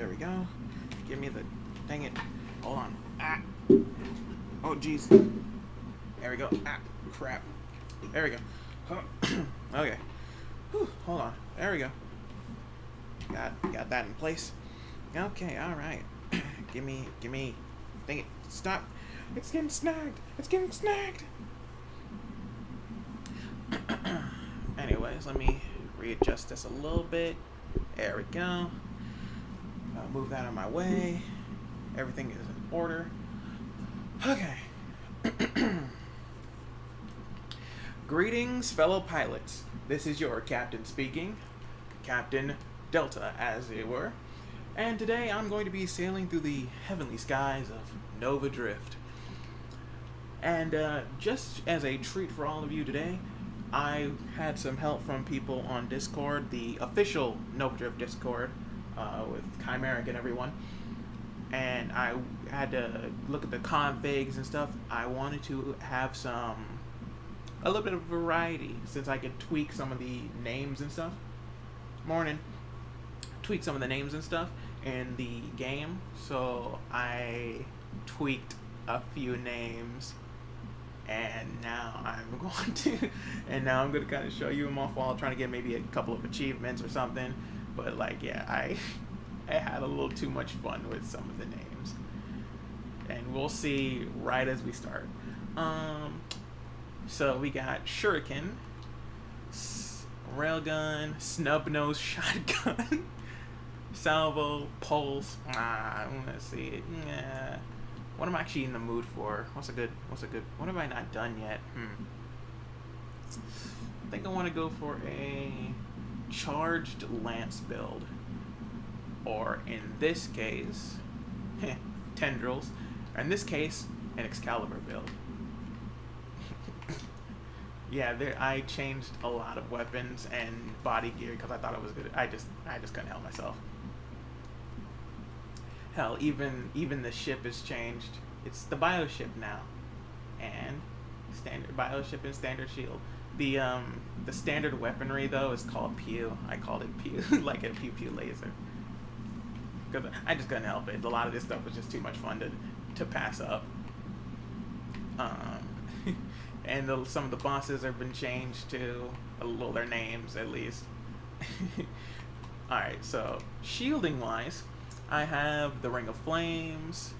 There we go. Give me the... Dang it. Hold on. Ah. Oh, jeez. There we go. Ah, crap. There we go. Okay. Whew, hold on. There we go. Got that in place. Okay, alright. Gimme. Dang it. Stop. It's getting snagged. Anyways, let me readjust this a little bit. There we go. Move that out of my way. Everything is in order. Okay. Greetings, fellow pilots. This is your captain speaking. Captain Delta, as it were. And today I'm going to be sailing through the heavenly skies of Nova Drift. And just as a treat for all of you today, I had some help from people on Discord, the official Nova Drift Discord, with Chimeric and everyone. And I had to look at the configs and stuff. I wanted to have a little bit of variety, since I could tweak some of the names and stuff. Tweak some of the names and stuff in the game. So I tweaked a few names. And now I'm going to kind of show you them off while trying to get maybe a couple of achievements or something. But like, yeah, I had a little too much fun with some of the names, and we'll see right as we start. So we got Shuriken, Railgun, Snub-Nose Shotgun, Salvo, Pulse. Let's see. What am I actually in the mood for? What have I not done yet? I think I want to go for a charged lance build. Or in this case, tendrils. Or in this case, an Excalibur build. Yeah, I changed a lot of weapons and body gear because I thought it was good. I just couldn't help myself. Hell, even the ship has changed. It's the Bioship now, and standard Bioship and standard shield. The standard weaponry though is called Pew. I called it Pew, like a pew laser. Because I just couldn't help it. A lot of this stuff was just too much fun to pass up. And some of the bosses have been changed too. Well, their names at least. Alright, so shielding wise, I have the Ring of Flames.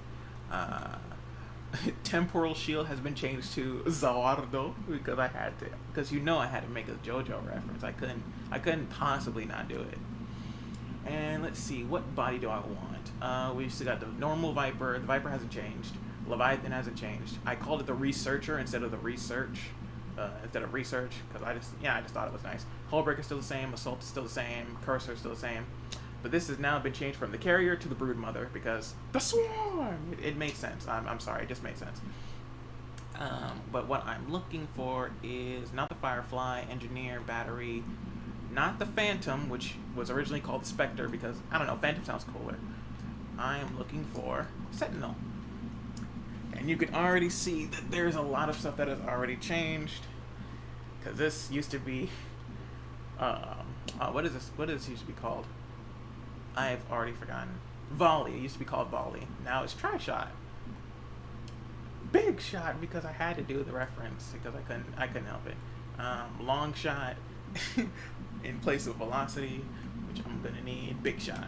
Temporal Shield has been changed to Zawardo because I had to. Because I had to make a JoJo reference. I couldn't possibly not do it. And let's see, what body do I want? We still got the normal Viper. The Viper hasn't changed. Leviathan hasn't changed. I called it the Researcher instead of the Research. Because I just thought it was nice. Hullbreaker's still the same. Assault is still the same. Cursor is still the same. But this has now been changed from the Carrier to the Broodmother because the Swarm. It made sense. I'm sorry, it just made sense. But what I'm looking for is not the Firefly, Engineer, Battery, not the Phantom, which was originally called the Spectre because, I don't know, Phantom sounds cooler. I am looking for Sentinel. And you can already see that there's a lot of stuff that has already changed. Because this used to be, what is this? What does this used to be called? I've already forgotten. Volley. It used to be called Volley. Now it's Tri-Shot. Big Shot because I had to do the reference because I couldn't help it. Long Shot in place of Velocity, which I'm gonna need Big Shot.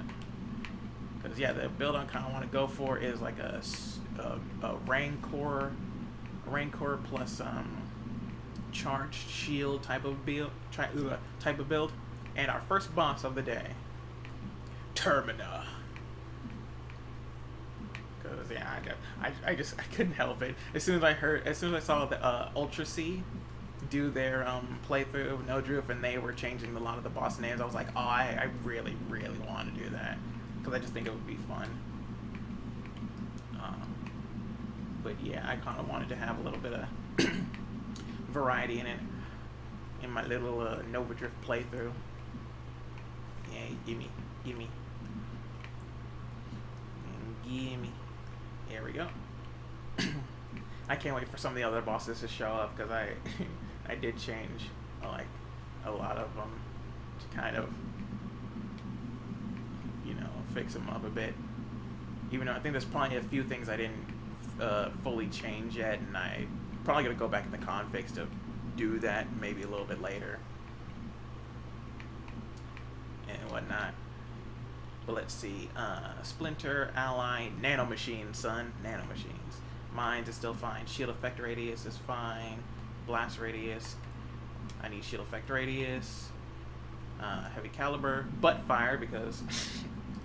Because yeah, the build I kind of want to go for is like a Rancor plus charged shield type of build. And our first boss of the day, Termina. Because yeah, I couldn't help it. As soon as I saw the Ultra C do their playthrough of No Drift and they were changing a lot of the boss names, I was like, oh, I really want to do that because I just think it would be fun. But yeah, I kind of wanted to have a little bit of variety in it in my little Nova Drift playthrough. Yeah, gimme. There we go. I can't wait for some of the other bosses to show up because I did change like a lot of them to kind of fix them up a bit. Even though I think there's probably a few things I didn't fully change yet, and I probably gonna go back in the configs to do that maybe a little bit later and whatnot. But let's see, Splinter, Ally, Nanomachine, son, Nanomachines. Mines is still fine. Shield effect radius is fine. Blast radius. I need shield effect radius. Heavy caliber, butt fire because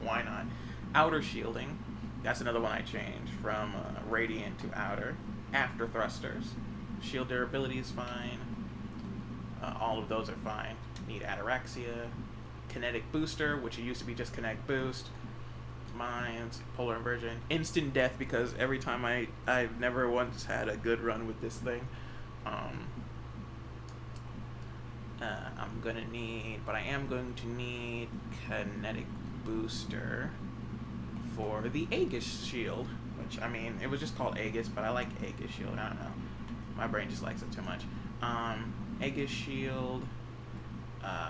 why not? Outer shielding. That's another one I changed from radiant to outer. After thrusters. Shield durability is fine. All of those are fine. Need ataraxia. Kinetic booster, which it used to be just kinetic boost. Mines, polar inversion, instant death because every time I've never once had a good run with this thing. I'm gonna need, but I am going to need kinetic booster for the Aegis shield, which I mean it was just called Aegis, but I like Aegis shield. I don't know, my brain just likes it too much. Aegis shield,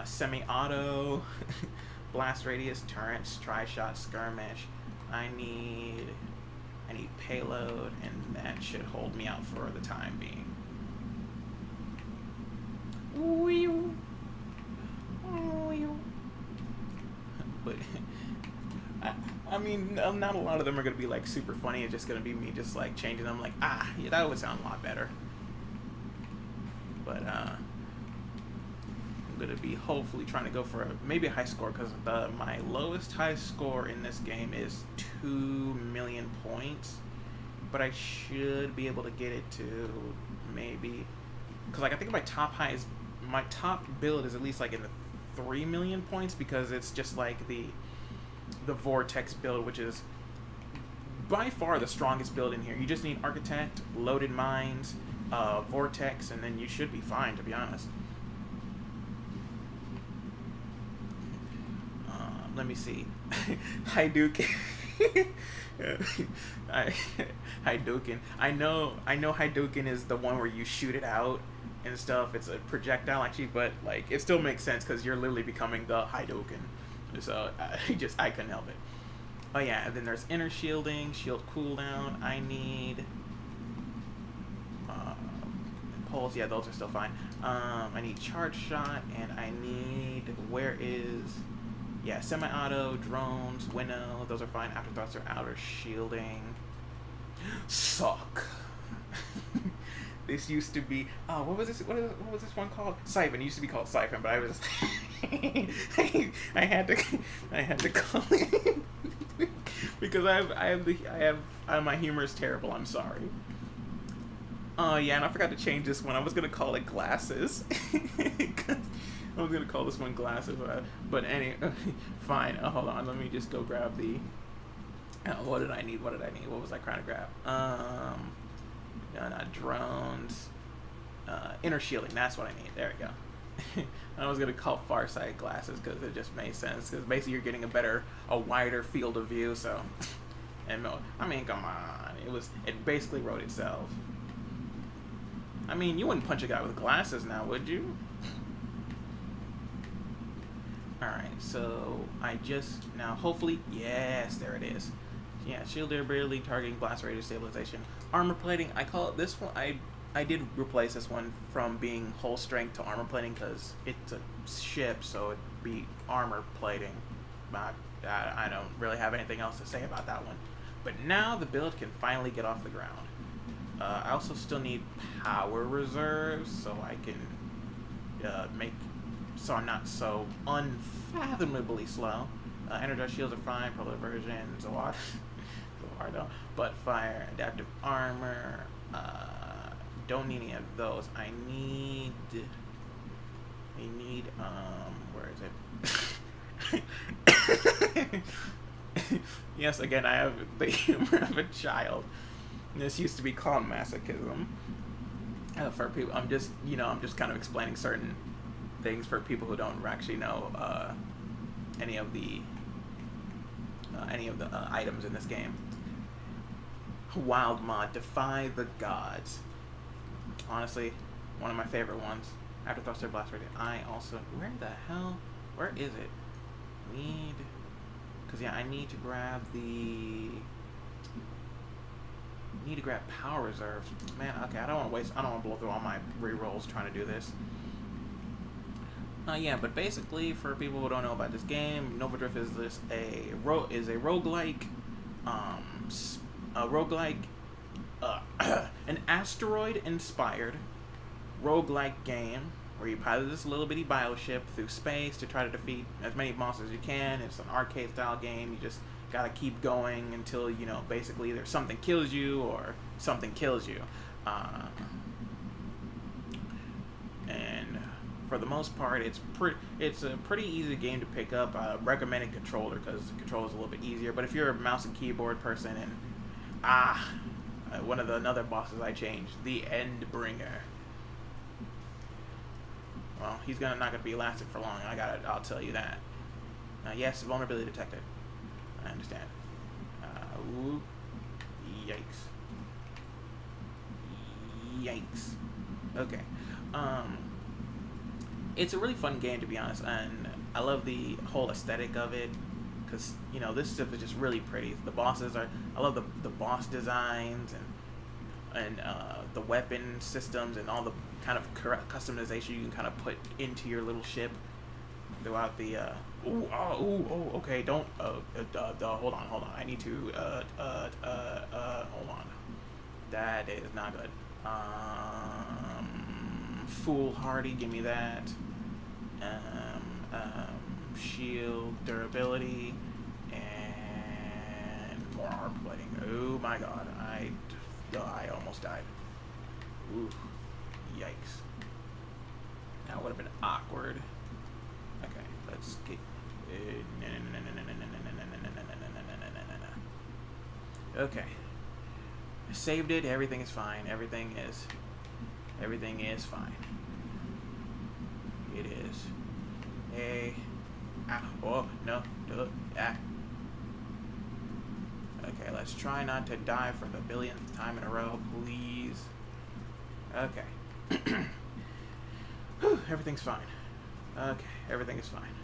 semi-auto, blast radius, turrets, tri-shot, skirmish. I need payload, and that should hold me out for the time being. But I mean, not a lot of them are gonna be like super funny. It's just gonna be me just like changing them. Like, yeah, that would sound a lot better. But I'm gonna be hopefully trying to go for maybe a high score because my lowest high score in this game is 2 million points. But I should be able to get it to maybe, because like I think my top build is at least like in the 3 million points because it's just like the Vortex build, which is by far the strongest build in here. You just need Architect, loaded mines, Vortex, and then you should be fine, to be honest. Let me see. Hadouken. Hadouken. I know Hadouken is the one where you shoot it out and stuff. It's a projectile actually, but like it still makes sense because you're literally becoming the Hadouken. So I couldn't help it. Oh yeah, and then there's inner shielding, shield cooldown. I need pulse. Yeah, those are still fine. I need charge shot, and I need semi-auto, drones, winnow. Those are fine. After thruster, outer shielding. Suck. This used to be what was this one called? Siphon. It used to be called Siphon, but I was I had to call it because my humor is terrible. I'm sorry. Yeah, and I forgot to change this one. I was gonna call it Glasses. I was gonna call this one Glasses, but anyway, fine. Hold on, let me just go grab the. What did I need? What was I trying to grab? Not drones. Inner shielding. That's what I need. There we go. I was gonna call Farsight Glasses because it just made sense. Because basically you're getting a wider field of view. So, and I mean, come on, it basically wrote itself. I mean, you wouldn't punch a guy with glasses now, would you? Alright, so hopefully, yes, there it is. Yeah, shield durability, targeting, blast radius, stabilization. Armor plating, I call it this one, I did replace this one from being hull strength to armor plating because it's a ship, so it'd be armor plating. I don't really have anything else to say about that one. But now the build can finally get off the ground. I also still need power reserves so I can so I'm not so unfathomably slow. Energized shields are fine, polar version, Zoardo, butt fire, adaptive armor. Don't need any of those. I need where is it? Yes, again, I have the humor of a child. This used to be called masochism. For people, I'm just kind of explaining certain things for people who don't actually know any of the items in this game. Wild mod, Defy the Gods. Honestly, one of my favorite ones. After thruster, blast radius. Where is it? Because, yeah, I need to grab Power Reserve. Man, okay, I don't want to blow through all my rerolls trying to do this. Yeah, but basically, for people who don't know about this game, Nova Drift is a roguelike, an asteroid-inspired roguelike game where you pilot this little bitty bioship through space to try to defeat as many monsters as you can. It's an arcade-style game. You just gotta keep going until, you know, basically either something kills you or something kills you. And for the most part, it's a pretty easy game to pick up. I recommend a controller because the controller is a little bit easier. But if you're a mouse and keyboard person, and one of the another bosses I changed, the Endbringer. Well, he's not gonna be elastic for long. I'll tell you that. Yes, vulnerability detected. I understand. Ooh, yikes. Yikes. Okay. It's a really fun game, to be honest, and I love the whole aesthetic of it, because, you know, this stuff is just really pretty. The bosses are, I love the boss designs and the weapon systems and all the kind of customization you can kind of put into your little ship throughout the, okay, don't, hold on, I need to, hold on. That is not good. Foolhardy, give me that. Shield, durability, and more armor plating. Oh my god, I almost died. Ooh, yikes. That would have been awkward. Okay, let's get. Okay, I saved it. Everything is fine. Everything is fine. It is. Oh no. Okay, let's try not to die for the billionth time in a row, please. Okay. Whew, everything's fine. Okay, everything is fine.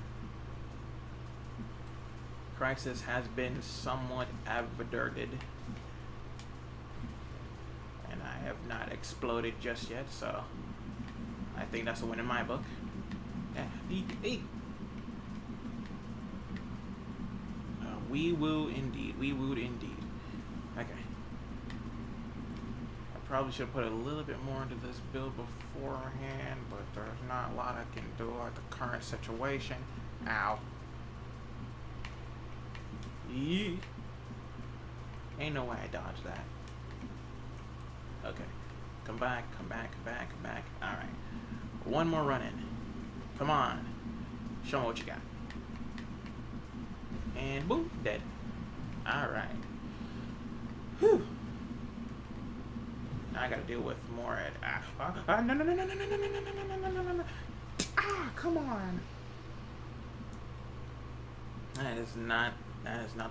Crisis has been somewhat averted. And I have not exploded just yet, so I think that's a win in my book. We woo indeed. We wooed indeed. Okay. I probably should have put a little bit more into this build beforehand, but there's not a lot I can do at the current situation. Ow. Yee. Ain't no way I dodged that. Okay. Come back. Alright. One more run in. Come on. Show me what you got. And boom, dead. Alright. Whew. Now I gotta deal with more at no. Ah, come on. That is not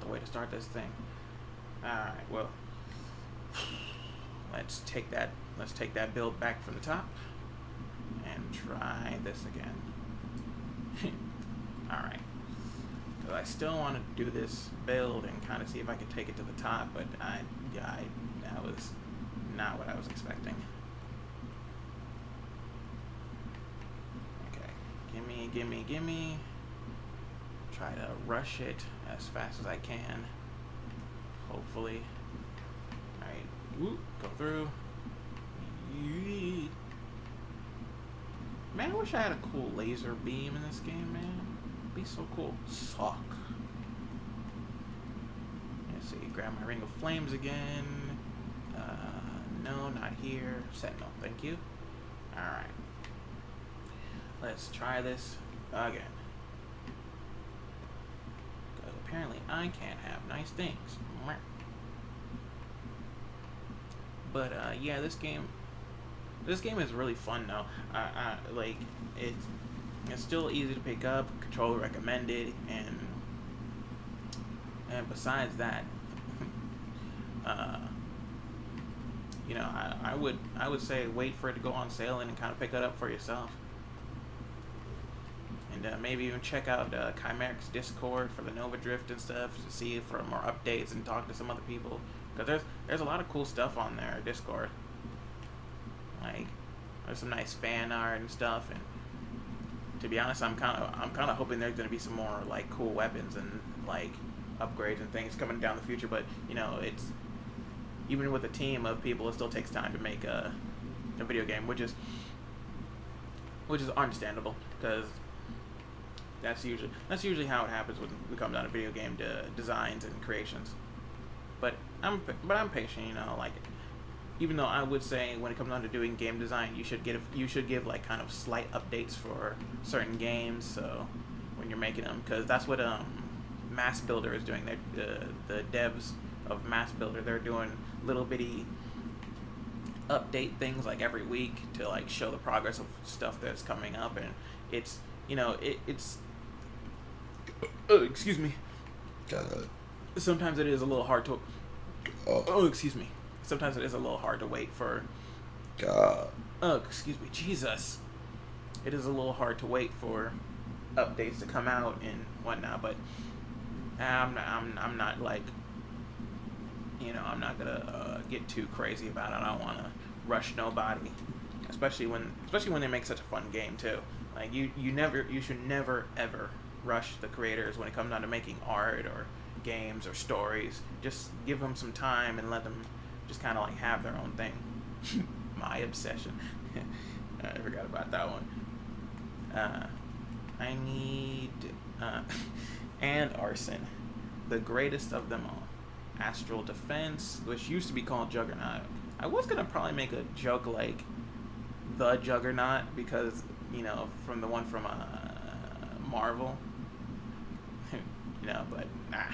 the way to start this thing. Alright, well. Let's take that build back from the top and try this again. Alright. So I still want to do this build and kind of see if I can take it to the top, but that was not what I was expecting. Okay. Gimme. Try to rush it as fast as I can. Hopefully. Alright. Whoop, go through. Yee. Man, I wish I had a cool laser beam in this game, man. It'd be so cool. Suck. Let's see, grab my Ring of Flames again. No, not here. Sentinel, thank you. Alright. Let's try this again. Because apparently I can't have nice things. But yeah, this game is really fun though. Like it's still easy to pick up, controller recommended, and besides that, you know, I would say wait for it to go on sale and kind of pick it up for yourself. and maybe even check out Chimeric's Discord for the Nova Drift and stuff to see for more updates and talk to some other people, because there's a lot of cool stuff on there Discord. Like there's some nice fan art and stuff, and to be honest, I'm kind of hoping there's gonna be some more like cool weapons and like upgrades and things coming down the future. But you know, it's even with a team of people, it still takes time to make a video game, which is understandable, because that's usually how it happens when we come down to video game designs and creations. But I'm patient, you know. Like, even though I would say when it comes down to doing game design, you should give like kind of slight updates for certain games, so when you're making them, because that's what Mass Builder is doing. The devs of Mass Builder, they're doing little bitty update things like every week to like show the progress of stuff that's coming up, and it's, you know, it's excuse me. Sometimes it is a little hard to excuse me. Sometimes it is a little hard to wait for excuse me, Jesus. It is a little hard to wait for updates to come out and whatnot, but I'm not like, you know, I'm not gonna get too crazy about it. I don't want to rush nobody, especially when they make such a fun game too. Like you should never ever rush the creators when it comes down to making art or games or stories. Just give them some time and let them just kind of like have their own thing. My obsession. I forgot about that one. I need and Arson, the greatest of them all. Astral Defense, which used to be called Juggernaut. I was gonna probably make a joke like the Juggernaut, because, you know, from the one from Marvel. You know, but nah.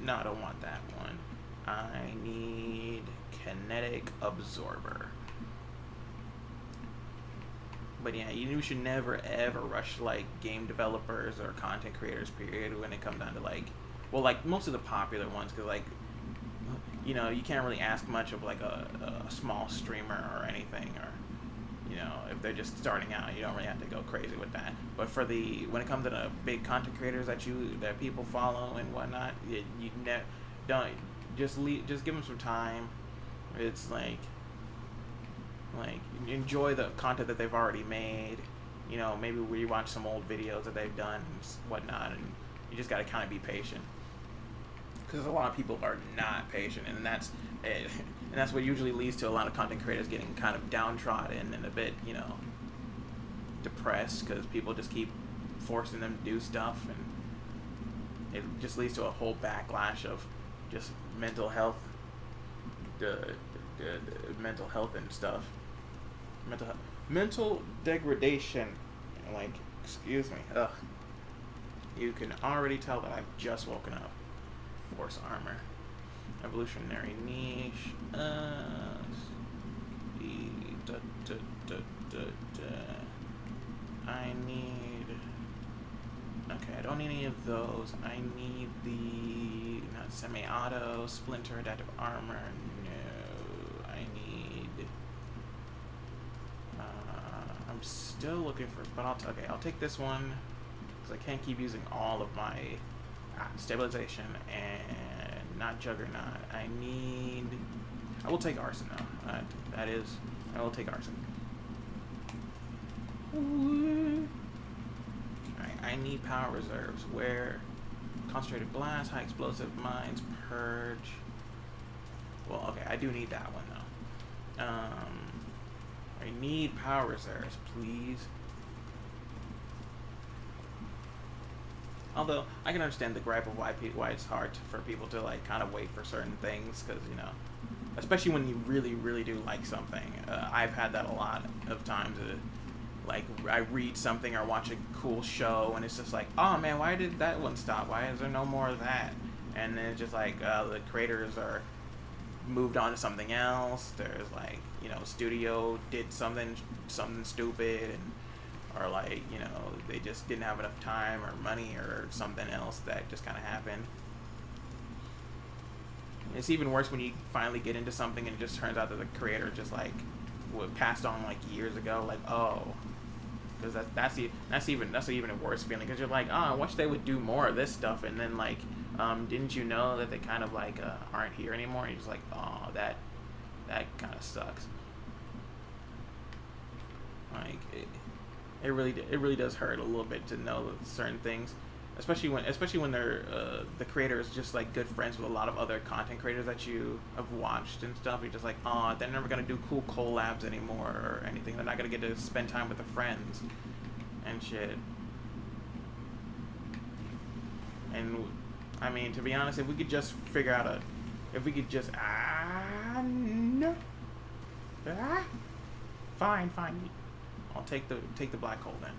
No, I don't want that one. I need Kinetic Absorber. But yeah, you should never ever rush like game developers or content creators, period, when it comes down to like, well, like most of the popular ones, because like, you know, you can't really ask much of like a small streamer or anything, or, you know, if they're just starting out, you don't really have to go crazy with that. But for when it comes to the big content creators that people follow and whatnot, don't just give them some time. It's like enjoy the content that they've already made. You know, maybe we watch some old videos that they've done and whatnot, and you just got to kind of be patient, because a lot of people are not patient, and that's what usually leads to a lot of content creators getting kind of downtrodden and a bit, you know, depressed, because people just keep forcing them to do stuff, and it just leads to a whole backlash of just mental health, mental health and stuff, mental degradation. Like, excuse me. Ugh. You can already tell that I've just woken up. Force armor, evolutionary niche. I need. Okay, I don't need any of those. I need the not semi-auto, splinter, adaptive armor. No, I need. I'm still looking for, but I'll take this one, because I can't keep using all of my stabilization and not Juggernaut. I will take Arson though. I will take Arson. Alright, I need power reserves. Where? Concentrated blast, high explosive mines, purge. Well, okay, I do need that one though. I need power reserves, please. Although I can understand the gripe of why it's hard for people to like kind of wait for certain things, because, you know, especially when you really, really do like something. I've had that a lot of times. Like, I read something or watch a cool show, and it's just like, oh man, why did that one stop? Why is there no more of that? And then it's just like the creators are moved on to something else. There's like, you know, studio did something stupid, and or like, you know, they just didn't have enough time or money or something else that just kind of happened. It's even worse when you finally get into something and it just turns out that the creator just like passed on like years ago. Like, oh, because that's even a worse feeling, because you're like, oh, I wish they would do more of this stuff, and then like, didn't you know that they kind of like aren't here anymore? And you're just like, oh, that kind of sucks. Like it really does hurt a little bit to know certain things, especially when they're the creator is just like good friends with a lot of other content creators that you have watched and stuff. You're just like, oh, they're never gonna do cool collabs anymore or anything. They're not gonna get to spend time with their friends and shit. And I mean, to be honest, if we could just figure out no, fine, I'll take the black hole then.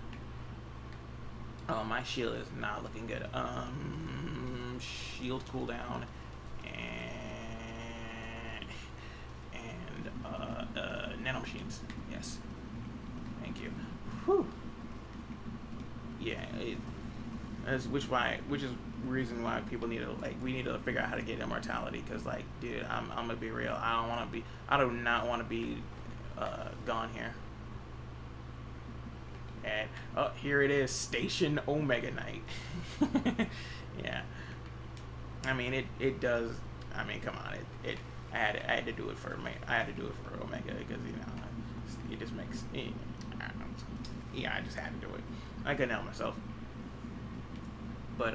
Oh, my shield is not looking good. Shield cooldown and nano machines. Yes, thank you. Whew. Yeah, which is reason why people need to we need to figure out how to get immortality, because like, dude, I'm gonna be real. I do not want to be gone here. And oh, here it is, Station Omega Knight. Yeah, I mean it does. I mean, come on, I had to do it for me. I had to do it for Omega, because it just makes I just had to do it. I couldn't help myself. But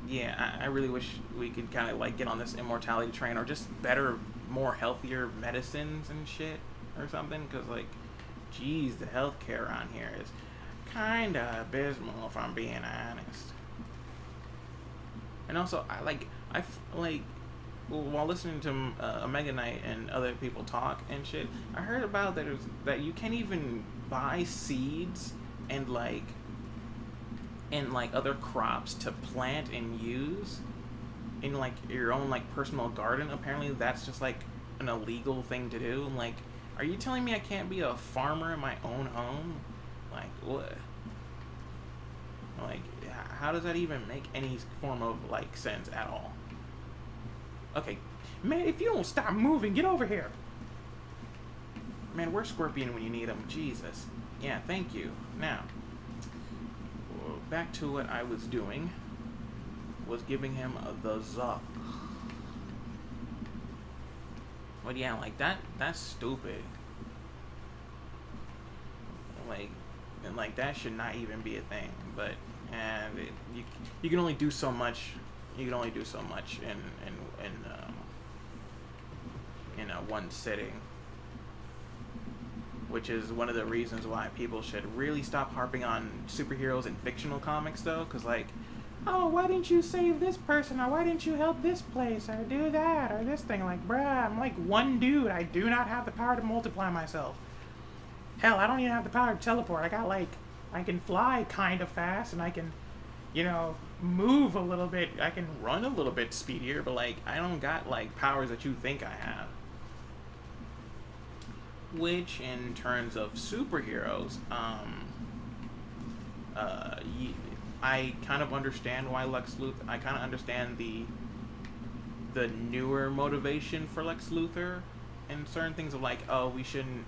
yeah, I really wish we could kind of like get on this immortality train, or just better, more healthier medicines and shit or something, because like, geez, the healthcare around here is kind of abysmal, if I'm being honest. And also, while listening to Omega Knight and other people talk and shit, I heard about that you can't even buy seeds and other crops to plant and use in like your own like personal garden. Apparently that's just like an illegal thing to do. Like, are you telling me I can't be a farmer in my own home? Like, what? Like, how does that even make any form of like sense at all? Okay, man, if you don't stop moving, get over here. Man, where's Scorpion when you need him? Jesus. Yeah, thank you. Now, back to what I was doing, was giving him the Zuck. But yeah, like that's stupid. Like that should not even be a thing. But you can only do so much. You can only do so much in one sitting. Which is one of the reasons why people should really stop harping on superheroes in fictional comics, though, because like, oh, why didn't you save this person, or why didn't you help this place, or do that, or this thing? Like, bruh, I'm like one dude. I do not have the power to multiply myself. Hell, I don't even have the power to teleport. I can fly kind of fast, and I can, move a little bit. I can run a little bit speedier, but like, I don't got like powers that you think I have. Which, in terms of superheroes, I kind of understand why Lex Luthor. I kind of understand the newer motivation for Lex Luthor, and certain things of like, oh, we shouldn't,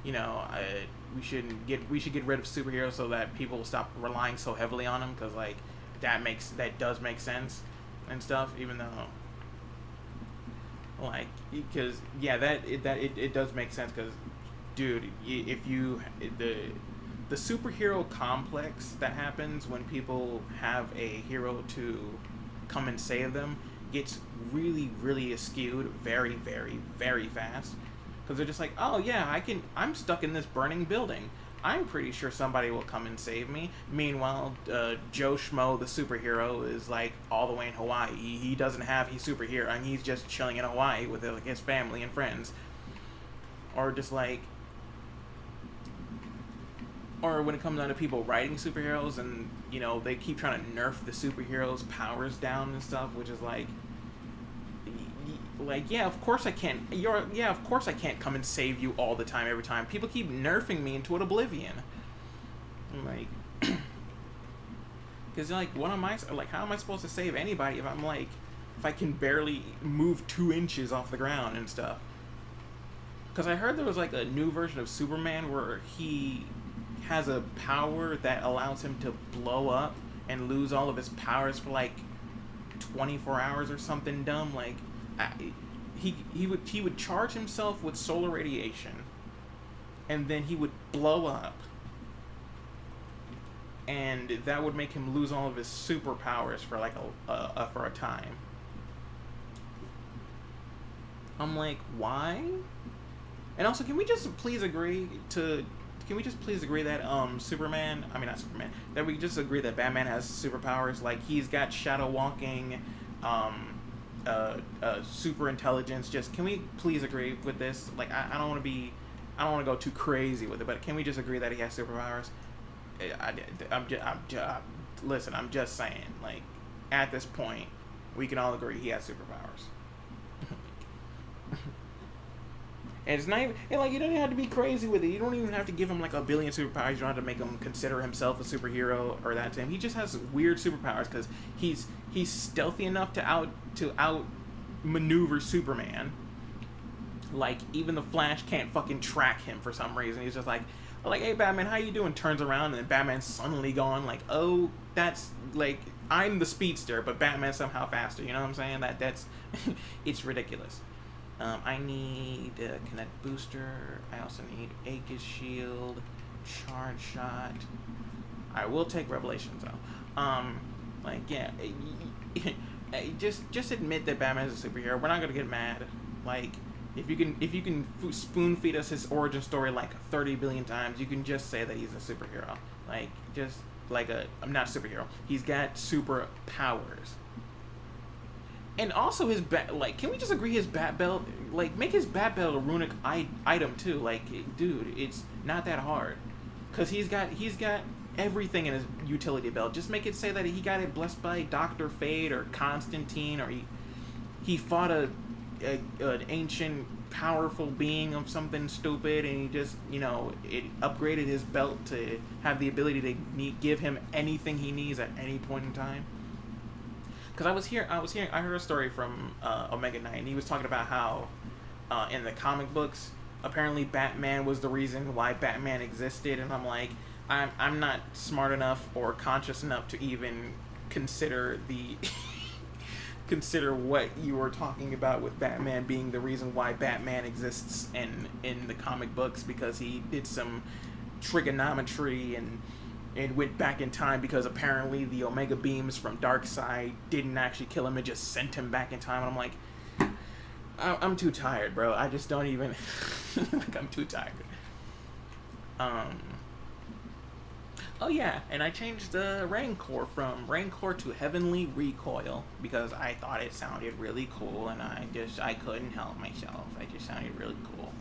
we should get rid of superheroes so that people will stop relying so heavily on them, because like that does make sense and stuff, even though. Like, because yeah, it does make sense, because dude, if the superhero complex that happens when people have a hero to come and save them gets really, really skewed very, very, very fast, because they're just like, oh yeah, I'm stuck in this burning building, I'm pretty sure somebody will come and save me. Meanwhile, Joe Schmo, the superhero, is like all the way in Hawaii. He doesn't have his superhero, and he's just chilling in Hawaii with like his family and friends. Or just like, or when it comes down to people writing superheroes, and they keep trying to nerf the superheroes' powers down and stuff, which is like, yeah, of course I can't. Of course I can't come and save you all the time, every time. People keep nerfing me into an oblivion. Like, because like, what am I like? How am I supposed to save anybody if if I can barely move 2 inches off the ground and stuff? Because I heard there was like a new version of Superman where has a power that allows him to blow up and lose all of his powers for like 24 hours or something dumb. Like, he would charge himself with solar radiation, and then he would blow up, and that would make him lose all of his superpowers for like for a time. I'm like, why? And also, can we just please agree that Superman, I mean not Superman, that we just agree that Batman has superpowers? Like, he's got shadow walking, super intelligence. Just, can we please agree with this? Like, I don't want to go too crazy with it, but can we just agree that he has superpowers? Listen, I'm just saying, like, at this point, we can all agree he has superpowers. And it's not even, and like, you don't even have to be crazy with it. You don't even have to give him like a billion superpowers. You don't have to make him consider himself a superhero or that to him. He just has weird superpowers because he's stealthy enough to out maneuver Superman. Like, even the Flash can't fucking track him for some reason. He's just like, hey Batman, how you doing? Turns around and then Batman's suddenly gone. Like, oh, that's like, I'm the speedster, but Batman's somehow faster. You know what I'm saying? That's it's ridiculous. I need a Kinetic Booster. I also need Aegis Shield, Charge Shot. I will take Revelations though. Like, yeah, just admit that Batman is a superhero. We're not gonna get mad. Like, if you can spoon feed us his origin story like 30 billion times, you can just say that he's a superhero. Like, just like I'm not a superhero. He's got superpowers. And also his like, can we just agree his bat belt, like, make his bat belt a runic item too? Like, dude, it's not that hard, cause he's got everything in his utility belt. Just make it say that he got it blessed by Dr. Fate or Constantine, or he fought an ancient powerful being of something stupid, and he just, you know, it upgraded his belt to have the ability to give him anything he needs at any point in time. Because I heard a story from Omega Knight, and he was talking about how in the comic books, apparently Batman was the reason why Batman existed, and I'm like, I'm not smart enough or conscious enough to even consider consider what you were talking about with Batman being the reason why Batman exists in the comic books, because he did some trigonometry and went back in time, because apparently the Omega beams from Darkseid didn't actually kill him, it just sent him back in time. And I'm like, I'm too tired, bro. I just don't even like, I'm too tired. Oh yeah, and I changed the Rancor from Rancor to Heavenly Recoil because I thought it sounded really cool, and I couldn't help myself. It just sounded really cool.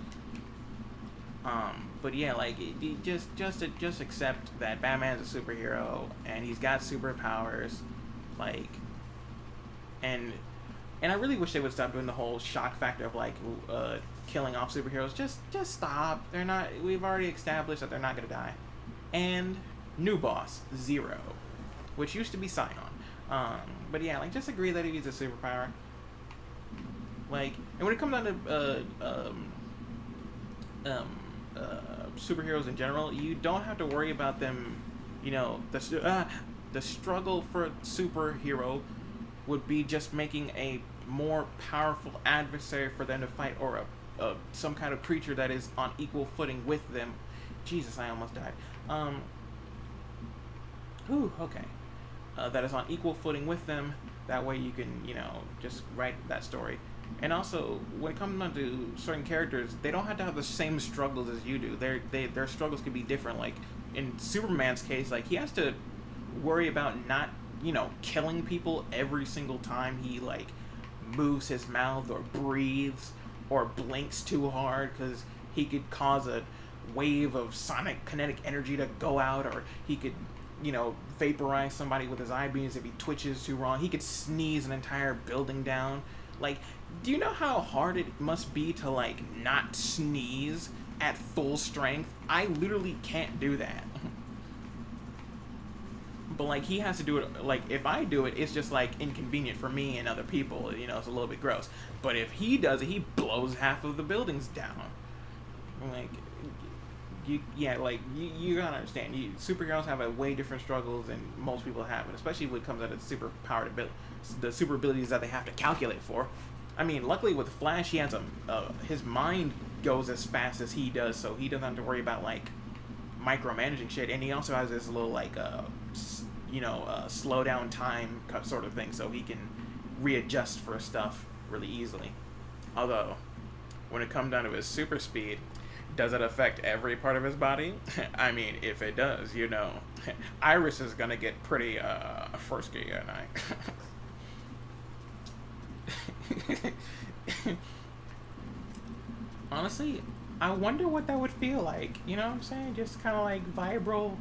But yeah, like, just accept that Batman's a superhero and he's got superpowers, like, and I really wish they would stop doing the whole shock factor of like killing off superheroes. Just stop. They're not. We've already established that they're not gonna die. And new boss, Zero, which used to be Scion. But yeah, like, just agree that he needs a superpower. Like, and when it comes down to superheroes in general, you don't have to worry about them. You know, the struggle for a superhero would be just making a more powerful adversary for them to fight, or some kind of creature that is on equal footing with them. Jesus, I almost died. Okay. That is on equal footing with them. That way you can, you know, just write that story. And also, when it comes down to certain characters, they don't have to have the same struggles as you do. Their struggles could be different. Like, in Superman's case, like, he has to worry about not, you know, killing people every single time he, like, moves his mouth or breathes or blinks too hard, because he could cause a wave of sonic kinetic energy to go out, or he could, you know, vaporize somebody with his eye beams if he twitches too wrong. He could sneeze an entire building down. Like, do you know how hard it must be to, like, not sneeze at full strength? I literally can't do that. But, like, he has to do it. Like, if I do it, it's just, like, inconvenient for me and other people. You know, it's a little bit gross. But if he does it, he blows half of the buildings down. Like, you gotta understand. Superheroes have a way different struggles than most people have, and especially when it comes out of super powered ability, the super abilities that they have to calculate for. I mean, luckily with Flash, he has his mind goes as fast as he does, so he doesn't have to worry about like micromanaging shit, and he also has this little like slow down time sort of thing, so he can readjust for stuff really easily. Although, when it comes down to his super speed, does it affect every part of his body? I mean, if it does, Iris is gonna get pretty frisky, and honestly, I wonder what that would feel like. You know what I'm saying? Just kind of like vibro.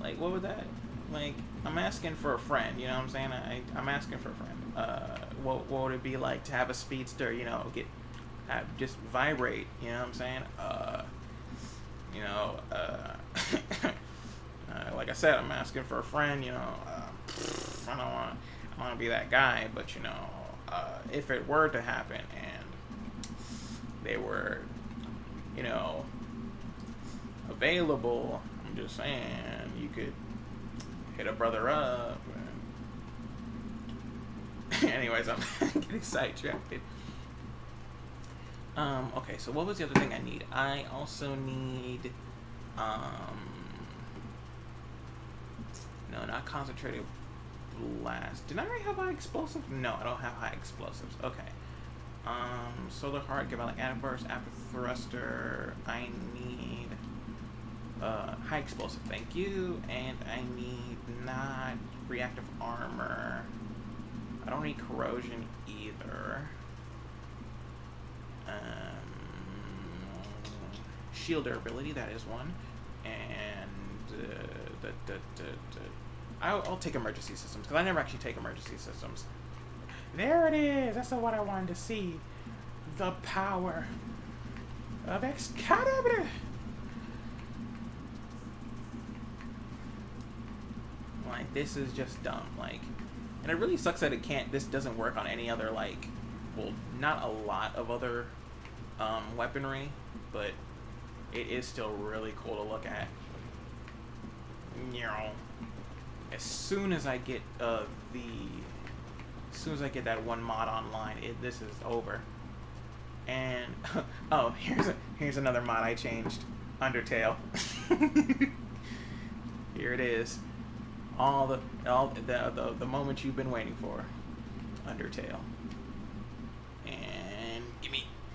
Like what would that? Like I'm asking for a friend. You know what I'm saying? I'm asking for a friend. What would it be like to have a speedster? Just vibrate. You know what I'm saying? Like I said, I'm asking for a friend. I don't want to be that guy, but if it were to happen and they were, available, I'm just saying you could hit a brother up. Anyways, I'm getting sidetracked. Okay, so what was the other thing I need? I also need, no, not concentrated blast. Did I already have high explosives? No, I don't have high explosives. Okay. Solar heart, give out like atom burst, after thruster. I need, high explosive, thank you. And I need not reactive armor. I don't need corrosion either. Shield durability, that is one. And I'll take emergency systems, because I never actually take emergency systems. There it is. That's what I wanted to see. The power of Excalibur. Like, this is just dumb. Like, and it really sucks that this doesn't work on any other, like, well, not a lot of other weaponry, but it is still really cool to look at. As soon as I get that one mod online, this is over. And oh, here's another mod I changed. Undertale. Here it is. All the moment you've been waiting for. Undertale. And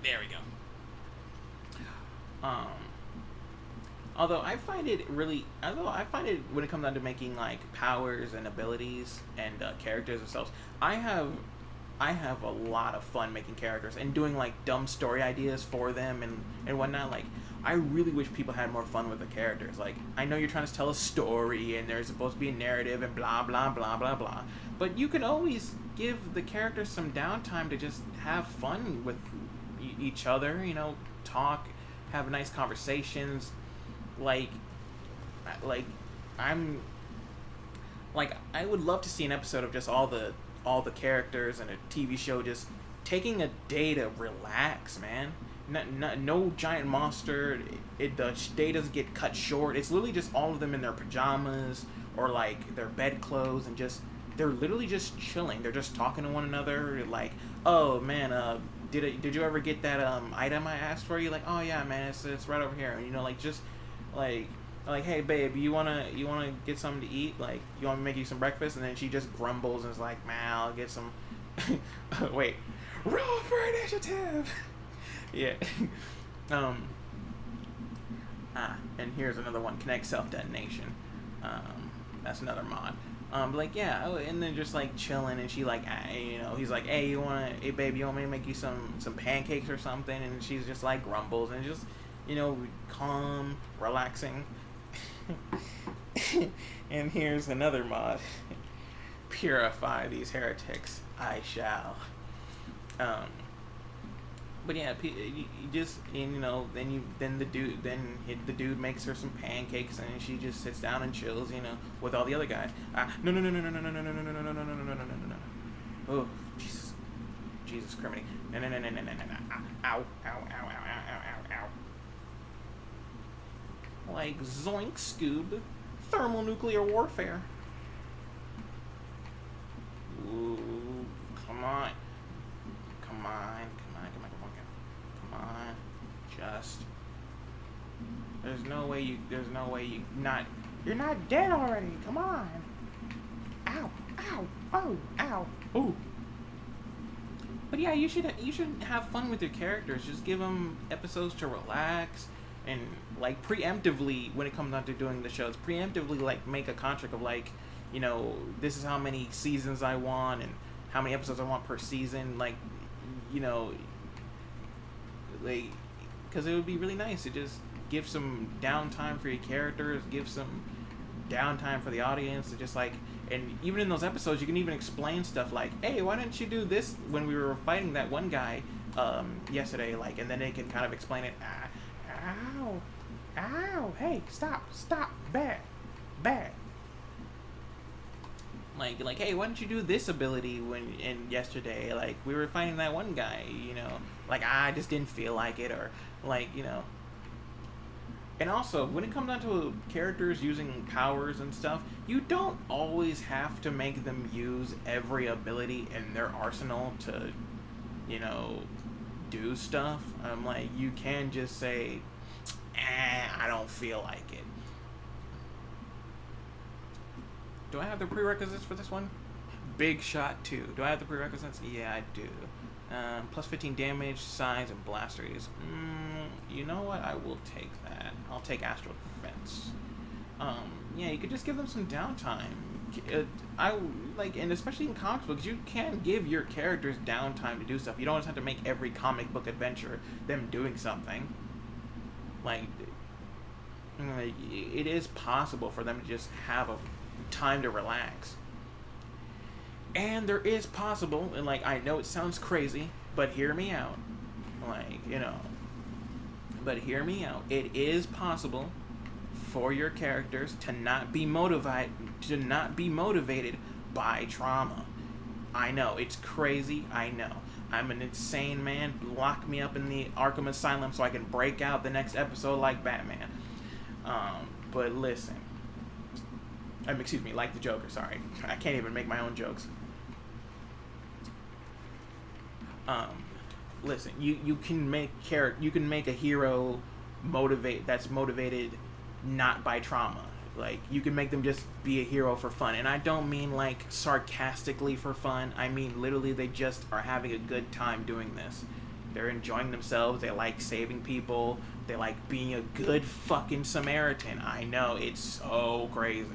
there we go. Although I find it when it comes down to making like powers and abilities and characters themselves, I have a lot of fun making characters and doing like dumb story ideas for them and whatnot. Like, I really wish people had more fun with the characters. Like, I know you're trying to tell a story and there's supposed to be a narrative and blah blah blah blah blah, but you can always give the characters some downtime to just have fun with each other. Talk, have nice conversations. I would love to see an episode of just all the characters in a TV show just taking a day to relax, man. No giant monster. The day doesn't get cut short. It's literally just all of them in their pajamas or like their bed clothes, and they're literally just chilling. They're just talking to one another. Like, oh man, did you ever get that item I asked for you? Like, oh yeah, man, it's right over here. And, like, just like, hey babe, you wanna get something to eat? Like, you want me to make you some breakfast? And then she just grumbles and is like, man, I'll get some. Wait, roll for initiative. Yeah. And here's another one, connect self detonation. That's another mod. And then just like chilling, and she like, he's like, hey babe, you want me to make you some pancakes or something? And she's just like grumbles and just, calm, relaxing. And here's another mod. Purify these heretics, I shall. But yeah, you just, then the dude makes her some pancakes, and she just sits down and chills, with all the other guys. No. Oh, Jesus criminy. No. Ow. Like, zoink, Scoob. Thermonuclear warfare. Ooh, come on. Come on. Just. There's no way you not. You're not dead already. Come on. Ow. Oh, ow. Ooh. But yeah, you should have fun with your characters. Just give them episodes to relax, and like preemptively, when it comes down to doing the shows, preemptively like make a contract of like, you know, this is how many seasons I want and how many episodes I want per season. Like, you know, like, because it would be really nice to just give some downtime for your characters, give some downtime for the audience, to just like. And even in those episodes, you can even explain stuff like, hey, why didn't you do this when we were fighting that one guy yesterday? Like, and then they can kind of explain it. Ow, hey, stop, bad. Like, hey, why didn't you do this ability yesterday? Like, we were fighting that one guy, you know. Like, I just didn't feel like it, or like, you know. And also, when it comes down to characters using powers and stuff, you don't always have to make them use every ability in their arsenal to, you know, do stuff. Like, you can just say, I don't feel like it. Do I have the prerequisites for this one? Big Shot 2. Do I have the prerequisites? Yeah, I do. Plus 15 damage, size, and blasters. You know what? I will take that. I'll take Astral Defense. Yeah, you could just give them some downtime. And especially in comic books, you can give your characters downtime to do stuff. You don't just have to make every comic book adventure them doing something. Like, it is possible for them to just have a time to relax. And there is possible, and like, I know it sounds crazy, but hear me out. Like, you know, but hear me out. It is possible for your characters to not be motivated by trauma. I know, it's crazy, I know. I'm an insane man. Lock me up in the Arkham Asylum so I can break out the next episode like Batman. But listen. Excuse me, like the Joker, sorry. I can't even make my own jokes. Listen, you can make a hero that's motivated not by trauma. Like, you can make them just be a hero for fun. And I don't mean like sarcastically for fun. I mean literally they just are having a good time doing this. They're enjoying themselves. They like saving people. They like being a good fucking Samaritan. I know, it's so crazy.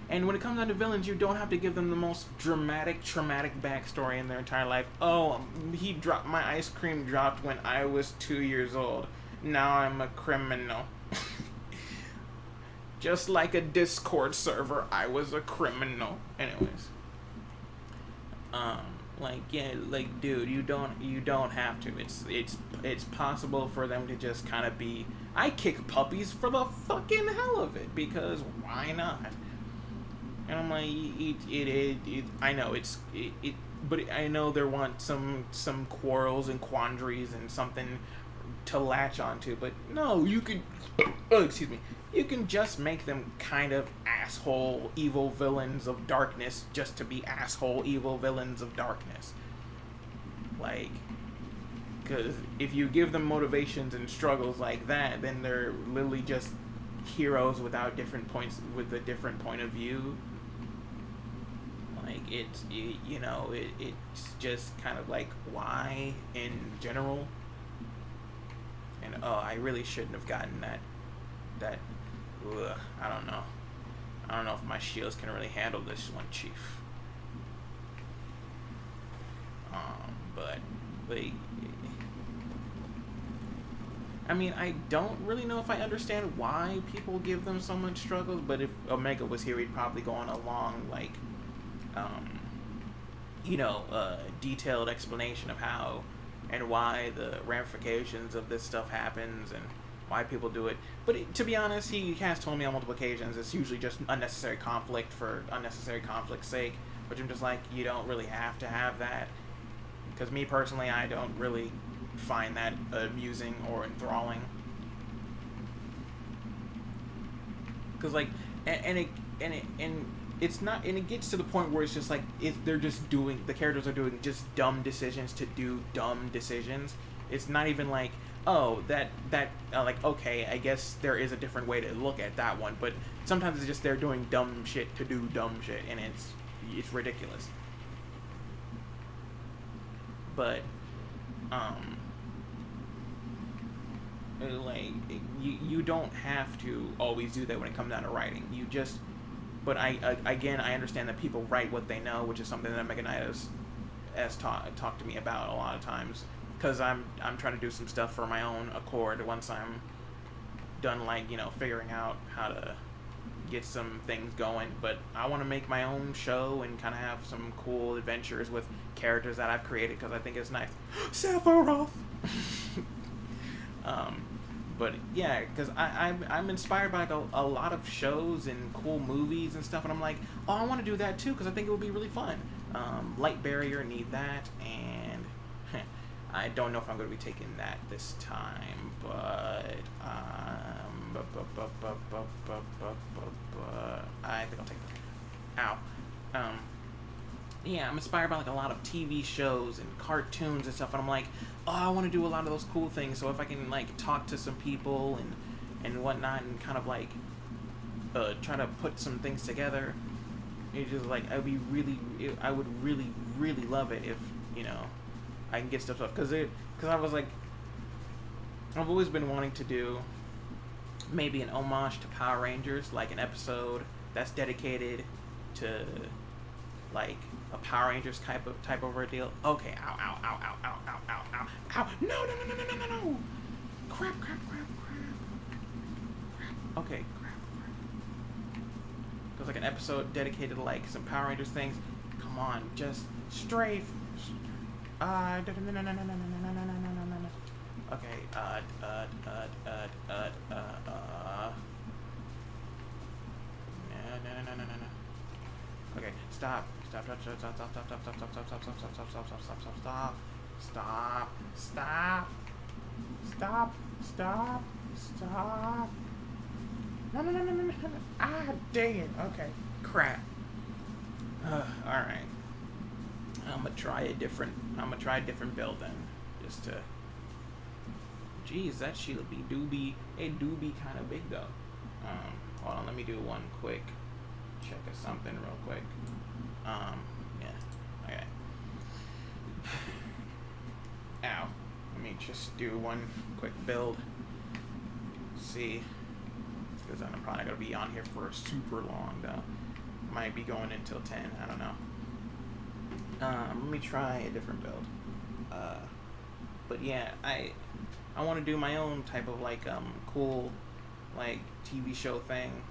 And when it comes down to villains, you don't have to give them the most traumatic backstory in their entire life. Oh, my ice cream dropped when I was 2 years old. Now I'm a criminal. Just like a Discord server, I was a criminal. Anyways. Like, yeah, like, dude, you don't have to. It's possible for them to just kind of be, I kick puppies for the fucking hell of it, because why not? And I'm like, I know but I know there want some quarrels and quandaries and something to latch onto. But no, you can, you can just make them kind of asshole evil villains of darkness just to be asshole evil villains of darkness. Like, because if you give them motivations and struggles like that, then they're literally just heroes without different points, with a different point of view. Like, it's just kind of like, why in general? And I really shouldn't have gotten that I don't know if my shields can really handle this one, Chief. But like, I mean, I don't really know if I understand why people give them so much struggles, but if Omega was here, he'd probably go on a long, like, detailed explanation of how and why the ramifications of this stuff happens and why people do it. But to be honest, he has told me on multiple occasions it's usually just unnecessary conflict for unnecessary conflict's sake, which I'm just like, you don't really have to have that. Because me personally, I don't really find that amusing or enthralling. because like and it's not, and it gets to the point where it's just like they're just doing, the characters are doing just dumb decisions to do dumb decisions. It's not even like, oh, that like, okay, I guess there is a different way to look at that one, but sometimes it's just they're doing dumb shit to do dumb shit, and it's ridiculous. But like you don't have to always do that when it comes down to writing. You just, but again, I understand that people write what they know, which is something that Mega Knight has talked to me about a lot of times, because I'm trying to do some stuff for my own accord once I'm done, like, you know, figuring out how to get some things going. But I want to make my own show and kind of have some cool adventures with characters that I've created, because I think it's nice. Sephiroth. But yeah, because I'm inspired by like a lot of shows and cool movies and stuff, and I'm like, oh, I want to do that too, because I think it would be really fun. Light Barrier, need that, and I don't know if I'm going to be taking that this time, but I think I'll take that. Ow. Yeah, I'm inspired by like a lot of TV shows and cartoons and stuff, and I'm like, oh, I want to do a lot of those cool things. So if I can like talk to some people and whatnot, and kind of like try to put some things together, it's just like I would really love it if, you know, I can get stuff up, because I was like, I've always been wanting to do maybe an homage to Power Rangers, like an episode that's dedicated to like a Power Rangers type of ordeal. Okay, ow, no, crap. Okay, crap. Because like an episode dedicated to like some Power Rangers things. Come on, just strafe. Okay, no. Okay, stop. No. Ah, dang it. Okay, crap. Alright. I'm gonna try a different build then. Just to... Jeez, that shield do be kind of big though. Hold on, let me do one quick check of something real quick. Yeah. Okay. Ow. Let me just do one quick build. See. Because I'm probably going to be on here for super long, though. Might be going until 10. I don't know. Let me try a different build. But yeah, I want to do my own type of, like, cool, like, TV show thing.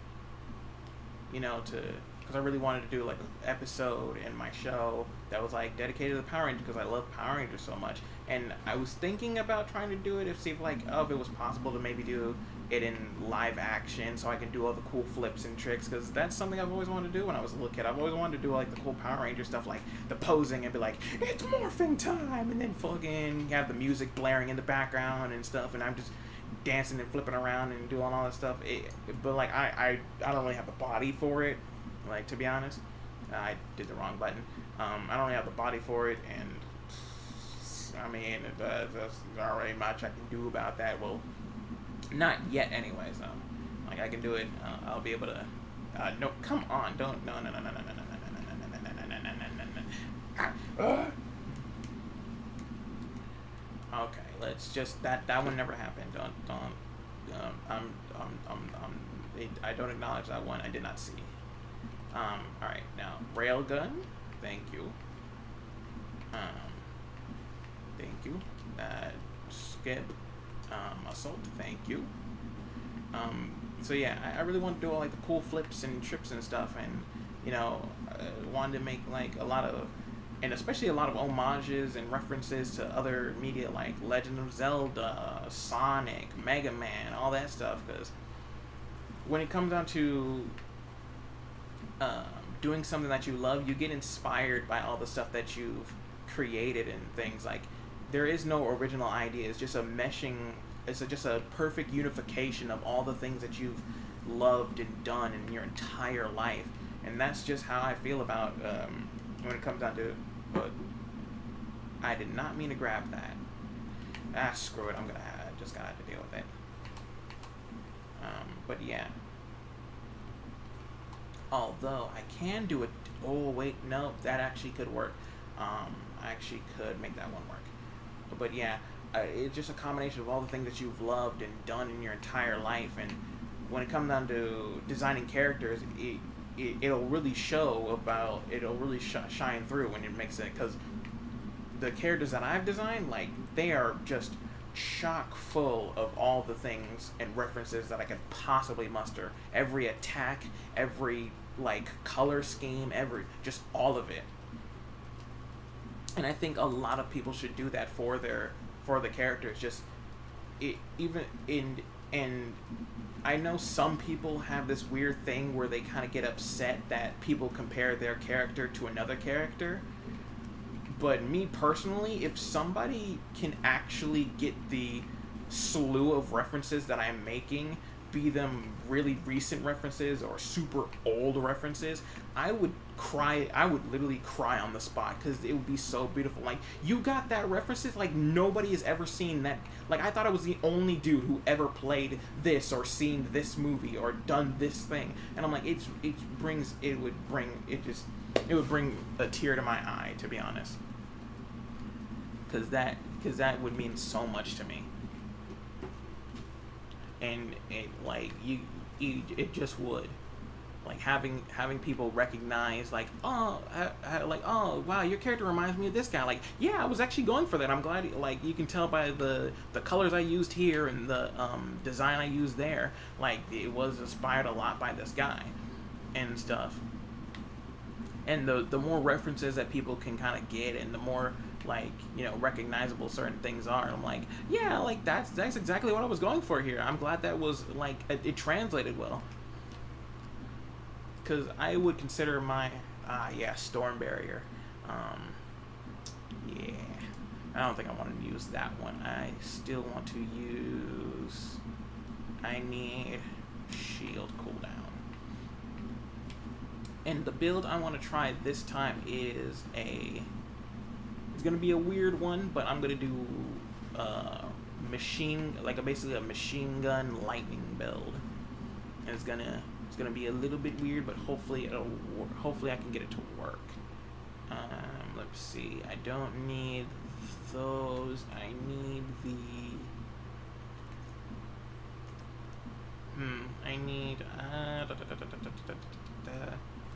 You know, because I really wanted to do like an episode in my show that was like dedicated to the Power Rangers, because I love Power Rangers so much. And I was thinking about trying to do it, if it was possible to maybe do it in live action, so I can do all the cool flips and tricks, because that's something I've always wanted to do when I was a little kid. I've always wanted to do like the cool Power Ranger stuff, like the posing and be like, it's morphing time, and then fucking have the music blaring in the background and stuff, and I'm just dancing and flipping around and doing all that stuff. But like I don't really have the body for it. Like, to be honest, I did the wrong button. I don't really have the body for it, and I mean, there's already much I can do about that. Well, not yet, anyways. Like, I can do it. I'll be able to. No, come on, don't. No. Okay, let's just that one never happened. Don't. I don't acknowledge that one. I did not see. All right, now railgun. Thank you. Thank you. Skip. Assault. Thank you. So yeah, I really want to do all like the cool flips and trips and stuff, and you know, wanted to make like a lot of, and especially a lot of homages and references to other media like Legend of Zelda, Sonic, Mega Man, all that stuff. Because when it comes down to doing something that you love, you get inspired by all the stuff that you've created and things. Like, there is no original idea. It's just a meshing. It's just a perfect unification of all the things that you've loved and done in your entire life. And that's just how I feel about when it comes down to. I did not mean to grab that. Screw it. Just gonna have to deal with it. But yeah. Although I can do it. Oh wait, no, that actually could work. I actually could make that one work. But yeah, it's just a combination of all the things that you've loved and done in your entire life. And when it comes down to designing characters, it'll really show about. It'll really shine through when it makes it, because the characters that I've designed, like, they are just chock full of all the things and references that I could possibly muster. Every attack, every like color scheme, just all of it. And I think a lot of people should do that for the characters. Just and I know some people have this weird thing where they kind of get upset that people compare their character to another character. But me personally, if somebody can actually get the slew of references that I'm making, be them really recent references or super old references, I would cry. I would literally cry on the spot, because it would be so beautiful. Like, you got that references like nobody has ever seen that. Like, I thought I was the only dude who ever played this or seen this movie or done this thing, and I'm like, it would bring a tear to my eye, to be honest, because that would mean so much to me. And it just would, like, having people recognize, like, oh wow, your character reminds me of this guy. Like, yeah, I was actually going for that. I'm glad. Like, you can tell by the colors I used here and the design I used there. Like, it was inspired a lot by this guy and stuff. And the more references that people can kind of get, and the more, like, you know, recognizable certain things are, I'm like, yeah, like, that's exactly what I was going for here. I'm glad that was, like, it translated well, because I would consider my Storm Barrier. Yeah, I don't think I want to use that one. I still want to use. I need shield cooldown. And the build I want to try this time is it's gonna be a weird one, but I'm gonna do basically a machine gun lightning build, and it's gonna be a little bit weird, but hopefully I can get it to work. Let's see. I don't need those. I need I need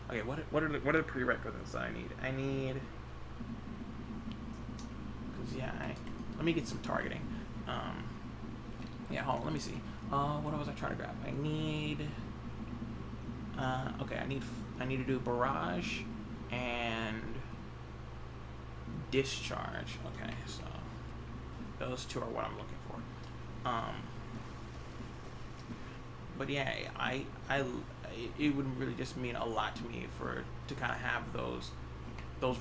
okay, what are the prerequisites that I need? I need, because let me get some targeting. Hold on, let me see. What was I trying to grab? I need okay, I need to do barrage and discharge. Okay, so those two are what I'm looking for. But yeah, it would really just mean a lot to me to kind of have those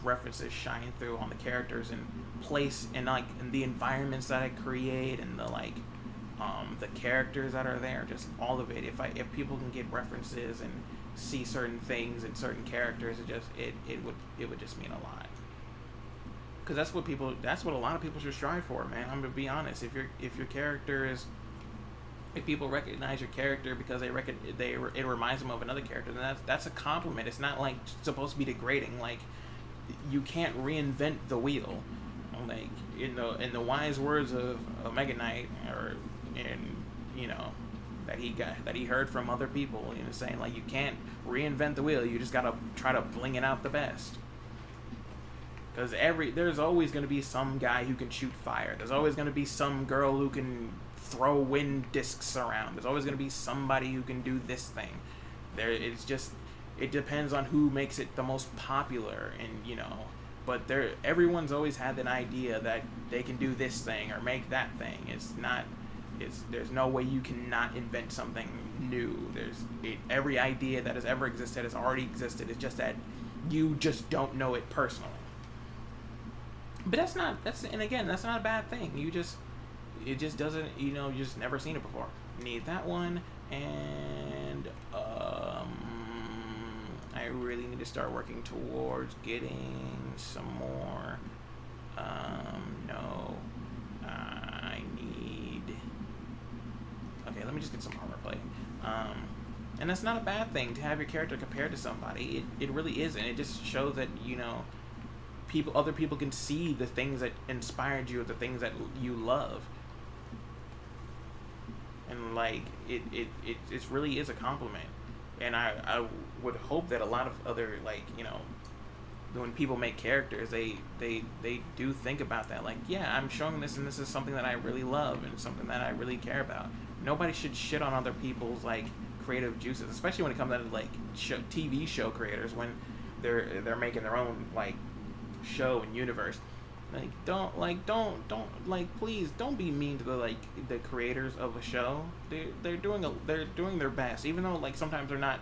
references shine through on the characters and place and like in the environments that I create, and the characters that are there, just all of it. If people can get references and see certain things and certain characters, it would just mean a lot. Because that's what a lot of people should strive for, man. I'm gonna be honest. If your character is, if people recognize your character because it reminds them of another character, then that's a compliment. It's not like supposed to be degrading. Like, you can't reinvent the wheel. Like, in the wise words of Omega Knight, that he heard from other people, saying, like, you can't reinvent the wheel. You just gotta try to bling it out the best. Because there's always going to be some guy who can shoot fire. There's always going to be some girl who can throw wind discs around. There's always going to be somebody who can do this thing. It depends on who makes it the most popular, and but everyone's always had an idea that they can do this thing or make that thing. There's no way you cannot invent something new. Every idea that has ever existed has already existed. It's just that you just don't know it personally. But that's not a bad thing. It just doesn't, you just never seen it before. Need that one, And I really need to start working towards getting some more. No, I need. Okay, let me just get some armor plate. And that's not a bad thing to have your character compared to somebody. It really isn't. It just shows that, you know, other people can see the things that inspired you, the things that you love. And like it really is a compliment. And I would hope that a lot of other, like, you know, when people make characters, they do think about that. Like, yeah, I'm showing this, and this is something that I really love and something that I really care about. Nobody should shit on other people's, like, creative juices, especially when it comes down to, like, TV show creators, when they're making their own, like, show and universe. Please don't be mean to the creators of a show. They're doing their best, even though, like, sometimes they're not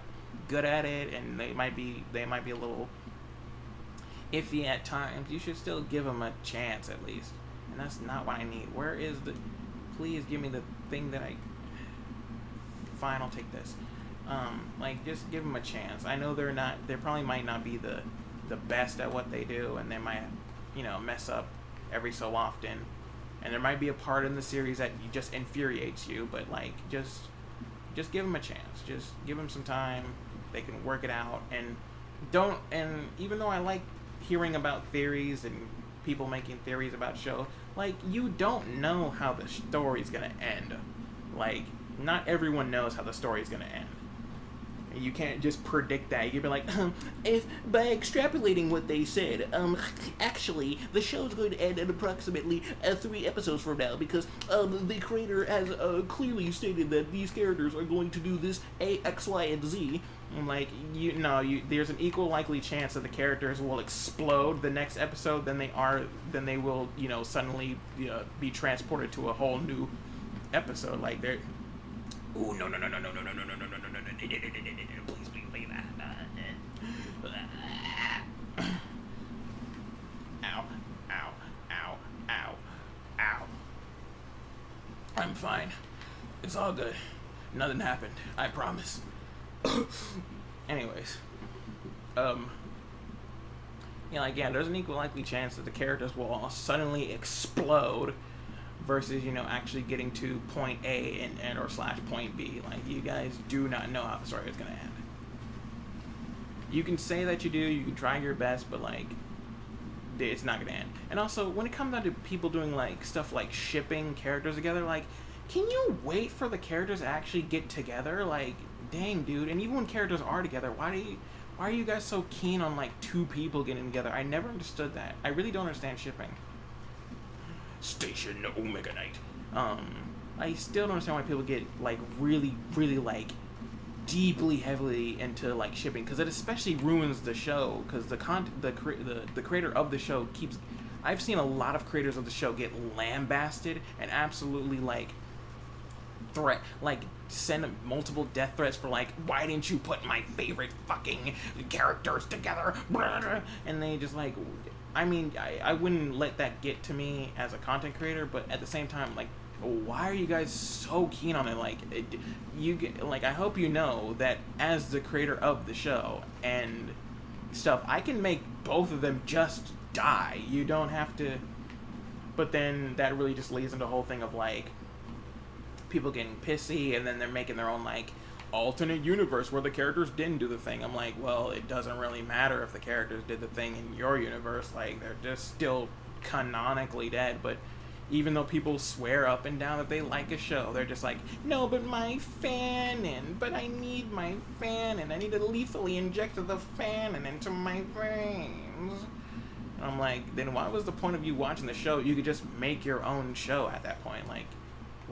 good at it, and they might be a little iffy at times. You should still give them a chance at least. And that's not what I need. Where is the? Please give me the thing that I. Fine, I'll take this. Like, just give them a chance. I know they probably might not be the best at what they do, and they might, you know, mess up every so often, and there might be a part in the series that just infuriates you, but like, just give them a chance. Just give them some time. They can work it out, and even though I like hearing about theories and people making theories about show, like, you don't know how the story's gonna end. Like, not everyone knows how the story's gonna end. You can't just predict that. You can be like, if by extrapolating what they said, actually, the show's going to end at approximately 3 episodes from now, because the creator has clearly stated that these characters are going to do this A, X, Y, and Z. I'm like, there's an equal likely chance that the characters will explode the next episode than they will, you know, suddenly be transported to a whole new episode. Like, they're. Ooh, no, please, ow. I'm fine. It's all good. Nothing happened. I promise. Anyways. There's an equal likely chance that the characters will all suddenly explode versus, you know, actually getting to point A or / point B. Like, you guys do not know how the story is going to end. You can say that you do, you can try your best, but, like, it's not going to end. And also, when it comes down to people doing, like, stuff like shipping characters together, like, can you wait for the characters to actually get together? Like, dang, dude. And even when characters are together, why are you guys so keen on, like, 2 people getting together? I never understood that. I really don't understand shipping. Station Omega Knight. I still don't understand why people get, like, really, really, like, deeply, heavily into, like, shipping, because it especially ruins the show, because the creator of the show keeps. I've seen a lot of creators of the show get lambasted and absolutely, like, send multiple death threats for, like, why didn't you put my favorite fucking characters together? And they just, like. I mean, I wouldn't let that get to me as a content creator, but at the same time, like, why are you guys so keen on it? Like, I hope you know that as the creator of the show and stuff, I can make both of them just die. You don't have to. But then that really just leads into the whole thing of, like, people getting pissy, and then they're making their own, like, alternate universe where the characters didn't do the thing. I'm like, well, it doesn't really matter if the characters did the thing in your universe. Like, they're just still canonically dead. But even though people swear up and down that they like a show, they're just like, no, but my fanon, but I need my fanon, I need to lethally inject the fanon into my veins. And I'm like, then why was the point of you watching the show? You could just make your own show at that point. Like,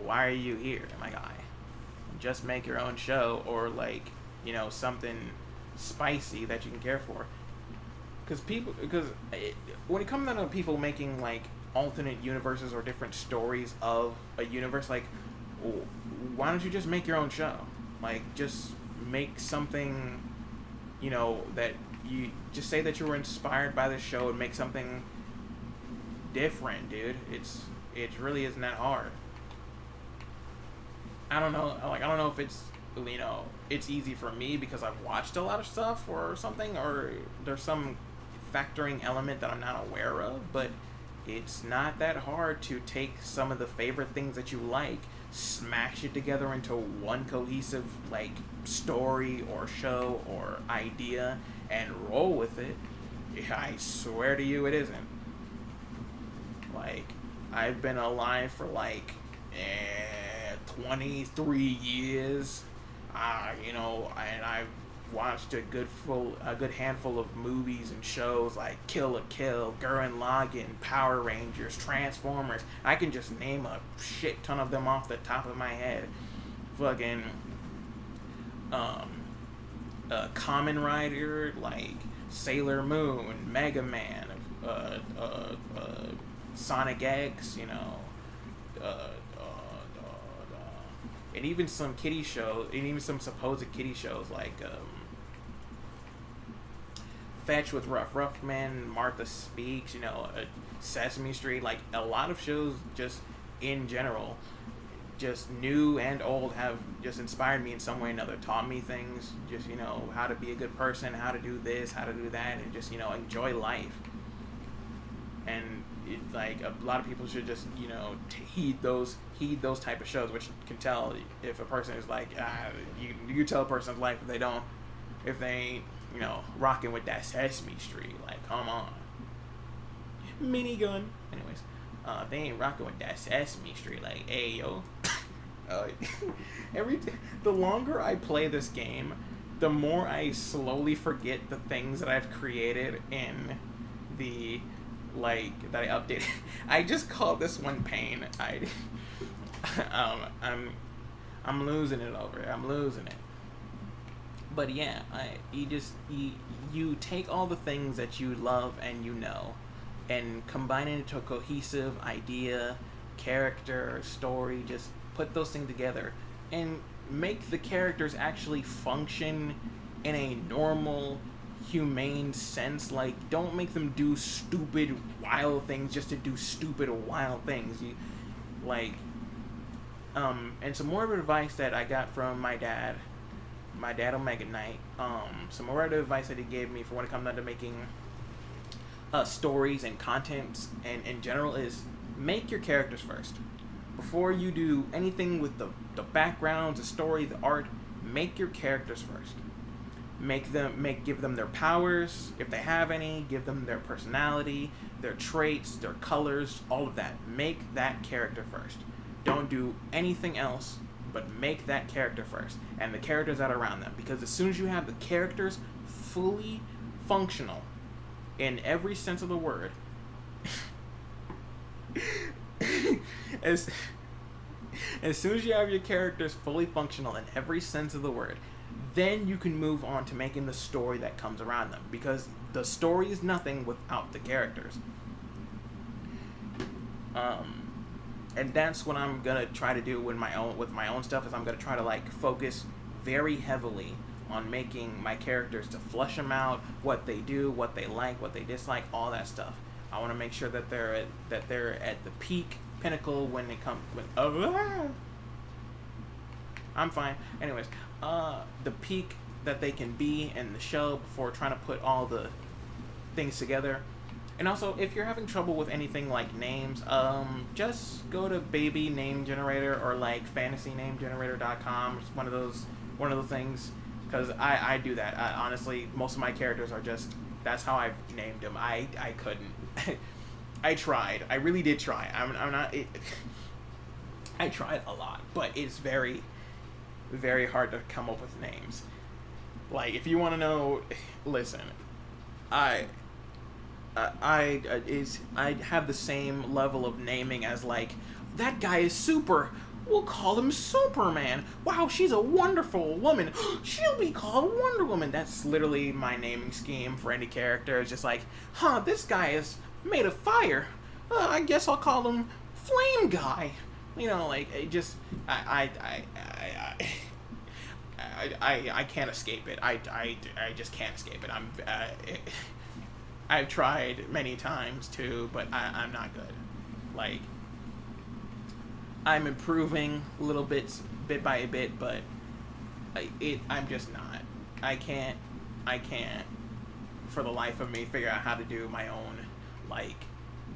why are you here, my guy? Just make your own show, or, like, you know, something spicy that you can care for. Because when it comes down to people making, like, alternate universes or different stories of a universe, like, why don't you just make your own show? Like, just make something, you know, that you just say that you were inspired by the show and make something different, dude. It really isn't that hard. I don't know. Like, I don't know if it's you know, it's easy for me because I've watched a lot of stuff or something, or there's some factoring element that I'm not aware of, but it's not that hard to take some of the favorite things that you like, smash it together into one cohesive, like, story or show or idea and roll with it. I swear to you, it isn't. Like, I've been alive for like 23 years, you know, and I've watched a good handful of movies and shows like Kill la Kill, Gurren Lagann, Power Rangers, Transformers. I can just name a shit ton of them off the top of my head. Fucking Kamen Rider, like Sailor Moon, Mega Man, Sonic X, you know, and even some kiddie shows, and even some supposed kiddie shows like Fetch with Rough Ruffman, Martha Speaks, you know, Sesame Street. Like, a lot of shows just in general, just new and old, have just inspired me in some way or another, taught me things, just, you know, how to be a good person, how to do this, how to do that, and just, you know, enjoy life. And like, a lot of people should just, you know, heed those type of shows, which can tell if a person is like, you tell a person's life if they ain't, you know, rocking with that Sesame Street. Like, come on, minigun. Anyways, they ain't rocking with that Sesame Street. Like, hey yo, the longer I play this game, the more I slowly forget the things that I've created in the, like, that I updated. I just call this one pain. I'm losing it over it. I'm losing it. But yeah, you take all the things that you love and you know, and combine it into a cohesive idea, character, story. Just put those things together and make the characters actually function in a normal, humane sense. Like, don't make them do stupid, wild things just to do stupid, wild things. And some more advice that I got from my dad Omega Knight, some more advice that he gave me for when it comes down to making stories and content and in general is make your characters first. Before you do anything with the backgrounds, the story, the art, make your characters first. Give them their powers, if they have any, give them their personality, their traits, their colors, all of that. Make that character first. Don't do anything else, but make that character first, and the characters that are around them. Because as soon as you have the characters fully functional, in every sense of the word, as soon as you have your characters fully functional in every sense of the word, then you can move on to making the story that comes around them. Because the story is nothing without the characters. And that's what I'm gonna try to do with my own stuff. Is I'm gonna try to, like, focus very heavily on making my characters, to flesh them out, what they do, what they like, what they dislike, all that stuff. I want to make sure that they're at the peak pinnacle when it comes. I'm fine. Anyways, the peak that they can be in the show before trying to put all the things together. And also, if you're having trouble with anything like names, just go to Baby Name Generator or like FantasyNameGenerator.com. It's one of those things, because I do that. Honestly, most of my characters are just, that's how I've named them. I couldn't. I tried. I really did try. I'm not. I tried a lot, but it's very, very hard to come up with names. Like, if you want to know, listen, I have the same level of naming as, like, that guy is super. We'll call him Superman. Wow, she's a wonderful woman. She'll be called Wonder Woman. That's literally my naming scheme for any character. It's just like, this guy is made of fire. I guess I'll call him Flame Guy. You know, like, it just, I can't escape it. I just can't escape it. I've tried many times too, but I'm not good. Like, I'm improving little bits, bit by bit, but I'm just not. I can't. I can't for the life of me figure out how to do my own like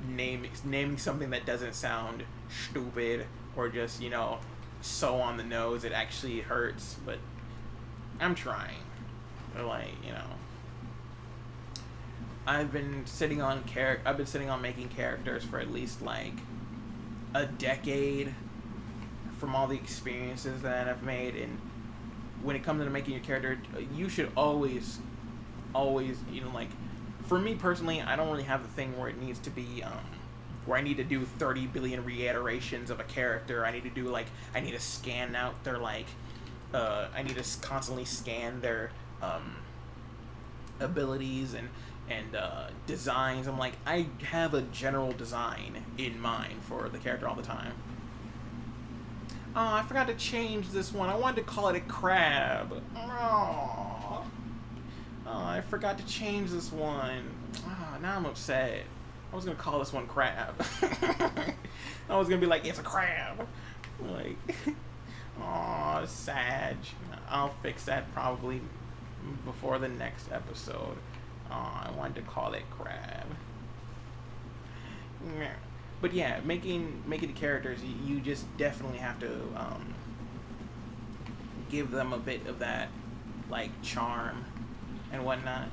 naming something that doesn't sound stupid or just so on the nose it actually hurts. But I'm trying. Like I've been sitting on making characters for at least like a decade from all the experiences that I've made. And when it comes to making your character, you should always like, for me personally, I don't really have the thing where it needs to be where I need to do 30 billion reiterations of a character. I need to scan out their like I need to constantly scan their abilities and designs. I'm like, I have a general design in mind for the character all the time. Oh, I forgot to change this one. I wanted to call it a crab. Oh, I forgot to change this one. Oh, now I'm upset. I was gonna call this one crab. I was gonna be like, it's a crab. Like, oh, sad. I'll fix that probably before the next episode. I wanted to call it crab. But yeah, making the characters, you just definitely have to give them a bit of that like charm and whatnot,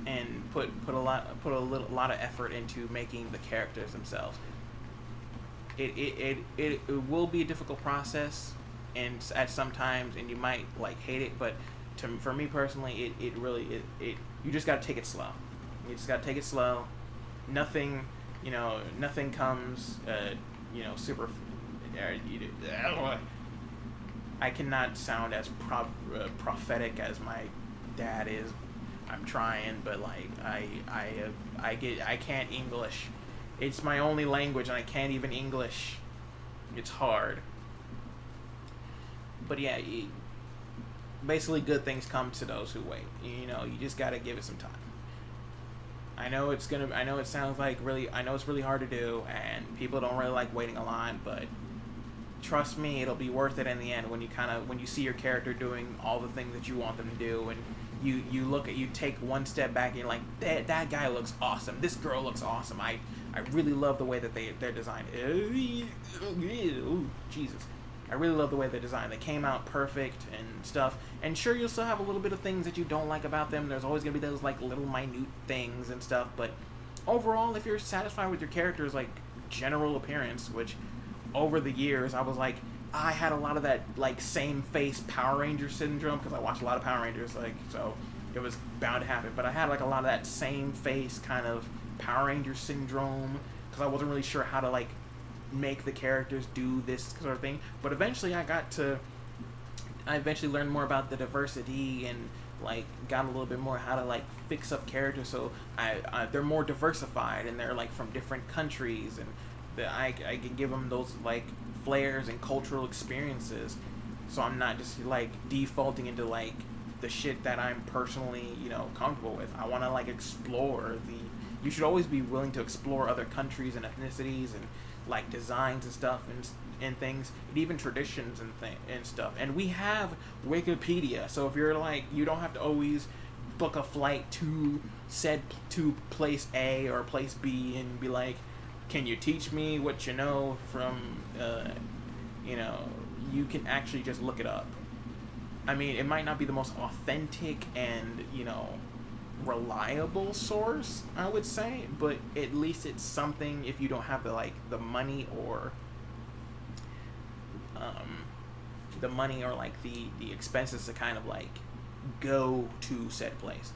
and put a lot of effort into making the characters themselves. It will be a difficult process, and at some times, and you might like hate it, but for me personally, it really you just gotta take it slow. You just gotta take it slow. Nothing comes super. I cannot sound as prophetic as my dad is. I'm trying, but like I can't English. It's my only language, and I can't even English. It's hard. But yeah, basically good things come to those who wait. You just gotta give it some time. I know it sounds like I know it's really hard to do, and people don't really like waiting a lot, but trust me, it'll be worth it in the end when you see your character doing all the things that you want them to do, and you take one step back and you're like, that guy looks awesome, this girl looks awesome, I really love the way that they're designed. Ooh, Jesus. I really love the way they're designed. They came out perfect and stuff. And sure, you'll still have a little bit of things that you don't like about them. There's always going to be those like little minute things and stuff. But overall, if you're satisfied with your character's like general appearance, which over the years I was like, I had a lot of that like same face Power Ranger syndrome, because I watched a lot of Power Rangers, like, so it was bound to happen. But I had like a lot of that same face kind of Power Ranger syndrome, because I wasn't really sure how to like make the characters do this sort of thing. But eventually I eventually learned more about the diversity, and like got a little bit more how to like fix up characters, so they're more diversified, and they're like from different countries, and I can give them those like flares and cultural experiences, so I'm not just like defaulting into like the shit that I'm personally comfortable with. I want to like explore you should always be willing to explore other countries and ethnicities and like designs and stuff and things, and even traditions and stuff. And we have Wikipedia, so if you're like, you don't have to always book a flight to place A or place B and be like, can you teach me what you know from you can actually just look it up. I mean, it might not be the most authentic and reliable source, I would say, but at least it's something. If you don't have the money or the expenses to kind of like go to said place.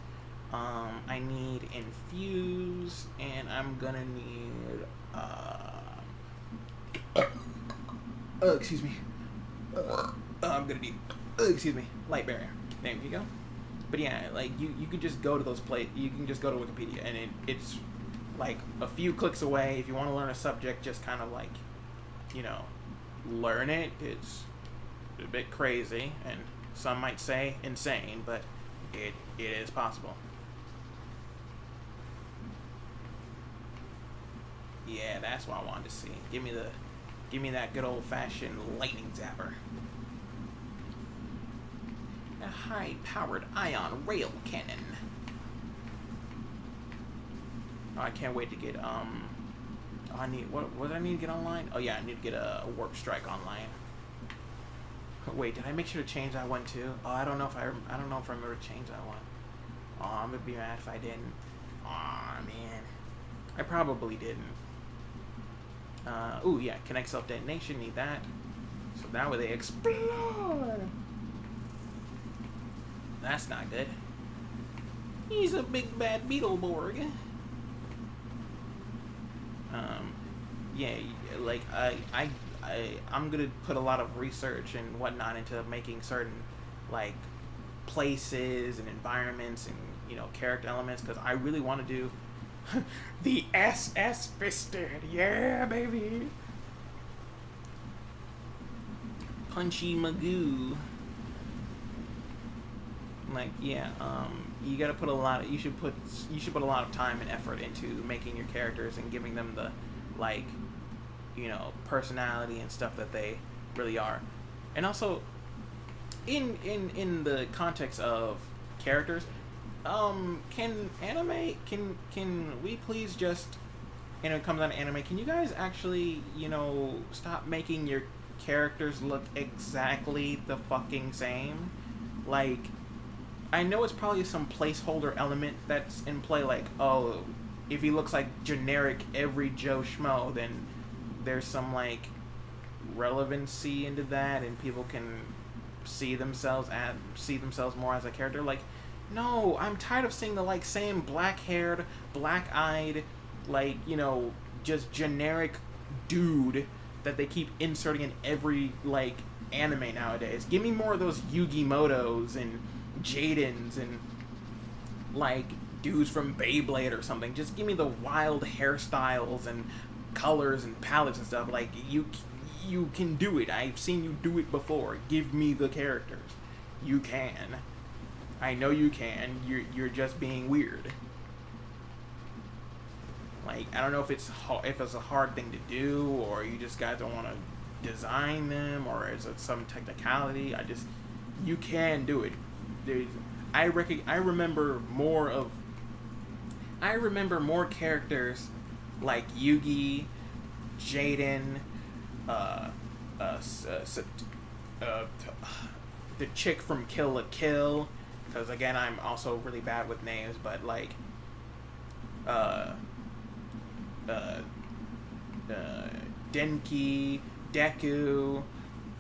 I need infuse, and I'm gonna need excuse me. I'm gonna need light barrier. There you go. But yeah, like you can just go to those you can just go to Wikipedia, and it's like a few clicks away. If you want to learn a subject, just kind of like learn it. It's a bit crazy, and some might say insane, but it is possible. Yeah, that's what I wanted to see. Give me that good old fashioned lightning zapper. A high-powered ion rail cannon. Oh, I can't wait to get, oh, I need, what do I need to get online? Oh yeah, I need to get a warp strike online. Wait, did I make sure to change that one too? Oh, I don't know if I remember to change that one. Oh, I'm gonna be mad if I didn't. Aw, man. I probably didn't. Ooh, yeah, connect self-detonation, need that. So that way they explode. That's not good. He's a big bad Beetleborg. Yeah, like, I'm gonna put a lot of research and whatnot into making certain, like, places and environments and, you know, character elements, because I really want to do the SS Fisted. Yeah, baby. Punchy Magoo. Like, yeah, you gotta put a lot of, you should put a lot of time and effort into making your characters and giving them the, like, you know, personality and stuff that they really are. And also, in the context of characters, can we please just, and it comes on anime, can you guys actually, you know, stop making your characters look exactly the fucking same? Like, I know it's probably some placeholder element that's in play, like, oh, if he looks like generic every Joe Schmo, then there's some, like, relevancy into that, and people can see themselves more as a character. Like, no, I'm tired of seeing the, like, same black-haired, black-eyed, like, you know, just generic dude that they keep inserting in every, like, anime nowadays. Give me more of those Yugi Motos and Jadens and, like, dudes from Beyblade or something. Just give me the wild hairstyles and colors and palettes and stuff. Like, you can do it. I've seen you do it before. Give me the characters. You can. I know you can. You're just being weird. Like, I don't know if it's a hard thing to do, or you just guys don't want to design them, or is it some technicality. You can do it. I remember more characters like Yugi, Jaden, the chick from Kill la Kill, because again I'm also really bad with names, but like Denki, Deku,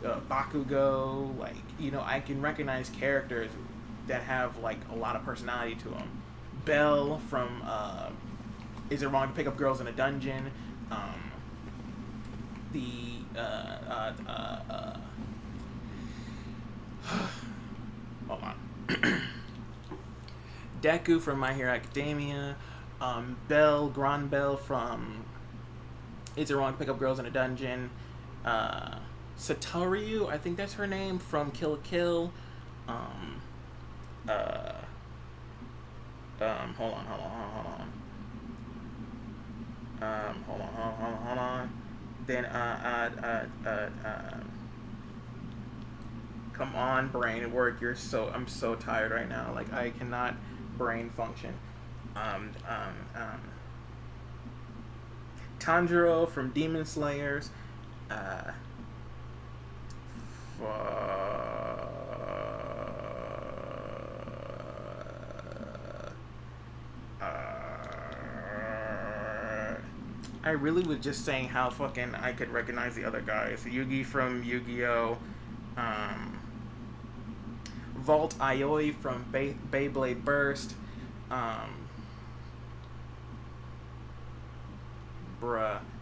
Bakugo, like, you know, I can recognize characters that have, like, a lot of personality to them. Belle from Is It Wrong to Pick Up Girls in a Dungeon? Hold on. Deku from My Hero Academia. Grand Belle from Is It Wrong to Pick Up Girls in a Dungeon? Satoru, I think that's her name, from Kill la Kill. Hold on. Then, come on, brain, work. I'm so tired right now. Like, I cannot brain function. Tanjiro from Demon Slayers. I really was just saying how fucking I could recognize the other guys. Yugi from Yu-Gi-Oh! Vault Aoi from Beyblade Burst.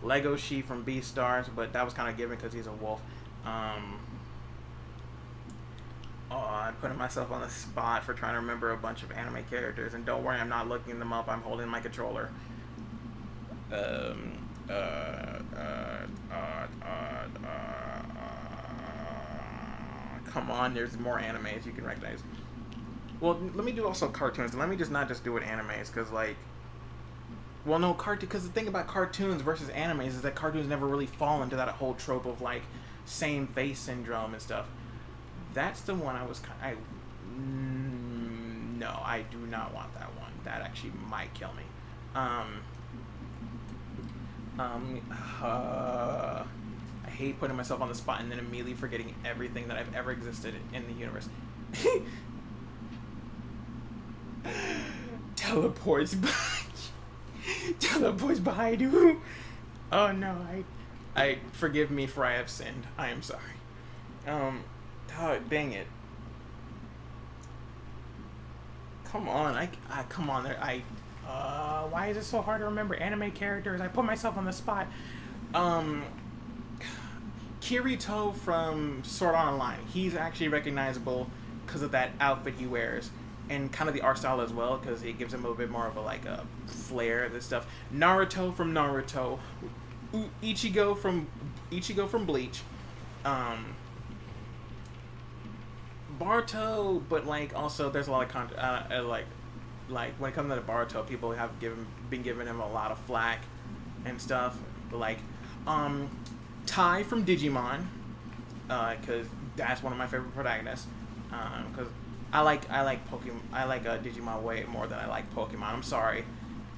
Legoshi from Beastars, but that was kind of given because he's a wolf. I'm putting myself on the spot for trying to remember a bunch of anime characters, and don't worry, I'm not looking them up. I'm holding my controller. Come on, there's more animes you can recognize. Well, let me do also cartoons. Let me not just do it animes, because, like, well, no, because the thing about cartoons versus animes is that cartoons never really fall into that whole trope of, like, same face syndrome and stuff. That's the one I No, I do not want that one. That actually might kill me. Um, I hate putting myself on the spot and then immediately forgetting everything that I've ever existed in the universe. Teleports behind you. Oh no, I forgive me for I have sinned. I am sorry. Oh, dang it. Come on, come on there. Why is it so hard to remember anime characters? I put myself on the spot. Kirito from Sword Art Online. He's actually recognizable because of that outfit he wears, and kind of the art style as well, because it gives him a little bit more of a flair. This stuff. Naruto from Naruto. Ichigo from Bleach. Baruto, but also there's a lot of like when it comes to Baruto, people have been giving him a lot of flack and stuff. Tai from Digimon, because that's one of my favorite protagonists. Because I like Pokemon. I like Digimon way more than I like Pokemon. I'm sorry,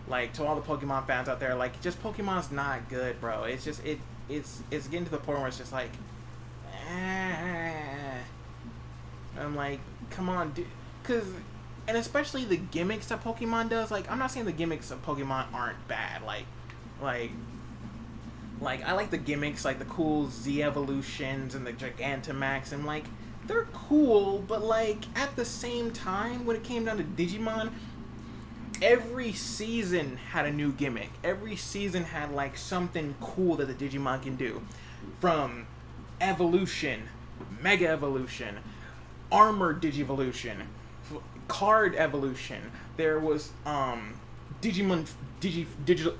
to all the Pokemon fans out there, just Pokemon's not good, bro. It's just it's getting to the point where it's just I'm like, come on, dude. And especially the gimmicks that Pokemon does. I'm not saying the gimmicks of Pokemon aren't bad. I like the gimmicks, the cool Z evolutions and the Gigantamax, and they're cool. But at the same time, when it came down to Digimon, every season had a new gimmick. Every season had something cool that the Digimon can do, from evolution, Mega Evolution, Armor Digivolution, Card Evolution. There was Digimon digital.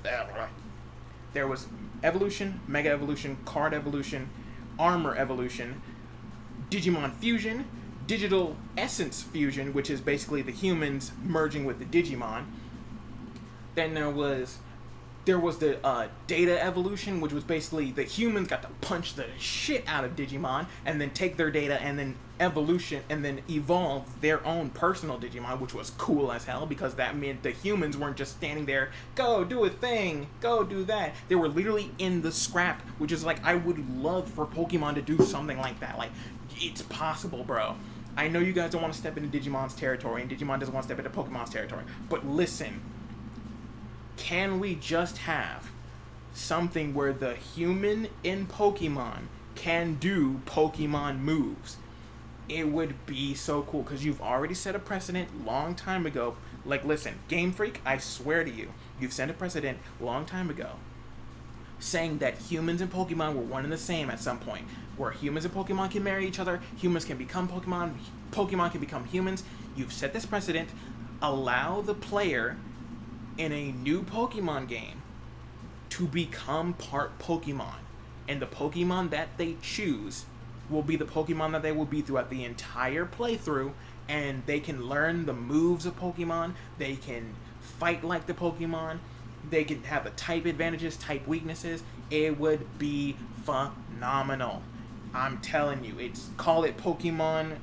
There was Evolution, Mega Evolution, Card Evolution, Armor Evolution, Digimon Fusion, Digital Essence Fusion, which is basically the humans merging with the Digimon. Then there was the Data Evolution, which was basically the humans got to punch the shit out of Digimon and then take their data and then evolve their own personal Digimon, which was cool as hell, because that meant the humans weren't just standing there, go do a thing, go do that. They were literally in the scrap, which is I would love for Pokemon to do something like that. It's possible, bro. I know you guys don't want to step into Digimon's territory, and Digimon doesn't want to step into Pokemon's territory, but listen. Can we just have something where the human in Pokemon can do Pokemon moves? It would be so cool, because you've already set a precedent long time ago. Listen, Game Freak, I swear to you, you've set a precedent long time ago saying that humans and Pokemon were one and the same at some point, where humans and Pokemon can marry each other, humans can become Pokemon, Pokemon can become humans. You've set this precedent. Allow the player in a new Pokemon game to become part Pokemon, and the Pokemon that they choose will be the Pokemon that they will be throughout the entire playthrough, and they can learn the moves of Pokemon, they can fight like the Pokemon, they can have the type advantages, type weaknesses. It would be phenomenal. I'm telling you, call it Pokemon,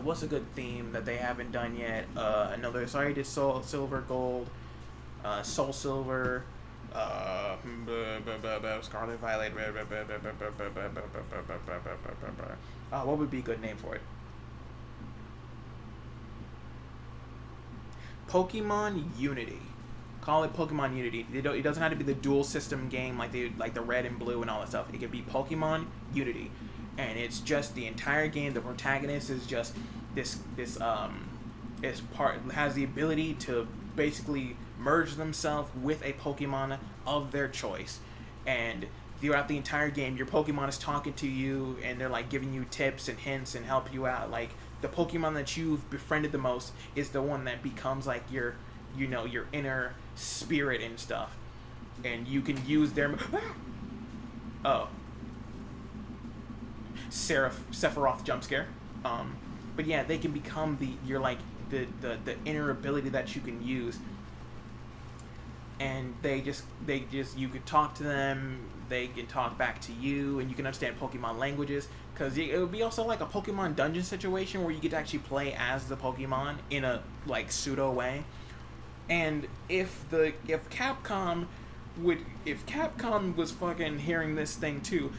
what's a good theme that they haven't done yet? Sorry, did Soul Silver, Gold, Soul Silver, Scarlet Violet. What would be a good name for it? Pokemon Unity. Call it Pokemon Unity. It doesn't have to be the dual system game like the red and blue and all that stuff. It could be Pokemon Unity. And it's just the entire game. The protagonist is just has the ability to basically merge themselves with a Pokemon of their choice. And throughout the entire game, your Pokemon is talking to you, and they're giving you tips and hints and help you out. The Pokemon that you've befriended the most is the one that becomes your inner spirit and stuff. And you can use their Sephiroth jump scare. But yeah, they can become the inner ability that you can use. and they just you could talk to them, they can talk back to you, and you can understand Pokemon languages. Because it would be also like a Pokemon dungeon situation where you get to actually play as the Pokemon in a like pseudo way. And if Capcom if Capcom was fucking hearing this thing too,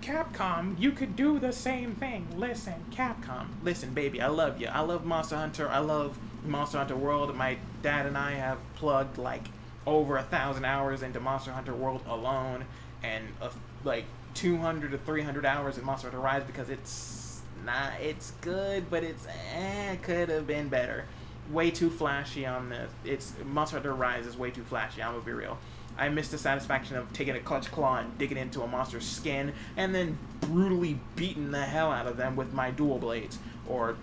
Capcom, you could do the same thing. Listen, Capcom, listen, baby, I love you. I love Monster Hunter. I love Monster Hunter World. My dad and I have plugged like over 1,000 hours into Monster Hunter World alone, and like 200 to 300 hours in Monster Hunter Rise, because it's good, but it's could have been better. Way too flashy on this. Monster Hunter Rise is way too flashy. I'm gonna be real. I missed the satisfaction of taking a clutch claw and digging into a monster's skin and then brutally beating the hell out of them with my dual blades or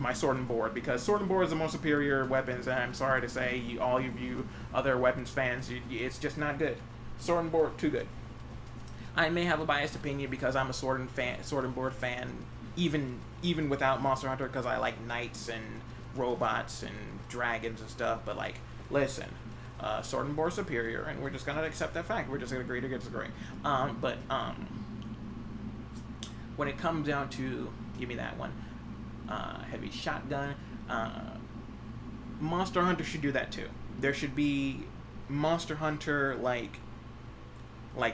my sword and board, because sword and board is the most superior weapons, and I'm sorry to say, all of you other weapons fans, it's just not good. Sword and board, too good. I may have a biased opinion because I'm a sword and board fan, even without Monster Hunter, because I like knights and robots and dragons and stuff. But like, listen, sword and board superior, and we're just gonna accept that fact. We're just gonna agree to disagree. But when it comes down to, give me that one, heavy shotgun. Monster Hunter should do that too. There should be Monster Hunter like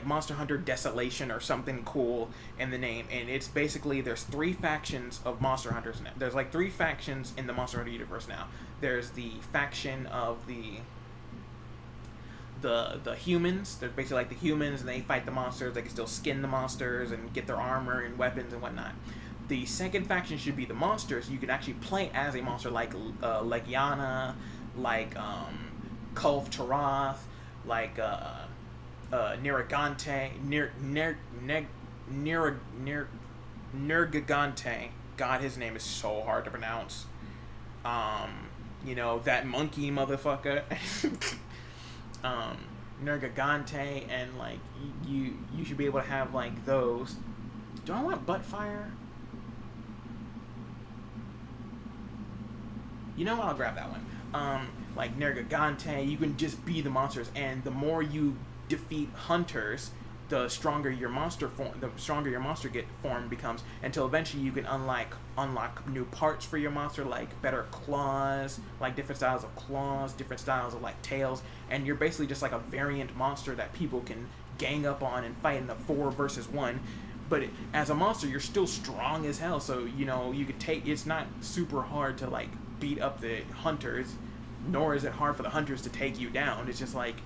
Monster Hunter Desolation or something cool in the name, and it's basically, there's 3 factions of Monster Hunters now. There's like 3 factions in the Monster Hunter universe now. There's the faction of the humans. They're basically like the humans, and they fight the monsters. They can still skin the monsters and get their armor and weapons and whatnot. The second faction should be the monsters. You can actually play as a monster like Legiana, like Kulve Taroth, like Nergigante, Nergigante. God, his name is so hard to pronounce. You know, that monkey motherfucker. Nergigante, and like you should be able to have like those. Do I want Buttfire? You know what? I'll grab that one. Like Nergigante, you can just be the monsters, and the more you defeat hunters, the stronger your monster form becomes, until eventually you can unlock new parts for your monster, like better claws, like different styles of claws, different styles of like tails, and you're basically just like a variant monster that people can gang up on and fight in a 4 versus 1. But as a monster, you're still strong as hell, so you know you could take. It's not super hard to like beat up the hunters, nor is it hard for the hunters to take you down. It's just like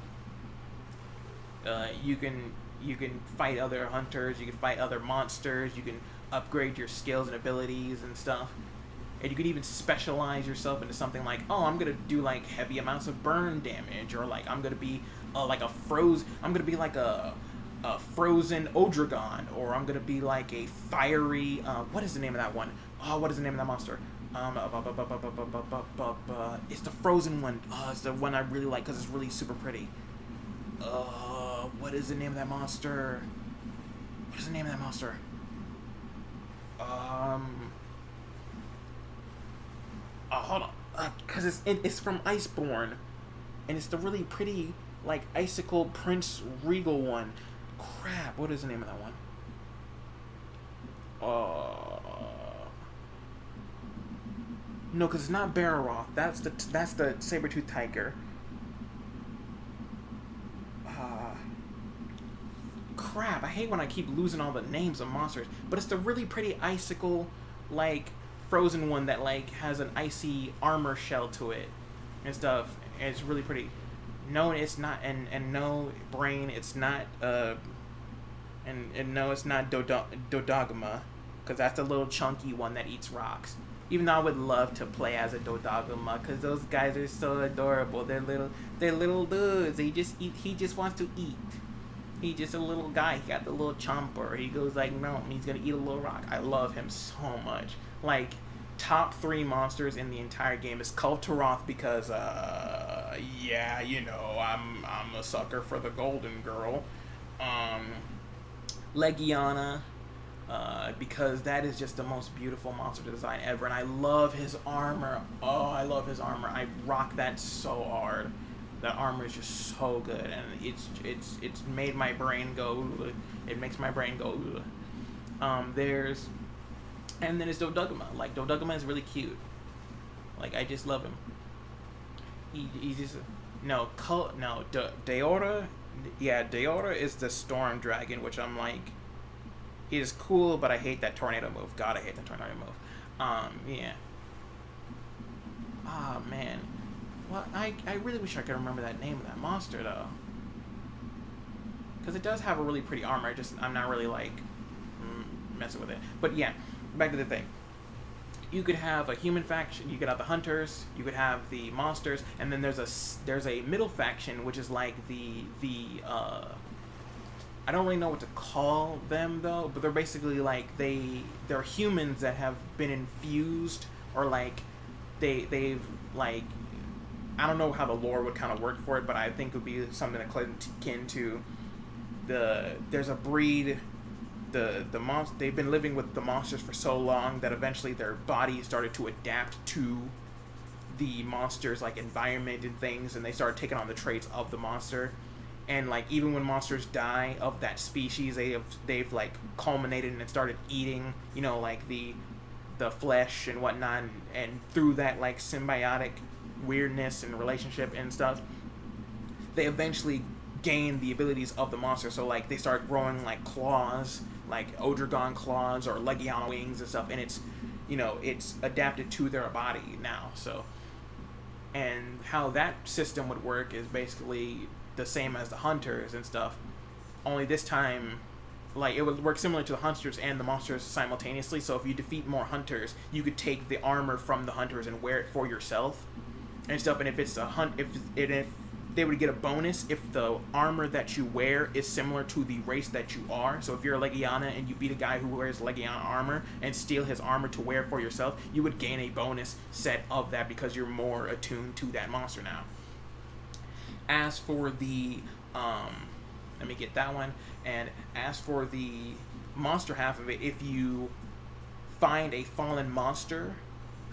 you can fight other hunters, you can fight other monsters, you can upgrade your skills and abilities and stuff, and you could even specialize yourself into something like, oh, I'm gonna do like heavy amounts of burn damage, or like I'm gonna be like a frozen Odregon, or I'm gonna be like a fiery what is the name of that one? Oh, what is the name of that monster? It's the frozen one. It's the one I really like because it's really super pretty. What is the name of that monster? What is the name of that monster? Hold on. Because it's from Iceborne, and it's the really pretty like icicle Prince Regal one. Crap! What is the name of that one? No, because it's not Barroth. That's the saber-toothed tiger. Crap! I hate when I keep losing all the names of monsters. But it's the really pretty icicle, like frozen one that like has an icy armor shell to it and stuff. And it's really pretty. No, it's not, and no, brain, it's not. And no, it's not Dodogama, because that's the little chunky one that eats rocks. Even though I would love to play as a Dodogama, because those guys are so adorable. They're little dudes. He just wants to eat. He's just a little guy. He got the little chomper. He goes like, no, and he's gonna eat a little rock. I love him so much. Like, top 3 monsters in the entire game is Kulve Taroth, because yeah, you know, I'm a sucker for the golden girl. Legiana, because that is just the most beautiful monster design ever, and I love his armor. Oh, I love his armor. I rock that so hard. That armor is just so good, and it's made my brain go. It makes my brain go. There's, and then it's Dodogama. Like Dodogama is really cute. Like I just love him. He's just Deora. Yeah, Deora is the storm dragon, which I'm like, he is cool, but I hate that tornado move. God, I hate that tornado move. Yeah. Ah, man. Well, I really wish I could remember that name of that monster, though. Because it does have a really pretty armor. I'm not really, like, messing with it. But, yeah, back to the thing. You could have a human faction, you could have the hunters, you could have the monsters, and then there's a middle faction, which is like I don't really know what to call them, though, but they're basically like, they're humans that have been infused, or like, they've, like, I don't know how the lore would kind of work for it, but I think it would be something akin to there's a breed, they've been living with the monsters for so long that eventually their bodies started to adapt to the monsters, like, environment and things, and they started taking on the traits of the monster. And, like, even when monsters die of that species, they've like culminated and started eating, you know, like the flesh and whatnot, and through that, like, symbiotic weirdness and relationship and stuff, they eventually gain the abilities of the monster. So, like, they start growing, like, claws, like Odregon claws or Legiana wings and stuff, and it's, you know, it's adapted to their body now. So, and how that system would work is basically the same as the hunters and stuff, only this time, like, it would work similar to the hunters and the monsters simultaneously. So if you defeat more hunters, you could take the armor from the hunters and wear it for yourself and stuff. And if it's a if they would get a bonus if the armor that you wear is similar to the race that you are. So if you're a Legiana and you beat a guy who wears Legiana armor and steal his armor to wear for yourself, you would gain a bonus set of that because you're more attuned to that monster now. As for the, let me get that one, and as for the monster half of it, if you find a fallen monster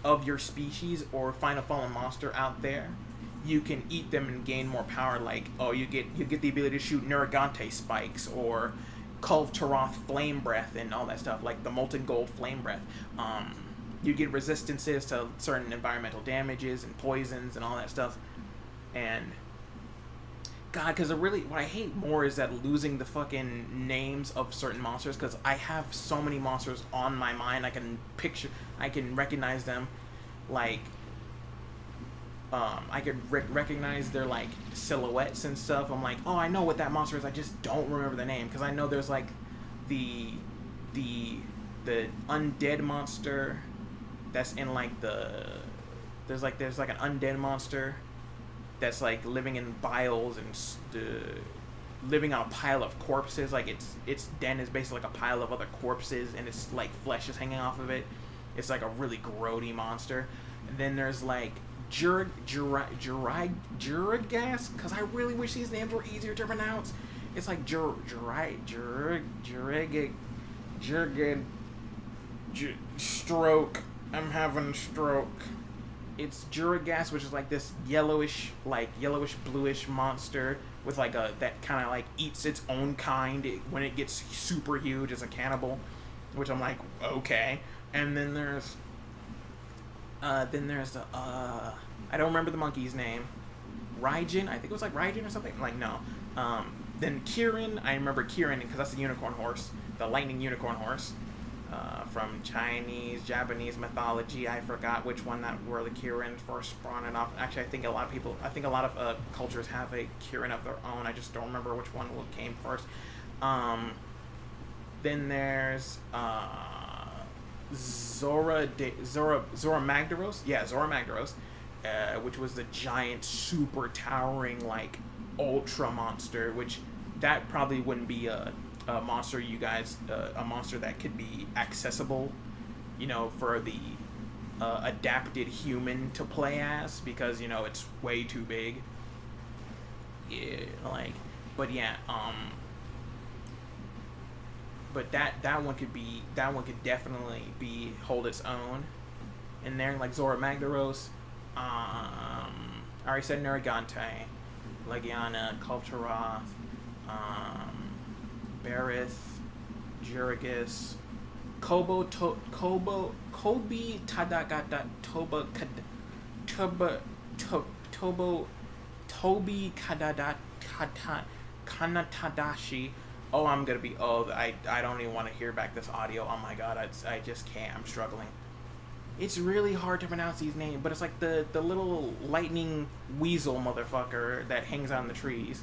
of your species or find a fallen monster out there, you can eat them and gain more power. Like, oh, you get the ability to shoot Nergigante spikes or Kulve Taroth flame breath and all that stuff, like the molten gold flame breath. You get resistances to certain environmental damages and poisons and all that stuff. And God, because what I hate more is that losing the fucking names of certain monsters, because I have so many monsters on my mind. I can recognize them, like, I could recognize their, like, silhouettes and stuff. I'm like, oh, I know what that monster is, I just don't remember the name, because I know there's, like, the undead monster that's in, like, there's like an undead monster that's, like, living in vials and living on a pile of corpses. Like, its den is basically like a pile of other corpses, and it's, like, flesh is hanging off of it. It's, like, a really grody monster. And then there's, like, Jurigast, because I really wish these names were easier to pronounce. It's like stroke. I'm having a stroke. It's Jurigast, which is like this yellowish bluish monster with like that kind of like eats its own kind when it gets super huge as a cannibal, which I'm like, okay. And then there's I don't remember the monkey's name. Raijin, I think it was like Raijin or something. Like, no. Then Kirin, I remember Kirin because that's the unicorn horse, the lightning unicorn horse. From Japanese mythology. I forgot which one that were the Kirin first spawning off. Actually, I think a lot of cultures have a Kirin of their own. I just don't remember which one came first. Then there's Zora Magdaros. Yeah, Zora Magdaros, which was the giant, super towering, like, ultra monster. Which that probably wouldn't be a monster a monster that could be accessible, you know, for the adapted human to play as, because, you know, it's way too big. Yeah, like, but yeah, but that one could definitely hold its own in there, like Zora Magdaros. I already said Nergigante. Legiana, Kulturoth, Barith, Jurgis, Kobe Tadagata, Toby Kanatadashi. Oh, I'm gonna be. Oh, I don't even want to hear back this audio. Oh my god, I just can't. I'm struggling. It's really hard to pronounce these names, but it's like the little lightning weasel motherfucker that hangs on the trees.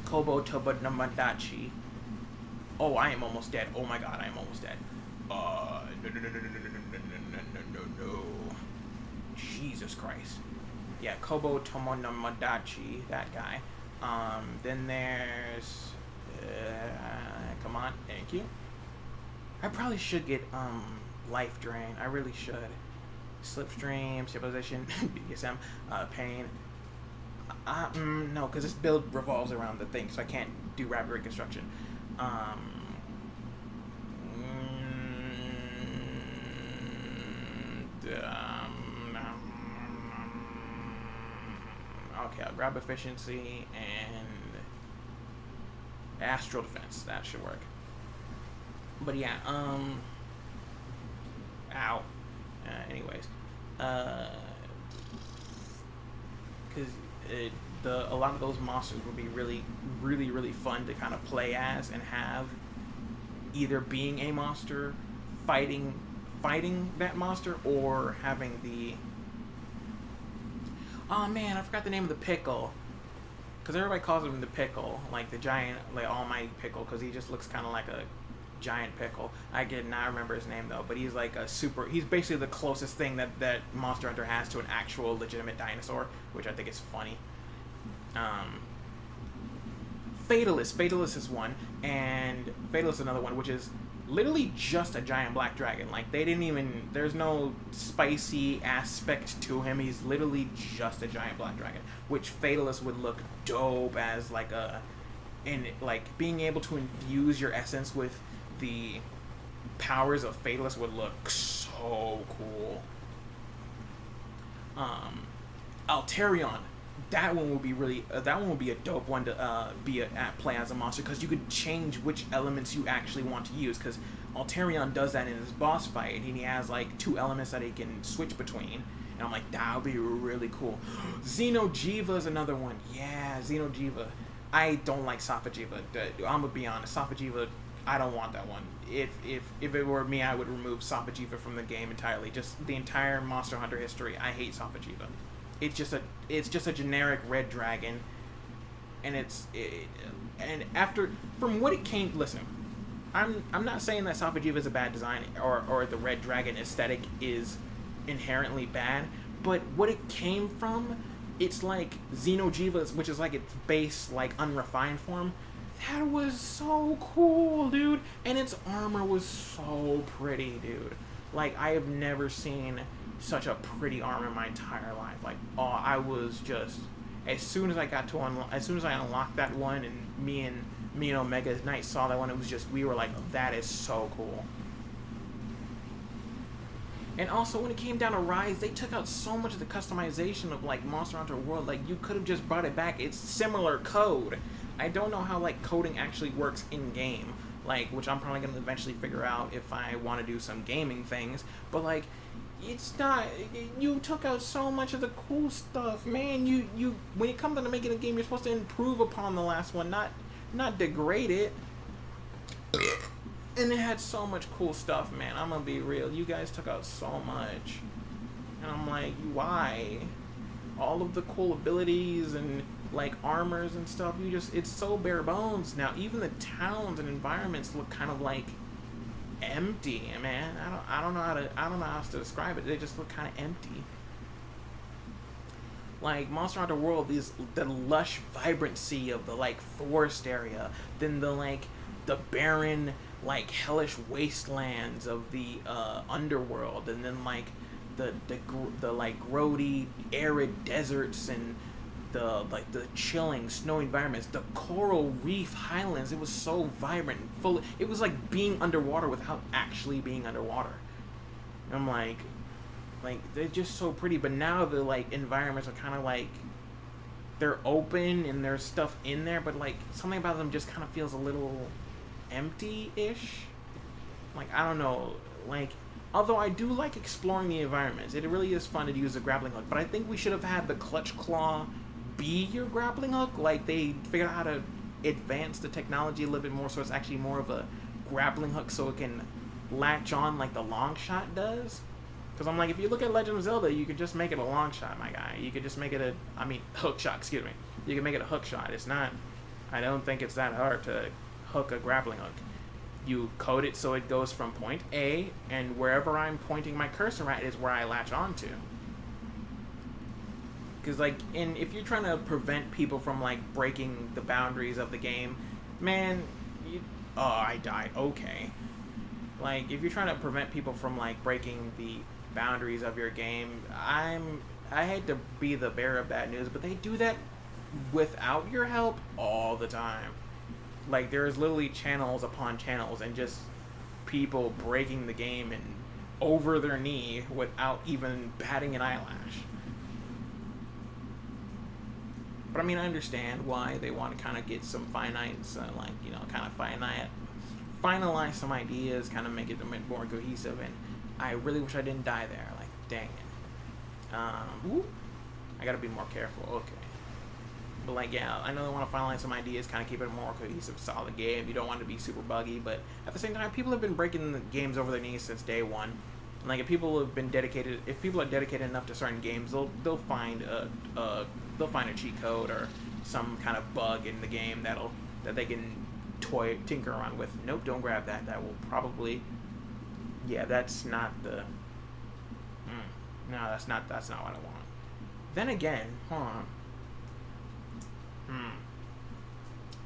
Kobo Tobanamadachi. Oh, I am almost dead. Oh my god, I am almost dead. No. Jesus Christ. Yeah, Kobo Tomonamadachi, that guy. Then there's... come on, thank you. I probably should get, Life Drain. I really should. Slipstream, Civilization, BDSM, Pain. No, because this build revolves around the thing, so I can't do Rapid Reconstruction. Okay, I'll grab Efficiency and Astral Defense. That should work. But yeah, ow. Anyways, because a lot of those monsters would be really fun to kind of play as and have, either being a monster, fighting that monster, or having the... Oh man, I forgot the name of the pickle. Because everybody calls him the pickle, like the giant, like almighty pickle, because he just looks kind of like a giant pickle. I remember his name though, but he's like he's basically the closest thing that Monster Hunter has to an actual legitimate dinosaur, which I think is funny. Fatalist is one, and Fatalist is another one, which is literally just a giant black dragon. Like, there's no spicy aspect to him. He's literally just a giant black dragon, which Fatalist would look dope as like like being able to infuse your essence with the powers of Fatalist would look so cool. Alterion, that one would be a dope one to play as a monster, because you could change which elements you actually want to use, because Alterion does that in his boss fight, and he has like 2 elements that he can switch between, and I'm like, that would be really cool. Xeno'jiiva is another one. Yeah, Xeno'jiiva. I don't like Safajiva. I'm gonna be honest, Safajiva, I don't want that one. If it were me, I would remove Safajiva from the game entirely. Just the entire Monster Hunter history, I hate Safajiva. It's just a generic red dragon, and and from what it came. Listen, I'm not saying that Safajiva is a bad design, or the red dragon aesthetic is inherently bad, but what it came from, it's like Xeno'jiiva, which is like its base, like unrefined form. That was so cool, dude, and its armor was so pretty, dude. Like, I have never seen such a pretty armor in my entire life. Like, oh, I was just, as soon as I unlocked that one, and me and Omega Knight saw that one, it was just, we were like, that is so cool. And also, when it came down to Rise, they took out so much of the customization of like Monster Hunter World. Like, you could have just brought it back. It's similar code. I don't know how like coding actually works in game, like, which I'm probably gonna eventually figure out if I want to do some gaming things. But like, it's not. You took out so much of the cool stuff, man. You when it comes to making a game, you're supposed to improve upon the last one, not degrade it. And it had so much cool stuff, man. I'm gonna be real. You guys took out so much, and I'm like, why? All of the cool abilities and like armors and stuff, it's so bare bones now. Even the towns and environments look kind of like empty, man. I don't know how else to describe it. They just look kind of empty. Like Monster Hunter World, the lush vibrancy of the like forest area, then the barren, like hellish wastelands of the underworld, and then like the like grody arid deserts, and the chilling snowy environments, the coral reef highlands. It was so vibrant and full. It was like being underwater without actually being underwater. And I'm like they're just so pretty. But now the like environments are kind of like they're open and there's stuff in there, but like something about them just kind of feels a little empty-ish. Like, I don't know, like, although I do like exploring the environments, it really is fun to use a grappling hook, but I think we should have had the clutch claw be your grappling hook. Like, they figured out how to advance the technology a little bit more so it's actually more of a grappling hook so it can latch on like the long shot does. Because I'm like, if you look at Legend of Zelda, you could just make it a long shot, my guy. You could just make it hook shot, excuse me. You can make it a hook shot. It's not, I don't think it's that hard to hook a grappling hook. You code it so it goes from point A, and wherever I'm pointing my cursor at is where I latch onto. Because, like, if you're trying to prevent people from, like, breaking the boundaries of the game, man, oh, I died, okay. Like, if you're trying to prevent people from, like, breaking the boundaries of your game, I hate to be the bearer of bad news, but they do that without your help all the time. Like, there's literally channels upon channels and just people breaking the game and over their knee without even batting an eyelash. But I mean, I understand why they want to kind of get some finalize some ideas, kind of make it a bit more cohesive, and I really wish I didn't die there. Like, dang it. I gotta be more careful. Okay. But like, yeah, I know they want to finalize some ideas, kind of keep it a more cohesive, solid game. You don't want it to be super buggy, but at the same time, people have been breaking the games over their knees since day one. And like, if people are dedicated enough to certain games, they'll find a cheat code or some kind of bug in the game that they can tinker around with. Nope, don't grab that. That will probably, yeah, that's not the. No, that's not what I want. Then again, hold on.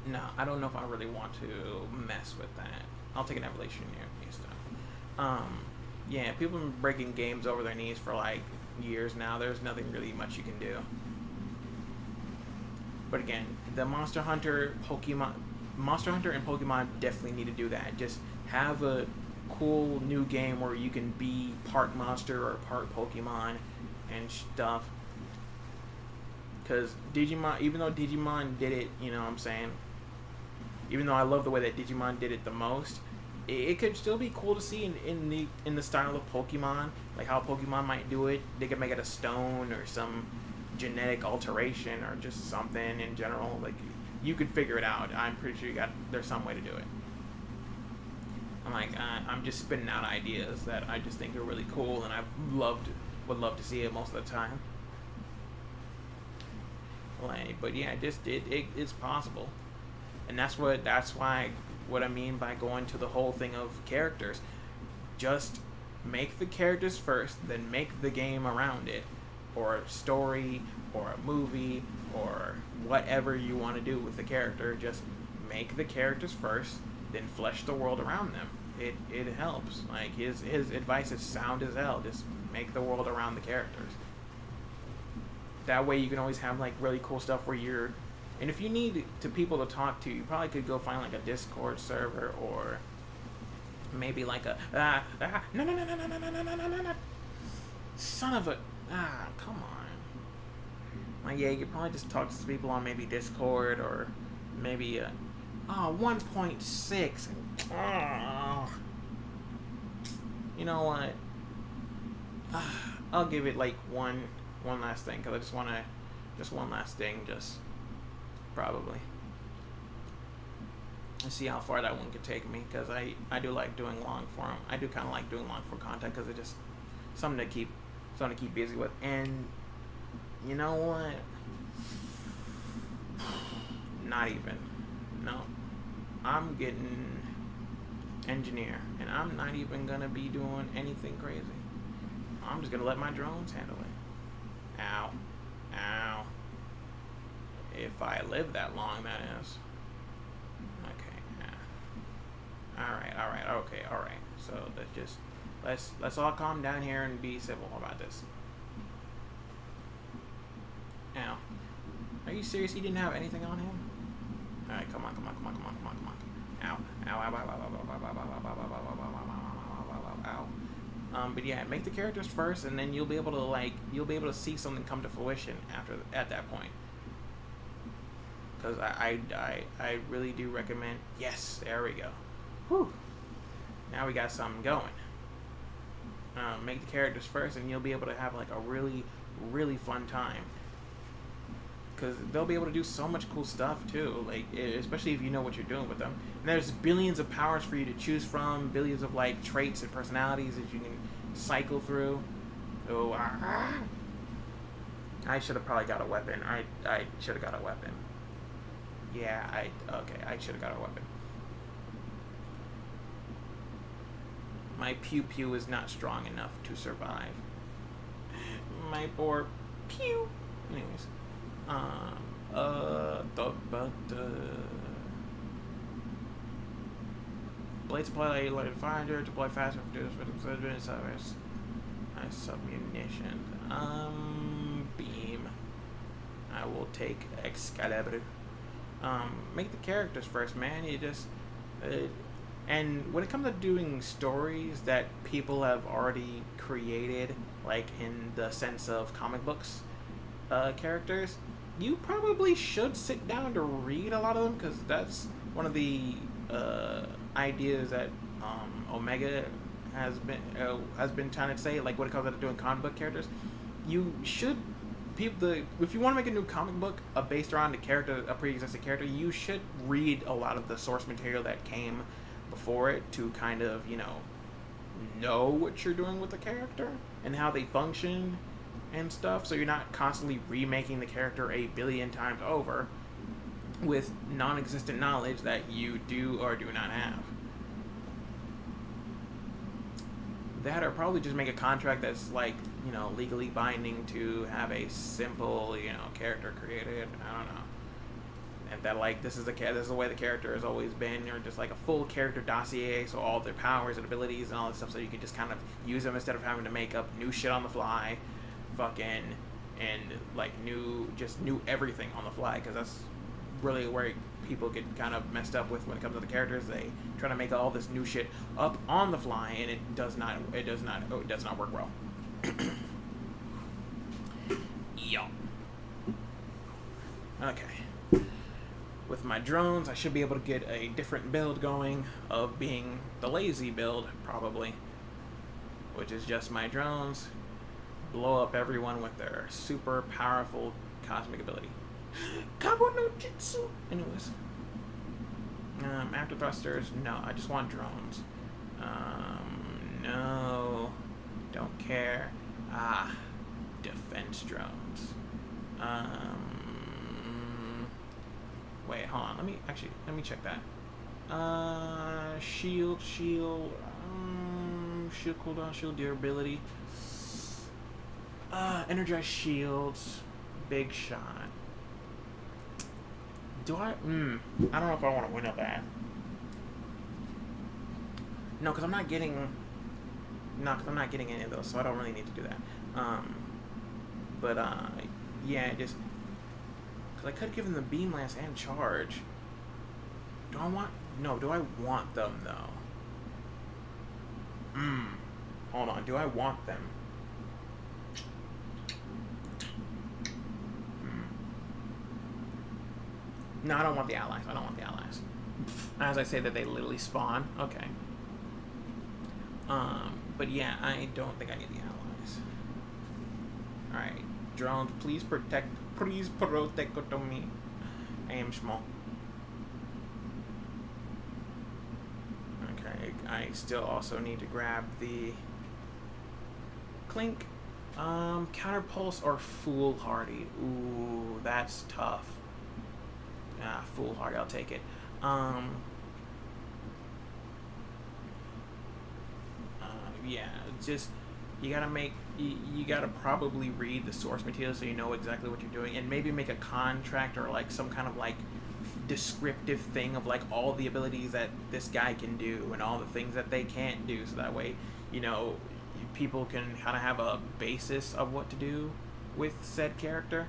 No, I don't know if I really want to mess with that. I'll take an evolution here instead. Yeah, people have been breaking games over their knees for like years now. There's nothing really much you can do. But again, the Monster Hunter and Pokemon definitely need to do that. Just have a cool new game where you can be part monster or part Pokemon and stuff. Because Digimon, even though Digimon did it, you know what I'm saying? Even though I love the way that Digimon did it the most, it could still be cool to see in the style of Pokemon, like how Pokemon might do it. They could make it a stone or some genetic alteration or just something in general. Like, you could figure it out. I'm pretty sure there's some way to do it. I'm just spitting out ideas that I just think are really cool, and would love to see it most of the time. Like, but yeah, it's possible, and that's why what I mean by going to the whole thing of characters. Just make the characters first, then make the game around it, or a story, or a movie, or whatever you want to do with the character. Just make the characters first, then flesh the world around them. It helps. Like, his advice is sound as hell. Just make the world around the characters. That way you can always have like really cool stuff where you're, and if you need people to talk to, you probably could go find like a Discord server, or maybe like a no, son of a come on. Like, yeah, you could probably just talk to people on maybe Discord, or maybe 1.6. You know what? I'll give it like one last thing, because I just want to, just one last thing, just probably. And see how far that one could take me, because I do like doing long form. I do kind of like doing long form content, because it's just something to keep busy with. And you know what? Not even. No. I'm getting engineer, and I'm not even gonna be doing anything crazy. I'm just gonna let my drones handle it. Ow. Ow. If I live that long, that is. Okay. Yeah. Alright. So let's all calm down here and be civil about this. Ow. Are you serious? He didn't have anything on him? Alright, come on. Ow. But yeah, make the characters first, and then you'll be able to see something come to fruition at that point. because I really do recommend. Yes, there we go. Whew. Now we got something going. Make the characters first, and you'll be able to have like a really, really fun time. Because they'll be able to do so much cool stuff too, like especially if you know what you're doing with them. And there's billions of powers for you to choose from, billions of like traits and personalities that you can cycle through. Oh, I should have probably got a weapon. I should have got a weapon. Yeah, I should have got a weapon. My pew pew is not strong enough to survive. My poor pew. Anyways. Blades apply light finder to apply faster for this service. Nice submunition. Beam. I will take Excalibur. Make the characters first, man. You just and when it comes to doing stories that people have already created, like in the sense of comic books, characters, you probably should sit down to read a lot of them, because that's one of the ideas that Omega has been trying to say. Like when it comes to doing comic book characters, you should if you want to make a new comic book based around a pre-existing character, you should read a lot of the source material that came before it to kind of know what you're doing with the character and how they function and stuff, so you're not constantly remaking the character a billion times over with non-existent knowledge that you do or do not have. That, or probably just make a contract that's like legally binding to have a simple character created. I don't know. And that like this is the way the character has always been, or just like a full character dossier, so all their powers and abilities and all that stuff, so you can just kind of use them instead of having to make up new shit on the fly, and like new everything on the fly, because that's really where people get kind of messed up with when it comes to the characters. They try to make all this new shit up on the fly, and it does not work well. Yo. Okay. With my drones, I should be able to get a different build going, of being the lazy build, probably, which is just my drones blow up everyone with their super powerful cosmic ability. Kabo no Jutsu! Anyways. After thrusters, no, I just want drones. No, don't care. Defense drones. Wait, hold on. Let me check that. Shield cooldown, shield durability. Energized shields, big shot. Do I? I don't know if I want to win up that. No, because I'm not getting. Any of those, so I don't really need to do that. Yeah, just because I could give them the beam lance and charge. Do I want? No, do I want them though? Hold on. Do I want them? No, I don't want the allies. As I say that they literally spawn. Okay. But yeah, I don't think I need the allies. Alright. Drones, please protect me. I am small. Okay, I still also need to grab the Clink. Counterpulse or Foolhardy. Ooh, that's tough. Foolhardy, I'll take it. Yeah, just you gotta probably read the source material so you know exactly what you're doing, and maybe make a contract or like some kind of like descriptive thing of like all the abilities that this guy can do and all the things that they can't do, so that way people can kind of have a basis of what to do with said character.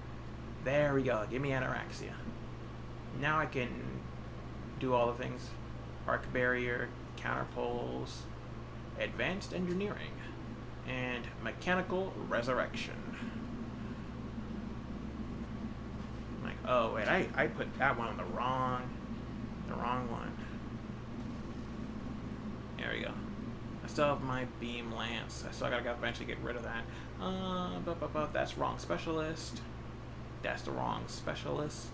There we go. Give me Ataraxia. Now I can do all the things. Arc Barrier, Counterpulse, Advanced Engineering, and Mechanical Resurrection. Like, Oh wait, I put that one on the wrong one. There we go. I still have my beam lance. I still gotta eventually get rid of that. But that's wrong specialist. That's the wrong specialist.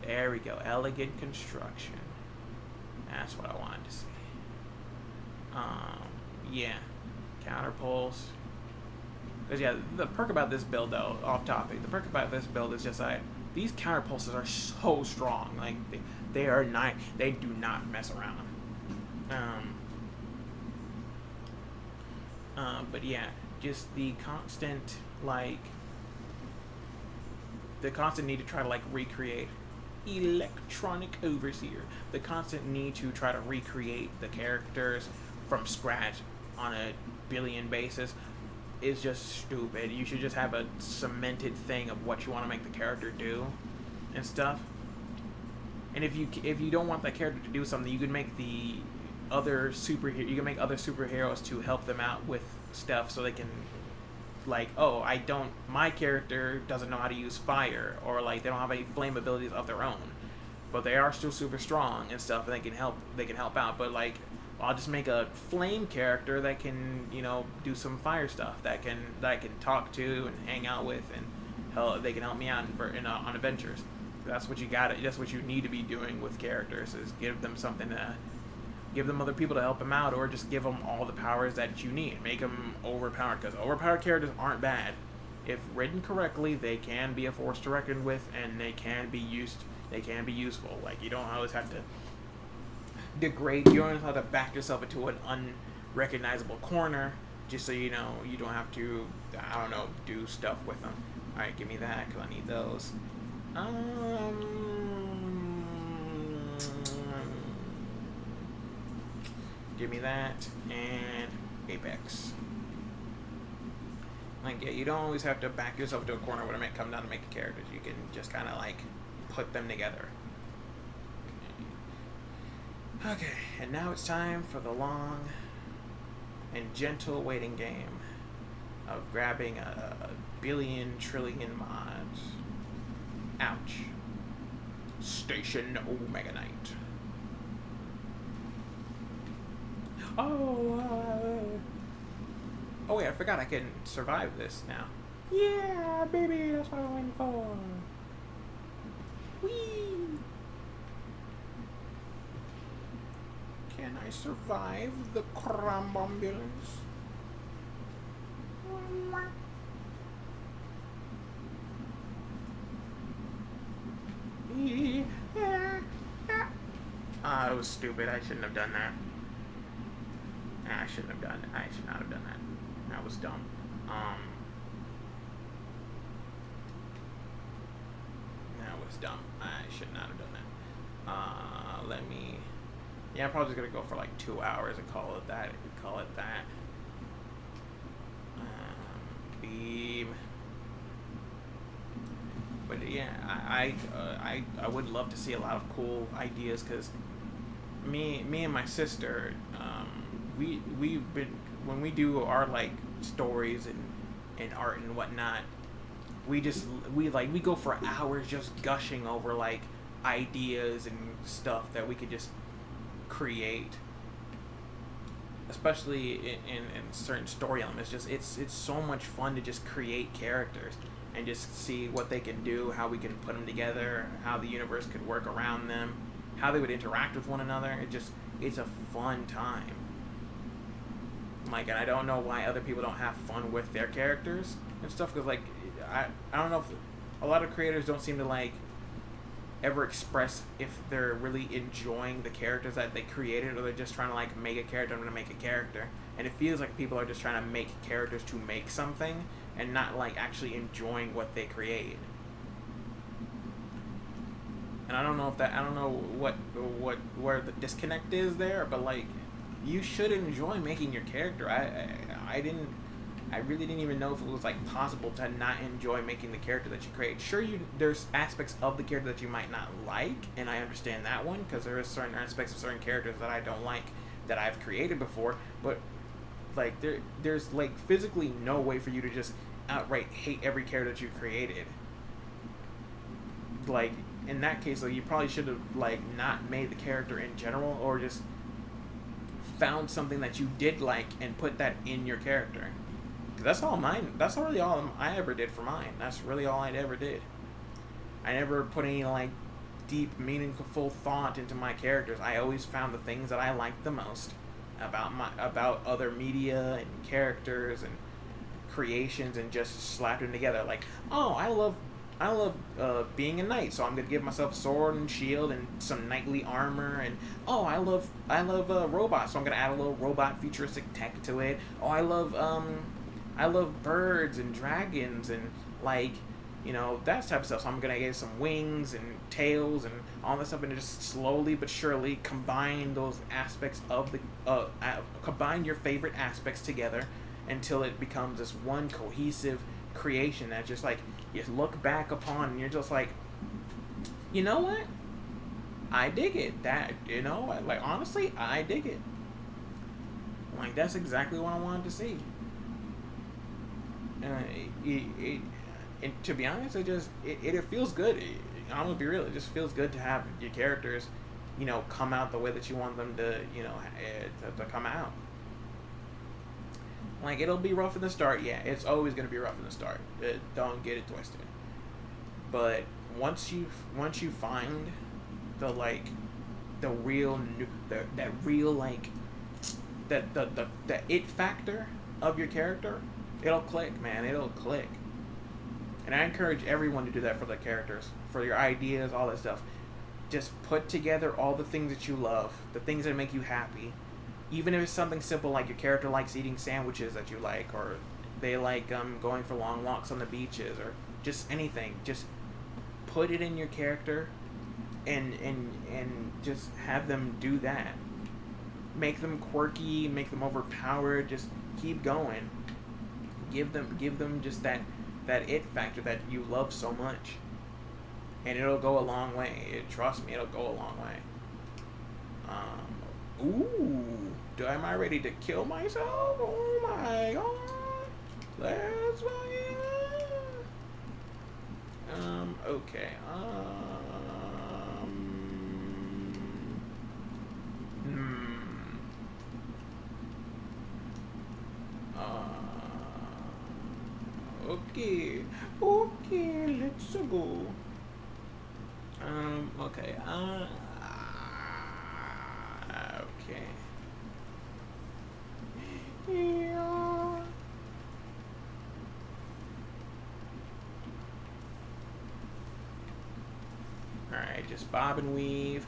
There we go. Elegant construction. That's what I wanted to see. Yeah. Counterpulse. Because yeah, the perk about this build though, off topic, the perk about this build is just like these counterpulses are so strong. Like they are not, they do not mess around. But yeah, just the constant need to try to like recreate Electronic Overseer. The constant need to try to recreate the characters from scratch on a billion basis is just stupid. You should just have a cemented thing of what you want to make the character do and stuff. And if you don't want that character to do something, you can make the other superhero. You can make other superheroes to help them out with stuff, so they can, like, oh, my character doesn't know how to use fire, or like they don't have any flame abilities of their own, but they are still super strong and stuff, and they can help out. But like, I'll just make a flame character that can, do some fire stuff, that I can talk to and hang out with, and they can help me out on adventures. That's what that's what you need to be doing with characters, is give them something to, give them other people to help them out, or just give them all the powers that you need. Make them overpowered, because overpowered characters aren't bad. If written correctly, they can be a force to reckon with, and they can be useful. Like, you don't always have to degrade, you don't always have to back yourself into an unrecognizable corner, just so you don't have to, do stuff with them. Alright, give me that, because I need those. Give me that, and Apex. Like, yeah, you don't always have to back yourself to a corner when it comes down to making characters. You can just kind of, like, put them together. Okay, and now it's time for the long and gentle waiting game of grabbing a billion trillion mods. Ouch. Station Omega Knight. Oh wait, I forgot I can survive this now. Yeah, baby, that's what I'm waiting for. Whee! Can I survive the Crambombulance? It was stupid. I shouldn't have done that. I should not have done that. That was dumb. That was dumb. I should not have done that. I'm probably just gonna go for like 2 hours and call it that. Beam. But yeah, I would love to see a lot of cool ideas, because me and my sister, we've been, when we do our like stories and art and whatnot, we go for hours just gushing over like ideas and stuff that we could just create, especially in certain story elements. It's so much fun to just create characters and just see what they can do, how we can put them together, how the universe could work around them, how they would interact with one another. It's a fun time. Like, and I don't know why other people don't have fun with their characters and stuff, because like I don't know if a lot of creators don't seem to like ever express if they're really enjoying the characters that they created, or they're just trying to like make a character. I'm gonna make a character, and it feels like people are just trying to make characters to make something and not like actually enjoying what they create. And I don't know where the disconnect is there, but like, you should enjoy making your character. I really didn't even know if it was like possible to not enjoy making the character that you create. Sure, there's aspects of the character that you might not like, and I understand that one, because there is certain aspects of certain characters that I don't like that I've created before, but like there's like physically no way for you to just outright hate every character that you created. like in that case, like you probably should have like not made the character in general, or just found something that you did like and put that in your character. 'Cause that's all mine. That's really all I ever did for mine. That's really all I ever did. I never put any like deep, meaningful thought into my characters. I always found the things that I liked the most about other media and characters and creations, and just slapped them together. Like, oh, I love being a knight, so I'm gonna give myself a sword and shield and some knightly armor. And oh, I love robots, so I'm gonna add a little robot futuristic tech to it. Oh, I love birds and dragons and like, you know, that type of stuff. So I'm gonna get some wings and tails and all that stuff, and just slowly but surely combine those aspects of the combine your favorite aspects together until it becomes this one cohesive creation that just like you look back upon and you're just like, you know what? I dig it. That, you know, like honestly, I dig it. Like that's exactly what I wanted to see. And to be honest, it feels good. I'm gonna be real. It just feels good to have your characters, you know, come out the way that you want them to, you know, to come out. Like it'll be rough in the start. Yeah, it's always gonna be rough in the start. Don't get it twisted. But once you find the like the real that real like the it factor of your character, it'll click, man. It'll click. And I encourage everyone to do that for their characters, for your ideas, all that stuff. Just put together all the things that you love, the things that make you happy. Even if it's something simple like your character likes eating sandwiches that you like, or they like going for long walks on the beaches, or just anything. Just put it in your character and just have them do that. Make them quirky, make them overpowered, just keep going. Give them just that it factor that you love so much. And it'll go a long way. Trust me, it'll go a long way. Am I ready to kill myself? Oh my god. Let's fucking okay. Okay. Okay, let's go. Okay. Okay. Yeah. Alright, just bob and weave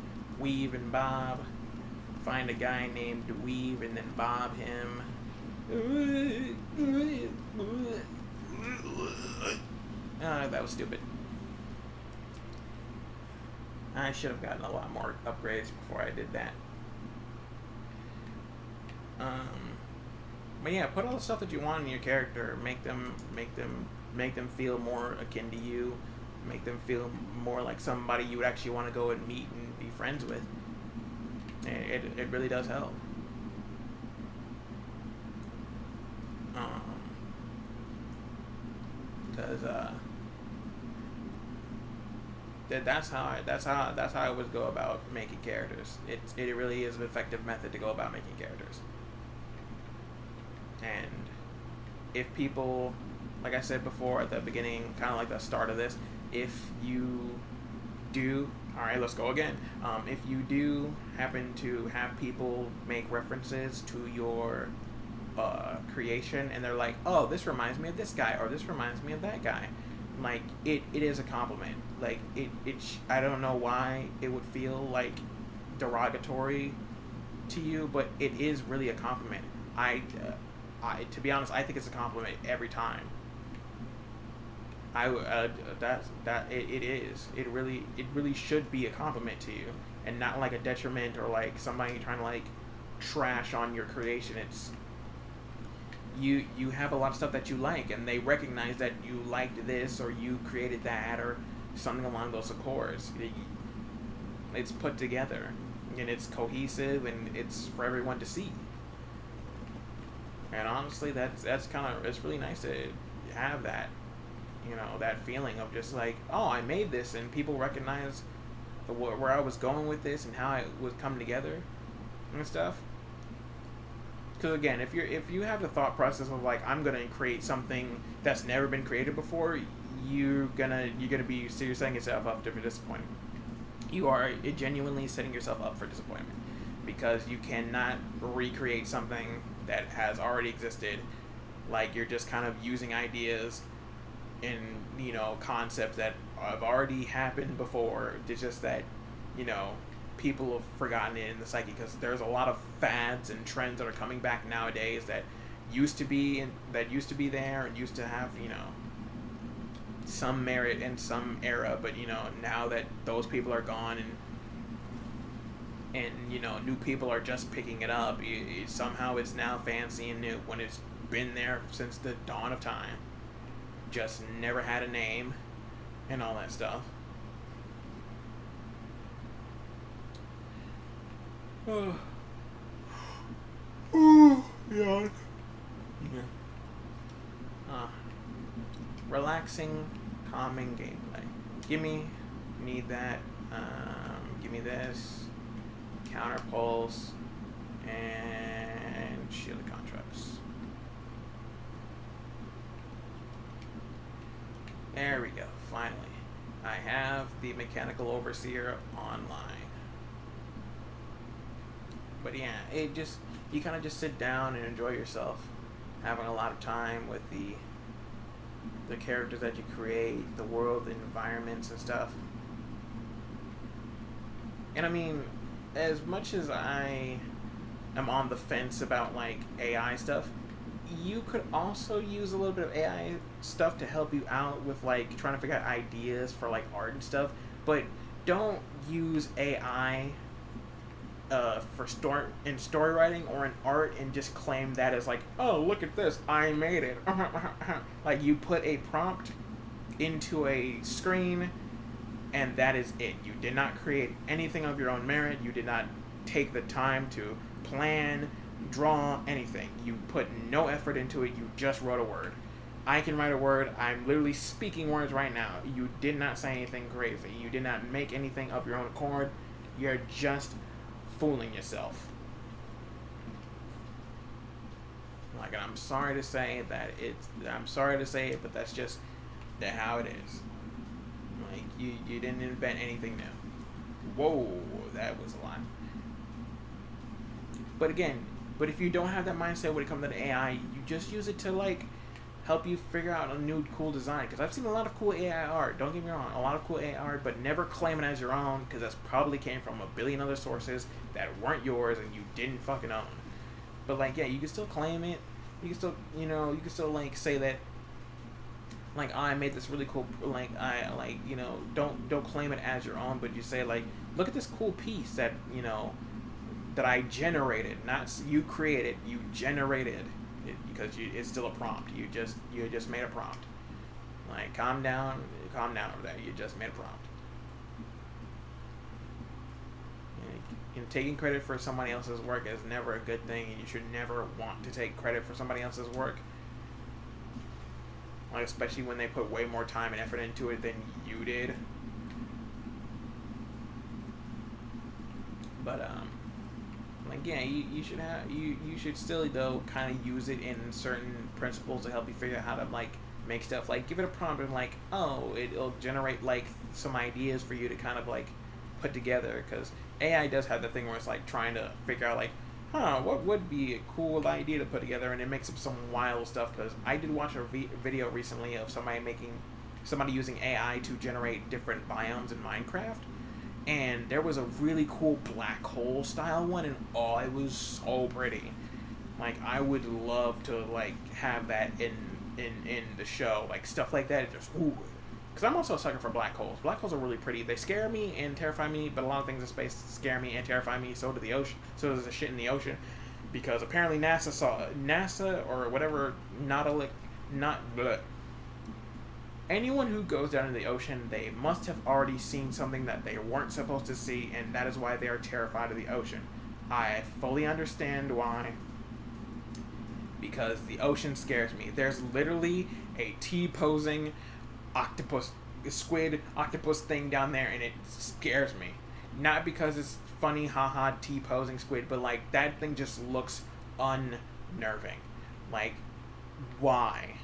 and bob. Find a guy named Weave and then bob him. That was stupid. I should have gotten a lot more upgrades before I did that. But yeah, put all the stuff that you want in your character. Make them feel more akin to you. Make them feel more like somebody you would actually want to go and meet and be friends with. It really does help. Because that's how I would go about making characters. It really is an effective method to go about making characters. And if people, like I said before at the beginning, kind of like the start of this, if you do, all right, let's go again. If you do happen to have people make references to your creation, and they're like, oh, this reminds me of this guy, or this reminds me of that guy, like it is a compliment. Like I don't know why it would feel like derogatory to you, but it is really a compliment. To be honest, I think it's a compliment every time. It is. It really should be a compliment to you, and not like a detriment or like somebody trying to like trash on your creation. It's you have a lot of stuff that you like, and they recognize that you liked this, or you created that, or something along those accords. It's put together, and it's cohesive, and it's for everyone to see. And honestly, that's kind of, it's really nice to have that. you know, that feeling of just like, oh, I made this, and people recognize where I was going with this and how it was coming together and stuff. Because again, if you have the thought process of like, I'm gonna create something that's never been created before, you're gonna be, so you're setting yourself up for disappointment. You are genuinely setting yourself up for disappointment, because you cannot recreate something that has already existed. Like, you're just kind of using ideas and, you know, concepts that have already happened before. It's just that, you know, people have forgotten it in the psyche, because there's a lot of fads and trends that are coming back nowadays that used to be there and used to have, you know, some merit in some era, but, you know, now that those people are gone and you know, new people are just picking it up, somehow it's now fancy and new when it's been there since the dawn of time, just never had a name and all that stuff. Oh, yeah. Relaxing, calming gameplay. Need that. Give me this. Counter pulse and shield contracts. There we go. Finally, I have the Mechanical Overseer online. But yeah, you kind of just sit down and enjoy yourself, having a lot of time with the characters that you create, the world, the environments and stuff. And I mean, as much as I am on the fence about like AI stuff, you could also use a little bit of AI stuff to help you out with like trying to figure out ideas for like art and stuff. But don't use AI for story writing or in art and just claim that as like, oh, look at this, I made it. Like, you put a prompt into a screen and that is it. You did not create anything of your own merit. You did not take the time to plan, draw, anything. You put no effort into it. You just wrote a word. I can write a word. I'm literally speaking words right now. You did not say anything crazy. You did not make anything of your own accord. You're just fooling yourself. Like, I'm sorry to say it, but that's just how it is. Like, you didn't invent anything new. Whoa, that was a lot. But again, if you don't have that mindset when it comes to the AI, you just use it to like help you figure out a new cool design. Because I've seen a lot of cool AI art, don't get me wrong, a lot of cool AI art, but never claim it as your own, because that's probably came from a billion other sources that weren't yours and you didn't fucking own. But like, yeah, you can still claim it. You can still, you know, you can still like say that, like, oh, I made this really cool, like, I like, you know, don't claim it as your own, but you say like, look at this cool piece that, you know, that I generated, not you created, you generated it, because it's still a prompt. You just made a prompt. Like, calm down over there. You just made a prompt. And taking credit for somebody else's work is never a good thing, and you should never want to take credit for somebody else's work. Like, especially when they put way more time and effort into it than you did. But like, yeah, you should still though kind of use it in certain principles to help you figure out how to like make stuff. Like, give it a prompt and like, oh, it'll generate like some ideas for you to kind of like put together, because AI does have the thing where it's like trying to figure out like, what would be a cool idea to put together, and it makes up some wild stuff. Because I did watch a video recently of somebody using AI to generate different biomes in Minecraft, and there was a really cool black hole style one, and oh, it was so pretty. Like, I would love to like have that in the show, like stuff like that. Just ooh. Because I'm also a sucker for black holes. Black holes are really pretty. They scare me and terrify me, but a lot of things in space scare me and terrify me. So do the ocean. So does the shit in the ocean. Because apparently NASA or whatever, anyone who goes down in the ocean, they must have already seen something that they weren't supposed to see, and that is why they are terrified of the ocean. I fully understand why. Because the ocean scares me. There's literally a T-posing octopus, squid, octopus thing down there, and it scares me. Not because it's funny, haha, T-posing squid, but like that thing just looks unnerving. Like, why?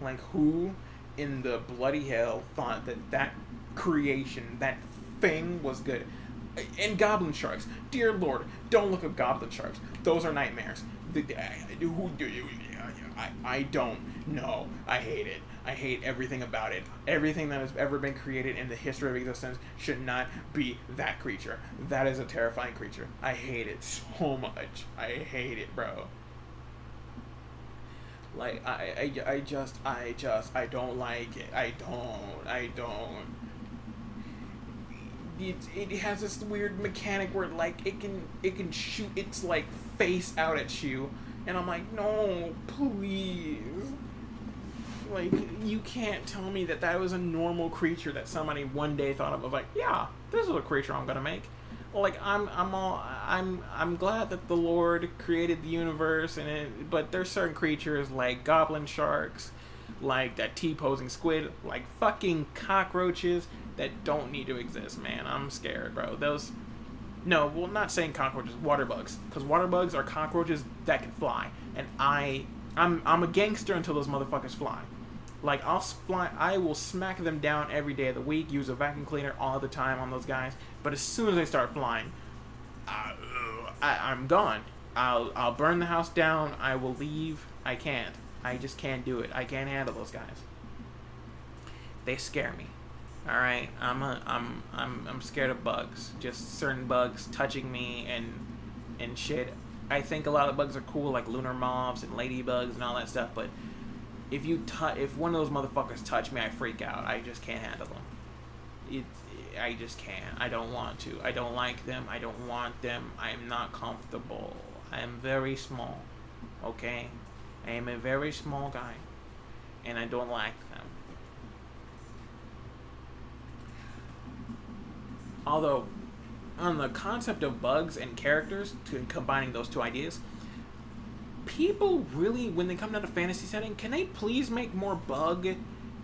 Like, who in the bloody hell thought that creation, that thing was good? And goblin sharks. Dear Lord, don't look at goblin sharks. Those are nightmares. I don't know. I hate it. I hate everything about it. Everything that has ever been created in the history of existence should not be that creature. That is a terrifying creature. I hate it so much. I hate it, bro. Like, I don't like it. I don't. It has this weird mechanic where, like, it can shoot its, like, face out at you. And I'm like, no, please. Like, you can't tell me that was a normal creature that somebody one day thought of. Was like, yeah, this is a creature I'm gonna make. Like, I'm glad that the Lord created the universe but there's certain creatures like goblin sharks, like that T-posing squid, like fucking cockroaches that don't need to exist, man. I'm scared, bro. No, well, not saying cockroaches, water bugs, because water bugs are cockroaches that can fly, and I'm a gangster until those motherfuckers fly. Like, I will smack them down every day of the week, use a vacuum cleaner all the time on those guys, but as soon as they start flying, I'm gone. I'll burn the house down, I will leave. I can't. I just can't do it. I can't handle those guys. They scare me. All right, I'm scared of bugs. Just certain bugs touching me and shit. I think a lot of bugs are cool, like lunar moths and ladybugs and all that stuff. But if one of those motherfuckers touch me, I freak out. I just can't handle them. I just can't. I don't want to. I don't like them. I don't want them. I am not comfortable. I am very small. Okay, I am a very small guy, and I don't like them. Although, on the concept of bugs and characters, combining those two ideas, people really, when they come down to fantasy setting, can they please make more bug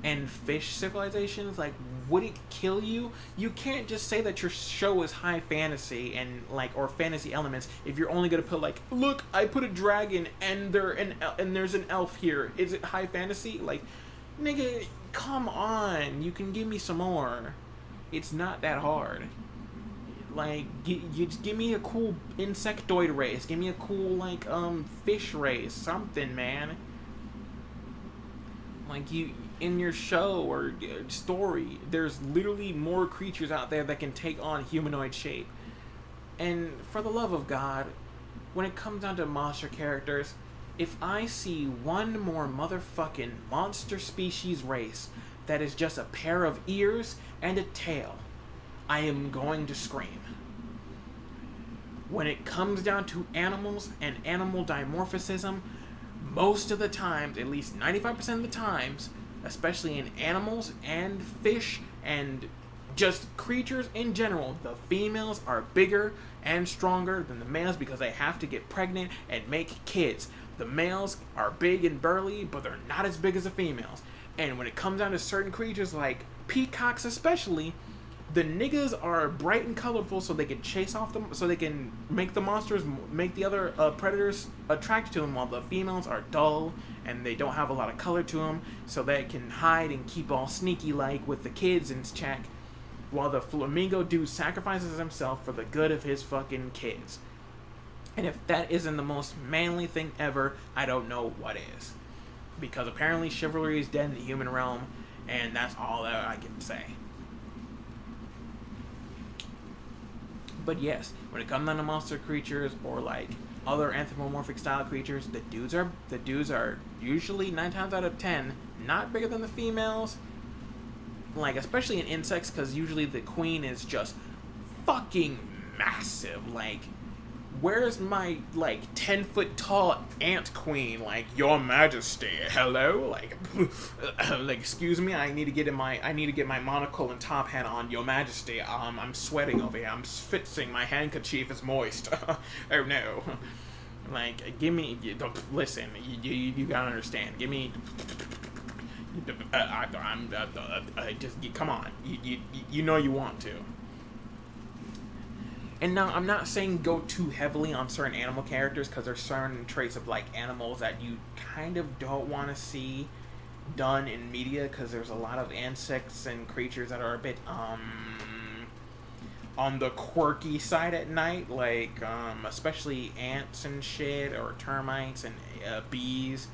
and fish civilizations? Like, would it kill you? You can't just say that your show is high fantasy and or fantasy elements if you're only gonna put like, look, I put a dragon and there's an elf here. Is it high fantasy? Like, nigga, come on. You can give me some more. It's not that hard. Like, you just give me a cool insectoid race. Give me a cool, fish race. Something, man. Like, in your show or story, there's literally more creatures out there that can take on humanoid shape. And for the love of God, when it comes down to monster characters, if I see one more motherfucking monster species race that is just a pair of ears and a tail, I am going to scream. When it comes down to animals and animal dimorphism, most of the times, at least 95% of the times, especially in animals and fish and just creatures in general, the females are bigger and stronger than the males because they have to get pregnant and make kids. The males are big and burly, but they're not as big as the females. And when it comes down to certain creatures like peacocks especially, the niggas are bright and colorful so they can chase off them, so they can make the monsters, make the other predators attracted to them, while the females are dull and they don't have a lot of color to them, so they can hide and keep all sneaky like with the kids in check, while the flamingo dude sacrifices himself for the good of his fucking kids. And if that isn't the most manly thing ever, I don't know what is. Because apparently chivalry is dead in the human realm, and that's all that I can say. But yes, when it comes down to monster creatures or like other anthropomorphic style creatures, the dudes are usually 9 times out of 10 not bigger than the females. Like, especially in insects, because usually the queen is just fucking massive. Like, where's my 10-foot tall ant queen? Like, your majesty, hello? Like, excuse me, I need to get my monocle and top hat on, your majesty. I'm sweating over here. I'm fixing, my handkerchief is moist. Oh no. Like, listen, you gotta understand. I just come on. You know you want to. And now I'm not saying go too heavily on certain animal characters because there's certain traits of like animals that you kind of don't want to see done in media because there's a lot of insects and creatures that are a bit on the quirky side at night, like especially ants and shit or termites and bees.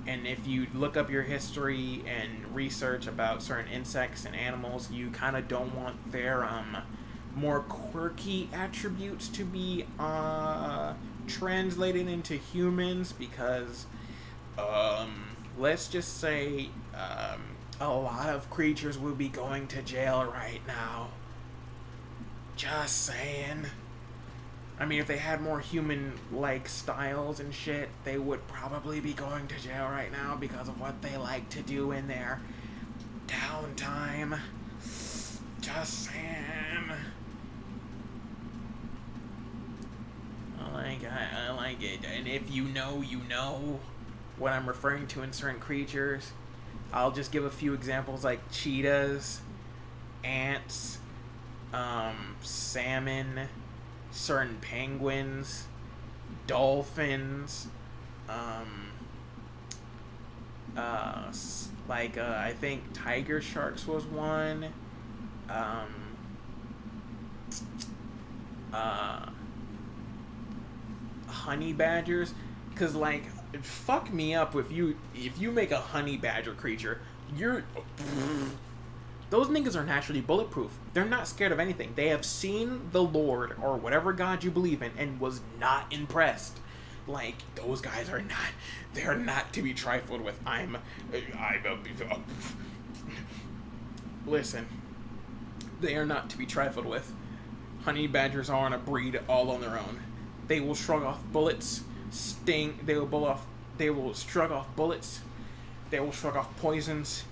And if you look up your history and research about certain insects and animals, you kind of don't want their more quirky attributes to be translated into humans because let's just say a lot of creatures will be going to jail right now. Just saying. I mean, if they had more human-like styles and shit, they would probably be going to jail right now because of what they like to do in their downtime. Just saying. I like it. And if you know what I'm referring to in certain creatures. I'll just give a few examples like cheetahs, ants, salmon, certain penguins, dolphins, I think tiger sharks was one, honey badgers, because like fuck me up if you make a honey badger creature, those niggas are naturally bulletproof. They're not scared of anything. They have seen the Lord or whatever God you believe in and was not impressed. Like, those guys are not, they're not to be trifled with. Listen, they are not to be trifled with. Honey badgers aren't a breed all on their own. They will shrug off bullets, they will shrug off bullets, they will shrug off poisons,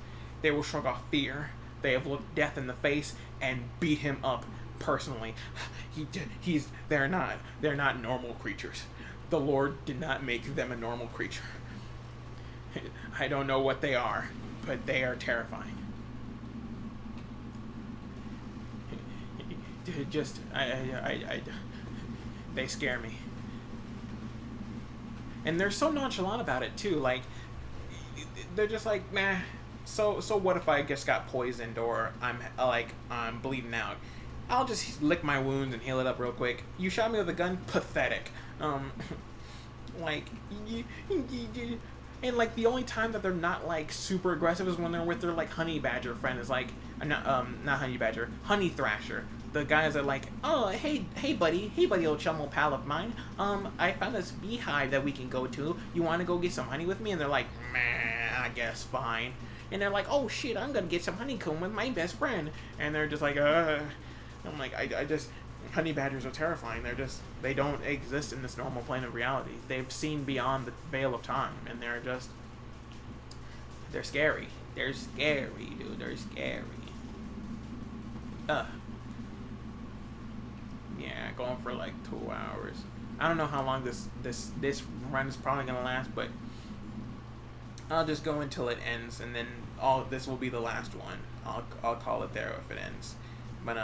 they will shrug off fear. They have looked death in the face and beat him up personally. They're not normal creatures. The Lord did not make them a normal creature. I don't know what they are, but they are terrifying. They scare me. And they're so nonchalant about it too. Like, they're just like, meh. So what if I just got poisoned or I'm bleeding out? I'll just lick my wounds and heal it up real quick. You shot me with a gun? Pathetic. And like the only time that they're not like super aggressive is when they're with their like honey badger friend. Is like not honey badger, honey thrasher. The guys are like, oh hey buddy, old chum, old pal of mine. I found this beehive that we can go to. You want to go get some honey with me? And they're like, meh, I guess fine. And they're like, oh shit, I'm gonna get some honeycomb with my best friend. And they're just like, I'm like, I just, honey badgers are terrifying. They don't exist in this normal plane of reality. They've seen beyond the veil of time, and they're scary. They're scary, dude. They're scary. Yeah, going for like 2 hours. I don't know how long this run is probably gonna last, but I'll just go until it ends, and then this will be the last one. I'll call it there if it ends. But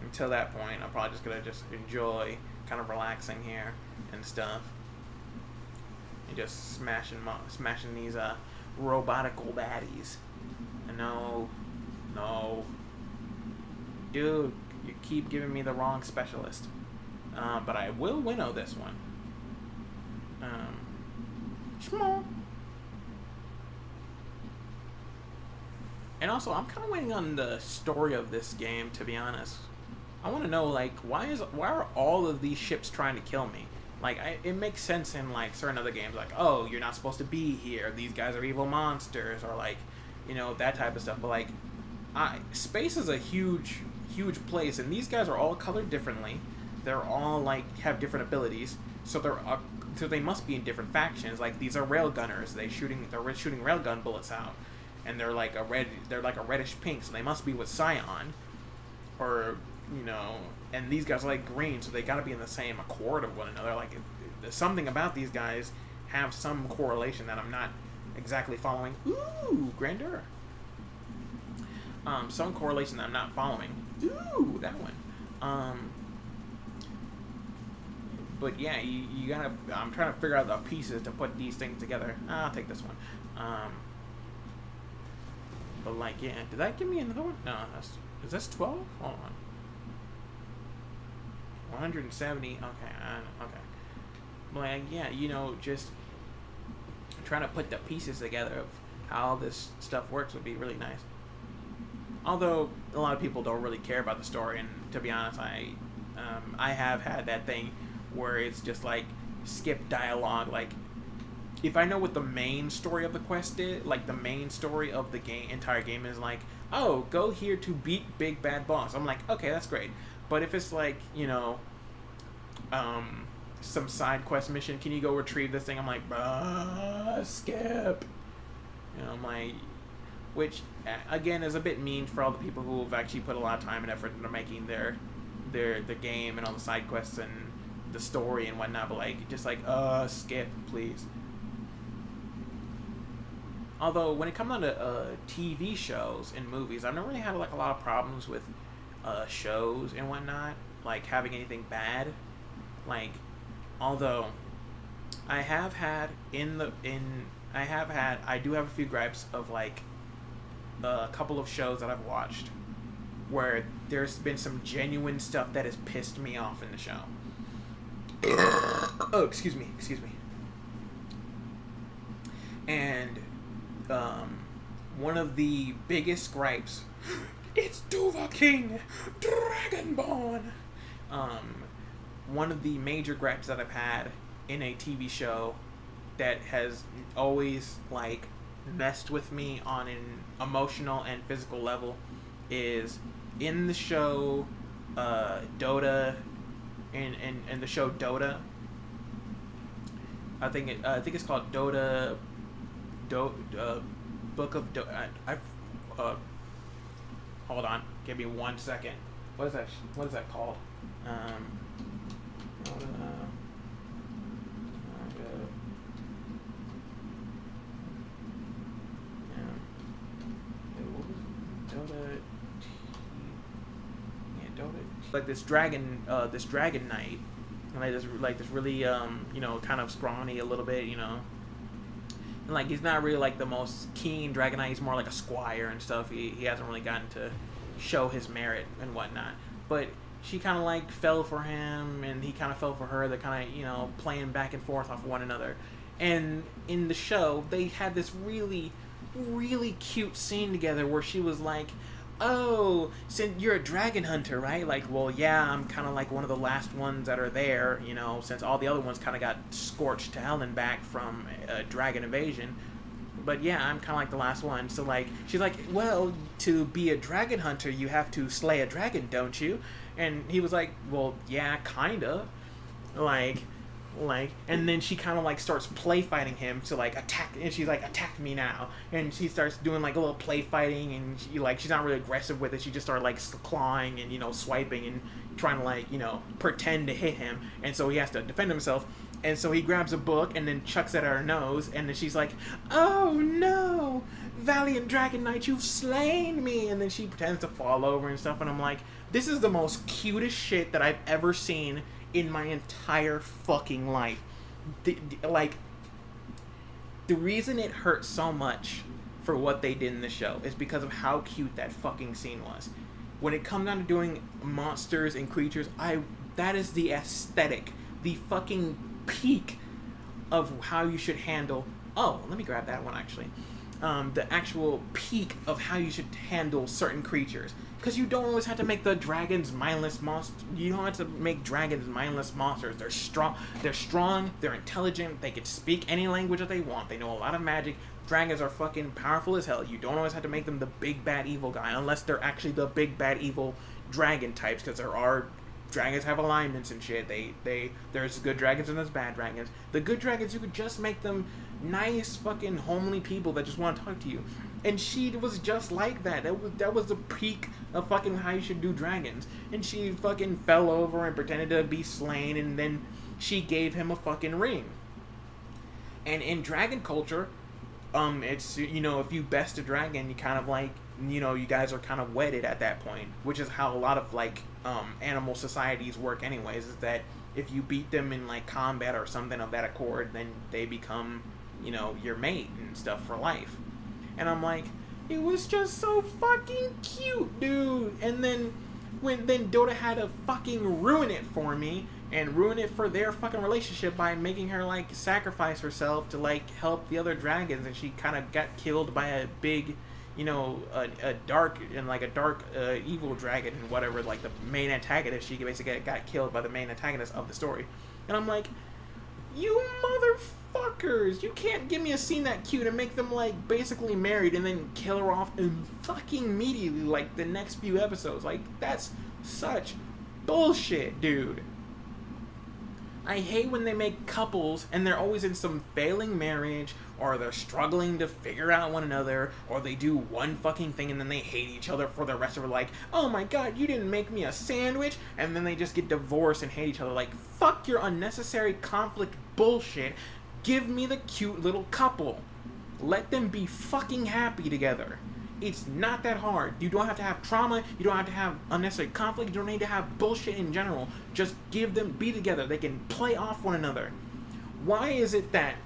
until that point, I'm probably just gonna enjoy kind of relaxing here and stuff, and just smashing these robotical baddies. And no, dude, you keep giving me the wrong specialist. But I will winnow this one. Small. And also, I'm kind of waiting on the story of this game, to be honest. I want to know, like, why are all of these ships trying to kill me? Like, it makes sense in, like, certain other games, like, oh, you're not supposed to be here, these guys are evil monsters, or, like, you know, that type of stuff. But, like, space is a huge place, and these guys are all colored differently. They're all, like, have different abilities, so they must be in different factions. Like, these are railgunners, they're shooting railgun bullets out. And they're like a reddish pink, so they must be with Scion, or you know. And these guys are like green, so they got to be in the same accord of one another. Like, something about these guys have some correlation that I'm not exactly following. Ooh, grandeur. Some correlation that I'm not following. Ooh, that one. But yeah, you gotta. I'm trying to figure out the pieces to put these things together. I'll take this one. But like, yeah, did that give me another one? No, is this 12? Hold on. 170. Okay, okay. Like, yeah, just trying to put the pieces together of how this stuff works would be really nice. Although a lot of people don't really care about the story, and to be honest, I have had that thing where it's just like skip dialogue. Like, if I know what the main story of the quest is, like the main story of the entire game is like, oh, go here to beat Big Bad Boss. I'm like, okay, that's great. But if it's like, some side quest mission, can you go retrieve this thing? I'm like, skip. I'm like, which again is a bit mean for all the people who have actually put a lot of time and effort into making their game and all the side quests and the story and whatnot. But like, just like, skip, please. Although when it comes down to TV shows and movies, I've never really had like a lot of problems with shows and whatnot, like having anything bad. Like, although I have had I do have a few gripes of like a couple of shows that I've watched where there's been some genuine stuff that has pissed me off in the show. Oh, excuse me. And one of the biggest gripes, it's Dovahkiin Dragonborn. One of the major gripes that I've had in a TV show that has always like messed with me on an emotional and physical level is in the show Dota, in the show Dota. I think it's called Dota. Book of Dota. Hold on, give me 1 second. What is that called? Like this dragon knight, and this really kind of scrawny a little bit, and like he's not really like the most keen dragon knight. He's more like a squire and stuff. He hasn't really gotten to show his merit and whatnot. But she kind of like fell for him, and he kind of fell for her. They're kind of playing back and forth off one another. And in the show, they had this really, really cute scene together where she was like, oh, since you're a dragon hunter, right? Like, well, yeah, I'm kind of like one of the last ones that are there, since all the other ones kind of got scorched to hell and back from a dragon invasion. But yeah, I'm kind of like the last one. So like, she's like, well, to be a dragon hunter, you have to slay a dragon, don't you? And he was like, well, yeah, kind of. Like, and then she kind of like starts play fighting him to like attack, and she's like, attack me now, and she starts doing like a little play fighting, and she's not really aggressive with it. She just started like clawing and swiping and trying to like pretend to hit him, and so he has to defend himself. And so he grabs a book and then chucks it at her nose, and then she's like, oh no, valiant dragon knight, you've slain me. And then she pretends to fall over and stuff, and I'm like, this is the most cutest shit that I've ever seen in my entire fucking life. The reason it hurt so much for what they did in the show is because of how cute that fucking scene was. When it comes down to doing monsters and creatures, that is the aesthetic, the fucking peak of how you should handle. Oh, let me grab that one actually. The actual peak of how you should handle certain creatures. Because you don't always have to make the dragons mindless monsters. You don't have to make dragons mindless monsters. They're strong, they're intelligent, they can speak any language that they want, they know a lot of magic. Dragons are fucking powerful as hell. You don't always have to make them the big bad evil guy, unless they're actually the big bad evil dragon types, because there are dragons have alignments and shit. There's good dragons and there's bad dragons. The good dragons, you could just make them nice fucking homely people that just want to talk to you. And she was just like that. That was the peak of fucking how you should do dragons. And she fucking fell over and pretended to be slain, and then she gave him a fucking ring. And in dragon culture, it's, you know, if you best a dragon, you kind of like, you know, you guys are kind of wedded at that point, which is how a lot of like animal societies work anyways, is that if you beat them in like combat or something of that accord, then they become, you know, your mate and stuff for life. And I'm like, it was just so fucking cute, dude. And then then Dota had to fucking ruin it for me and ruin it for their fucking relationship by making her like sacrifice herself to like help the other dragons, and she kind of got killed by a big, you know, a dark evil dragon and whatever, like the main antagonist. She basically got killed by the main antagonist of the story. And I'm like, you motherfuckers, you can't give me a scene that cute and make them like basically married and then kill her off and fucking immediately like the next few episodes. Like, that's such bullshit, dude. I hate when they make couples and they're always in some failing marriage, or they're struggling to figure out one another, or they do one fucking thing and then they hate each other for the rest of their life. Oh my god, you didn't make me a sandwich, and then they just get divorced and hate each other. Like, fuck your unnecessary conflict bullshit. Give me the cute little couple. Let them be fucking happy together. It's not that hard. You don't have to have trauma. You don't have to have unnecessary conflict. You don't need to have bullshit in general. Just give them, be together. They can play off one another. Why is it that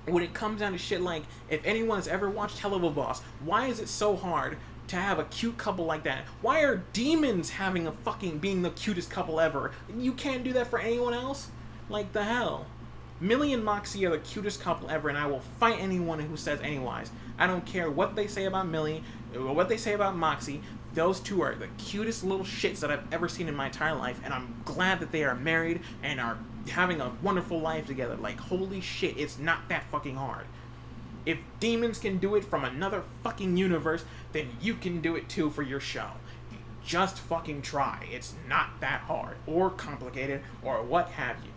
when it comes down to shit like, if anyone's ever watched Hell of a Boss, why is it so hard to have a cute couple like that? Why are demons having a fucking, being the cutest couple ever? You can't do that for anyone else? Like, the hell? Millie and Moxie are the cutest couple ever, and I will fight anyone who says otherwise. I don't care what they say about Millie, or what they say about Moxie. Those two are the cutest little shits that I've ever seen in my entire life, and I'm glad that they are married and are having a wonderful life together. Like, holy shit, it's not that fucking hard. If demons can do it from another fucking universe, then you can do it too for your show. Just fucking try. It's not that hard, or complicated, or what have you.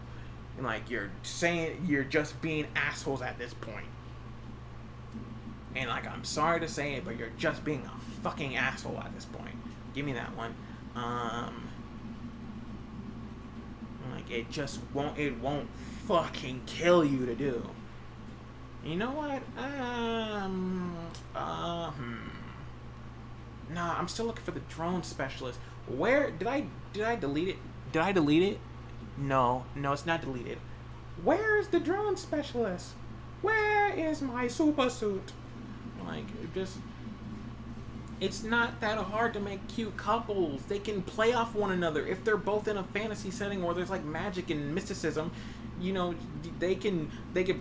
Like, you're saying, you're just being assholes at this point. And like, I'm sorry to say it, but you're just being a fucking asshole at this point. Give me that one. Like, it won't fucking kill you to do. You know what? Nah, I'm still looking for the drone specialist. Where did I delete it? Did I delete it? No, it's not deleted. Where is the drone specialist? Where is my super suit? Like, it's not that hard to make cute couples. They can play off one another. If they're both in a fantasy setting where there's like magic and mysticism, you know, they can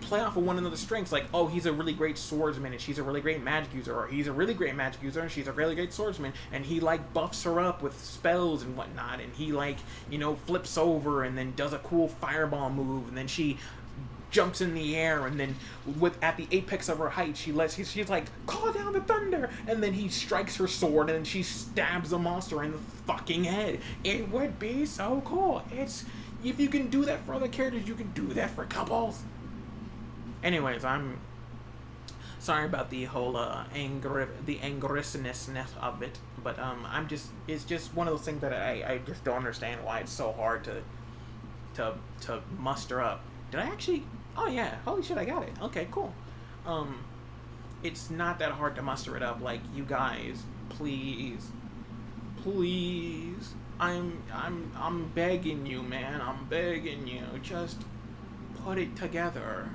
play off of one another's strengths. Like, oh, he's a really great swordsman and she's a really great magic user, or he's a really great magic user and she's a really great swordsman, and he like buffs her up with spells and whatnot, and he like, you know, flips over and then does a cool fireball move, and then she jumps in the air, and then at the apex of her height, she's like, call down the thunder, and then he strikes her sword and then she stabs the monster in the fucking head. It would be so cool. If you can do that for other characters, you can do that for couples. Anyways, I'm sorry about the whole angerousness of it, but it's just one of those things that I just don't understand why it's so hard to muster up. Did I actually? Oh yeah, holy shit, I got it. Okay, cool. It's not that hard to muster it up. Like, you guys, please, I'm begging you, man. I'm begging you. Just put it together.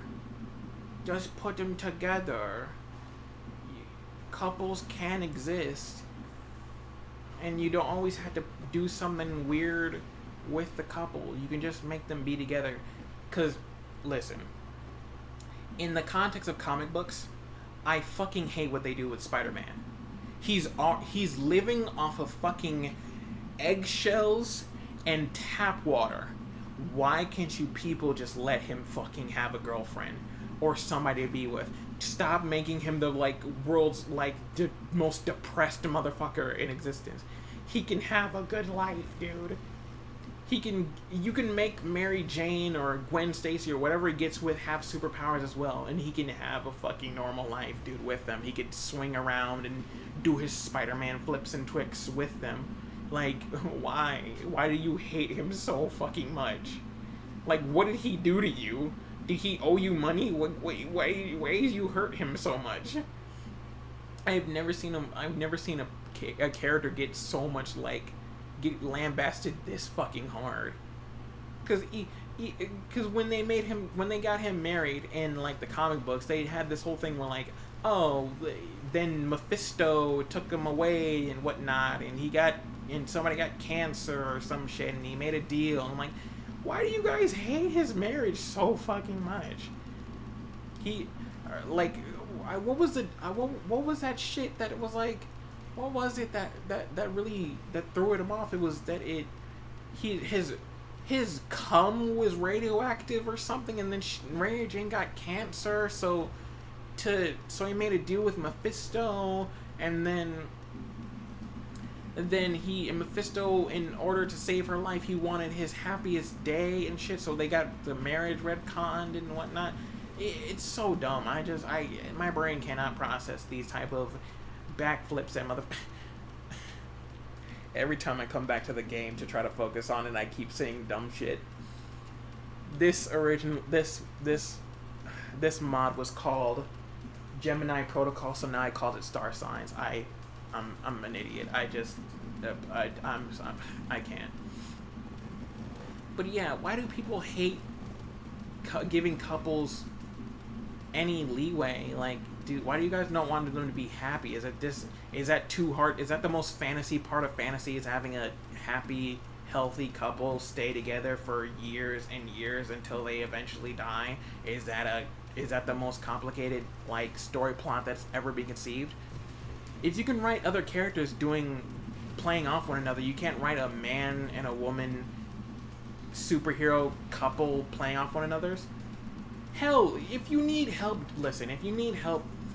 Just put them together. Couples can exist, and you don't always have to do something weird with the couple. You can just make them be together. Because, listen, in the context of comic books, I fucking hate what they do with Spider-Man. He's living off of fucking eggshells and tap water. Why can't you people just let him fucking have a girlfriend or somebody to be with? Stop making him the like world's like most depressed motherfucker in existence. He can have a good life, dude. You can make Mary Jane or Gwen Stacy or whatever he gets with have superpowers as well, and he can have a fucking normal life, dude, with them. He could swing around and do his Spider-Man flips and twicks with them. Like, why? Why do you hate him so fucking much? Like, what did he do to you Did he owe you money? Why you hurt him so much? I've never seen a character get so much get lambasted this fucking hard. Because when they got him married in like the comic books, they had this whole thing where like, oh, then Mephisto took him away and whatnot, and somebody got cancer or some shit, and he made a deal. And I'm like, why do you guys hate his marriage so fucking much? What was that shit that it was like? What was it that really threw him off? It was that his cum was radioactive or something, and then Mary Jane got cancer, so he made a deal with Mephisto, and then Mephisto, in order to save her life, he wanted his happiest day and shit, so they got the marriage retconned and whatnot. It's so dumb. My brain cannot process these type of backflips and every time I come back to the game to try to focus on it, I keep saying dumb shit. This mod was called Gemini Protocol, so now I called it Star Signs. I'm an idiot. I can't. But yeah, why do people hate giving couples any leeway? Like, why do you guys not want them to be happy? Is that too hard? Is that the most fantasy part of fantasy, is having a happy, healthy couple stay together for years and years until they eventually die? Is that the most complicated like story plot that's ever been conceived? If you can write other characters playing off one another, you can't write a man and a woman superhero couple playing off one another's. Hell, if you need help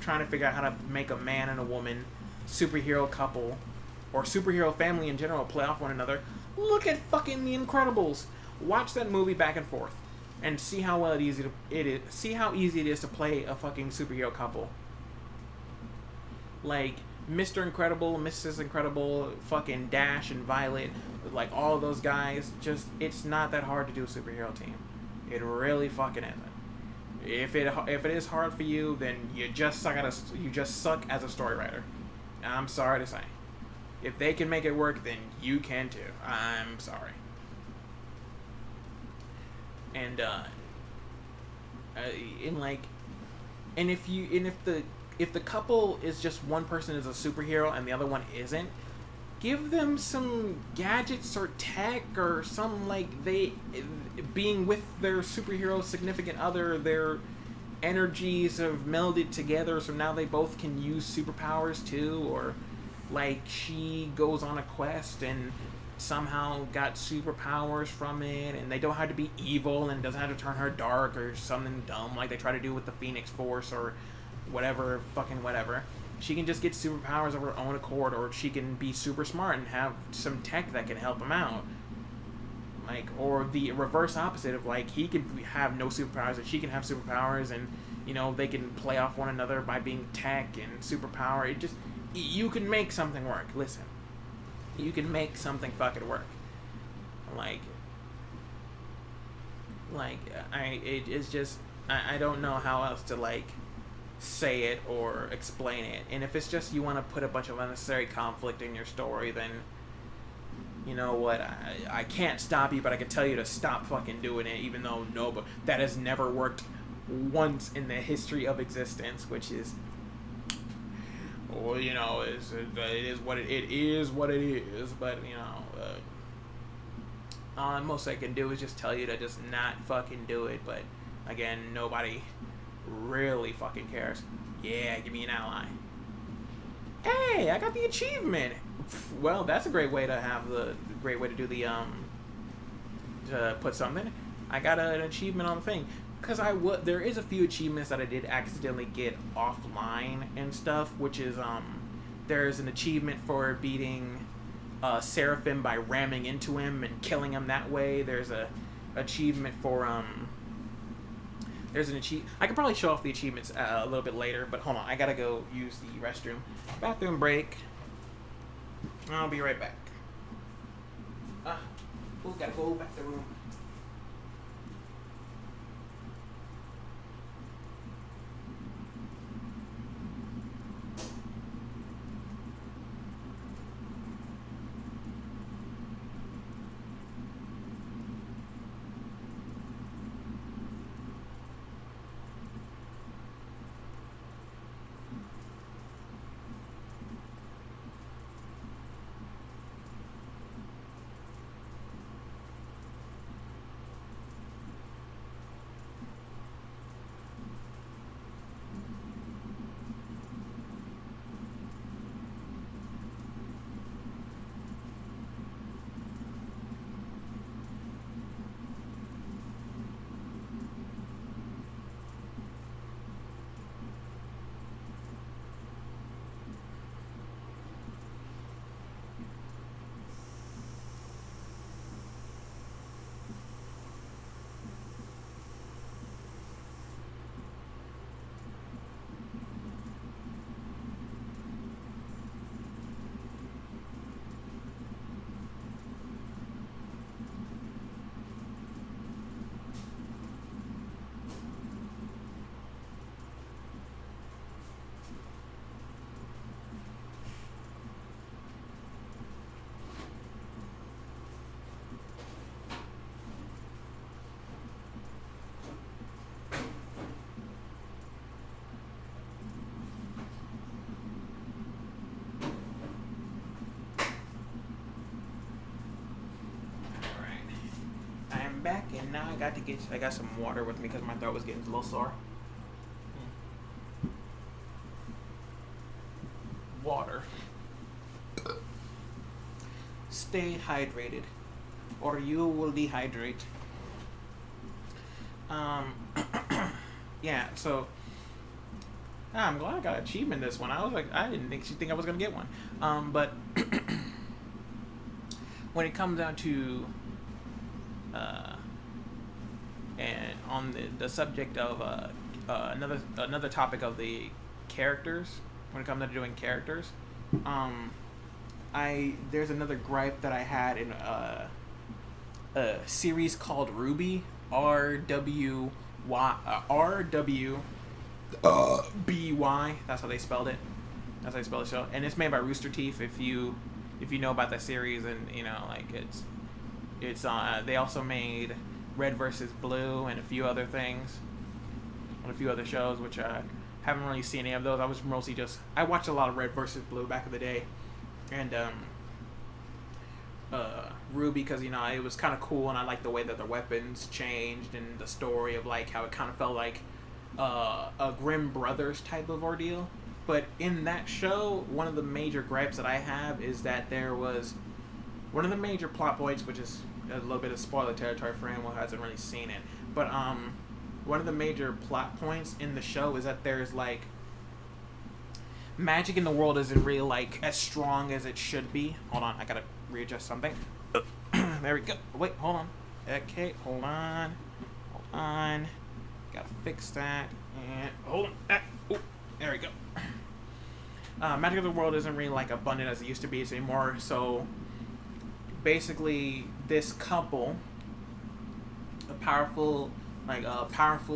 trying to figure out how to make a man and a woman superhero couple or superhero family in general play off one another, look at fucking The Incredibles. Watch that movie back and forth and see how easy it is to play a fucking superhero couple. Like Mr. Incredible, Mrs. Incredible, fucking Dash and Violet, like all of those guys, it's not that hard to do a superhero team. It really fucking isn't. If it is hard for you, then you just suck as a story writer. I'm sorry to say. If they can make it work, then you can too. I'm sorry. And if the couple is just one person is a superhero and the other one isn't, give them some gadgets or tech or some, like, they being with their superhero significant other, their energies have melded together, so now they both can use superpowers too, or like she goes on a quest and somehow got superpowers from it, and they don't have to be evil and doesn't have to turn her dark or something dumb like they try to do with the Phoenix Force or whatever. She can just get superpowers of her own accord, or she can be super smart and have some tech that can help him out. Like, or the reverse opposite of, like, he can have no superpowers and she can have superpowers, and, you know, they can play off one another by being tech and superpower. You can make something work. Listen. You can make something fucking work. I don't know how else to, like, say it or explain it. And if it's just you want to put a bunch of unnecessary conflict in your story, then you know what, I can't stop you, but I can tell you to stop fucking doing it, even though that has never worked once in the history of existence, which is, well, you know, it is what it is, but, you know, most I can do is just tell you to just not fucking do it, but again, nobody really fucking cares. Yeah, give me an ally. Hey, I got the achievement. Well, that's a great way to do the to put something. I got an achievement on the thing, because there is a few achievements that I did accidentally get offline and stuff, which is there's an achievement for beating Seraphim by ramming into him and killing him that way. There's a achievement for I could probably show off the achievements a little bit later, but hold on, I gotta go use the restroom. Bathroom break. I'll be right back. Gotta go back to the room. And now I got some water with me because my throat was getting a little sore. Water. Stay hydrated, or you will dehydrate. Yeah, so I'm glad I got an achievement this one. I was like, I didn't think I was gonna get one. But when it comes down to and on the subject of another topic of the characters, when it comes down to doing characters, there's another gripe that I had in a series called RWBY, RWBY. That's how they spelled it. That's how they spell the show, and it's made by Rooster Teeth. If you know about that series, and you know, like it's they also made Red versus Blue and a few other things, and a few other shows, which I haven't really seen any of those. I was mostly I watched a lot of Red versus Blue back in the day, and RWBY, because you know it was kind of cool, and I liked the way that the weapons changed and the story of like how it kind of felt like a Grimm Brothers type of ordeal. But in that show, one of the major gripes that I have is that there was one of the major plot points, which is a little bit of spoiler territory for anyone who hasn't really seen it. But one of the major plot points in the show is that there's like magic in the world isn't really like as strong as it should be. Hold on, I gotta readjust something. There we go. Wait, hold on. Okay, hold on. Gotta fix that. And hold on. Ooh, there we go. Magic of the world isn't really like abundant as it used to be anymore. So basically, this couple, a powerful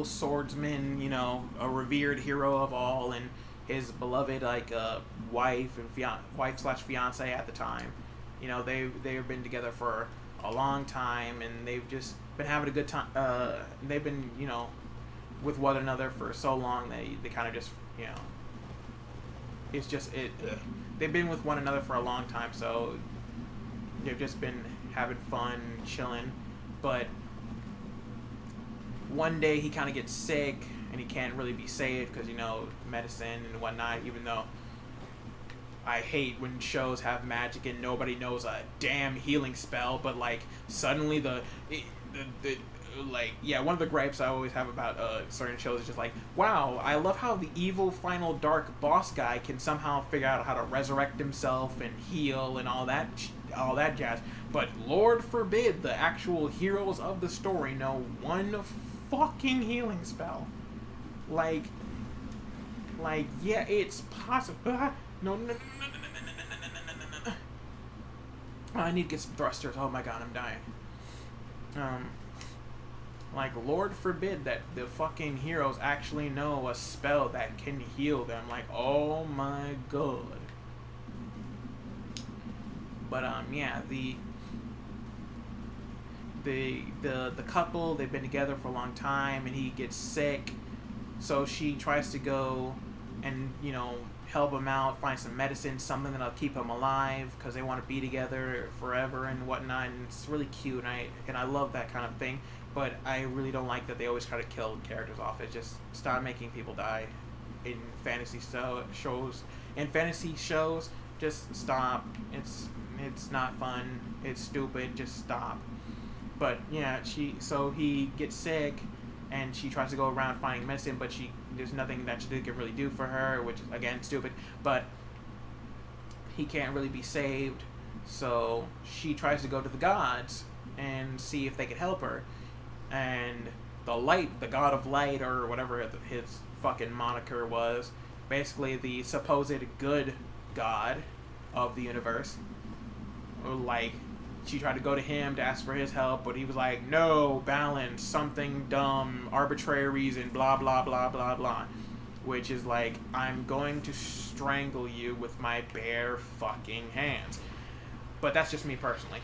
swordsman, you know, a revered hero of all, and his beloved wife slash fiance at the time. You know, they've been together for a long time, and they've just been having a good time. They've been, you know, with one another for so long they kind of just, you know, it's just they've been with one another for a long time, so they've just been having fun, chilling. But one day he kind of gets sick, and he can't really be saved because, you know, medicine and whatnot, even though I hate when shows have magic and nobody knows a damn healing spell, but like suddenly one of the gripes I always have about certain shows is just like, wow, I love how the evil final dark boss guy can somehow figure out how to resurrect himself and heal and all that jazz, but Lord forbid the actual heroes of the story know one fucking healing spell. Like yeah, it's possible. No. Oh, I need to get some thrusters. Oh my god, I'm dying. Like, Lord forbid that the fucking heroes actually know a spell that can heal them. Like, oh my god. But yeah, the couple, they've been together for a long time, and he gets sick, so she tries to go and, you know, help him out, find some medicine, something that'll keep him alive, because they want to be together forever and whatnot, and it's really cute, and I love that kind of thing. But I really don't like that they always try to kill characters off. It just stop making people die in fantasy shows. In fantasy shows, just stop. It's not fun. It's stupid. Just stop. But yeah, so he gets sick, and she tries to go around finding medicine, but there's nothing that she can really do for her, which is again stupid. But he can't really be saved, so she tries to go to the gods and see if they could help her. And the god of light, or whatever his fucking moniker was, basically the supposed good god of the universe, like, she tried to go to him to ask for his help, but he was like, no, balance, something dumb, arbitrary reason, blah, blah, blah, blah, blah. Which is like, I'm going to strangle you with my bare fucking hands. But that's just me personally.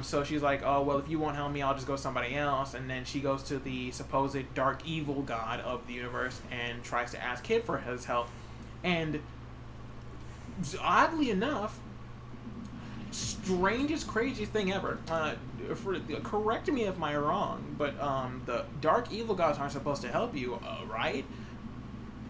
So she's like, oh, well, if you won't help me, I'll just go somebody else. And then she goes to the supposed dark evil god of the universe and tries to ask him for his help. And oddly enough, strangest, craziest thing ever. Correct me if I'm wrong, but the dark evil gods aren't supposed to help you, right?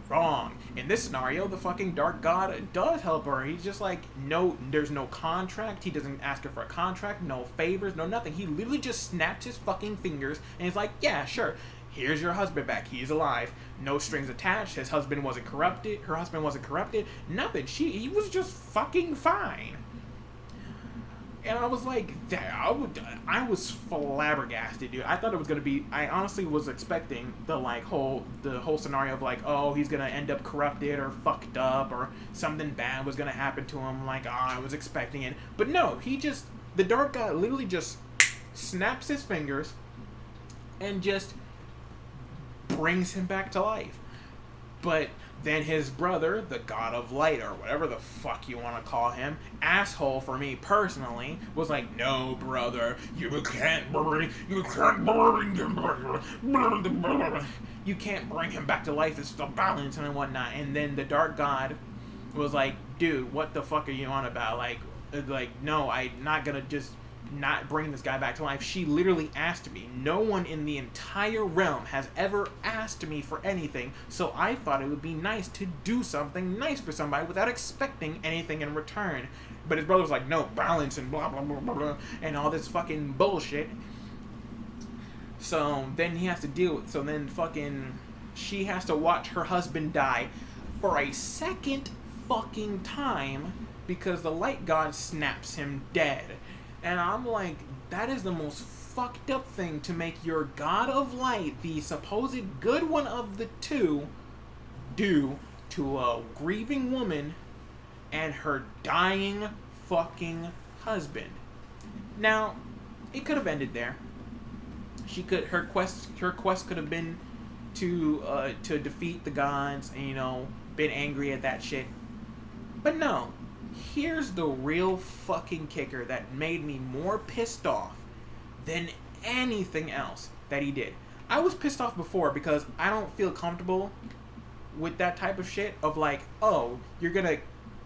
Wrong. In this scenario, the fucking dark god does help her. He's just like, no, there's no contract. He doesn't ask her for a contract, no favors, no nothing. He literally just snaps his fucking fingers and he's like, yeah, sure. Here's your husband back. He's alive. No strings attached. His husband wasn't corrupted. Her husband wasn't corrupted. Nothing. He was just fucking fine. And I was like, I was flabbergasted, dude. I thought it was gonna be. I honestly was expecting the whole scenario of like, oh, he's gonna end up corrupted or fucked up or something bad was gonna happen to him. Like, oh, I was expecting it, but no. The dark guy literally just snaps his fingers and just brings him back to life. But then his brother, the god of light, or whatever the fuck you want to call him, asshole for me personally, was like, no, brother, you can't bring him back to life. It's the balance and whatnot. And then the dark god was like, dude, what the fuck are you on about? Like, no, I'm not gonna just not bring this guy back to life. She literally asked me. No one in the entire realm has ever asked me for anything, so I thought it would be nice to do something nice for somebody without expecting anything in return. But his brother was like, no, balance and blah blah blah blah blah and all this fucking bullshit. So then he has to deal with, so then fucking she has to watch her husband die for a second fucking time because the light god snaps him dead. And I'm like, that is the most fucked up thing to make your god of light, the supposed good one of the two, do to a grieving woman and her dying fucking husband. Now, it could have ended there. Her quest could have been to defeat the gods and, been angry at that shit. But no. Here's the real fucking kicker that made me more pissed off than anything else that he did. I was pissed off before because I don't feel comfortable with that type of shit of like, oh, you're gonna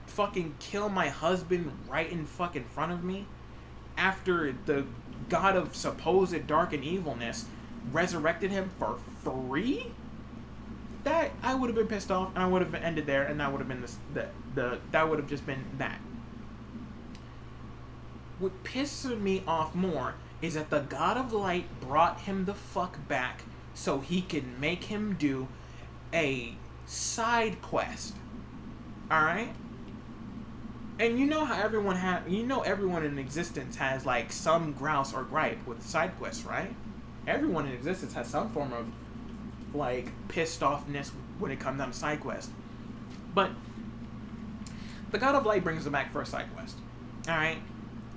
fucking kill my husband right in fucking front of me after the god of supposed dark and evilness resurrected him for free? That I would have been pissed off, and I would have ended there, and that would have been that would have just been that. What pisses me off more is that the god of light brought him the fuck back so he could make him do a side quest. All right. And you know how everyone in existence has like some grouse or gripe with side quests, right? Everyone in existence has some form of like pissed offness when it comes down to side quest. But the god of light brings them back for a side quest. Alright?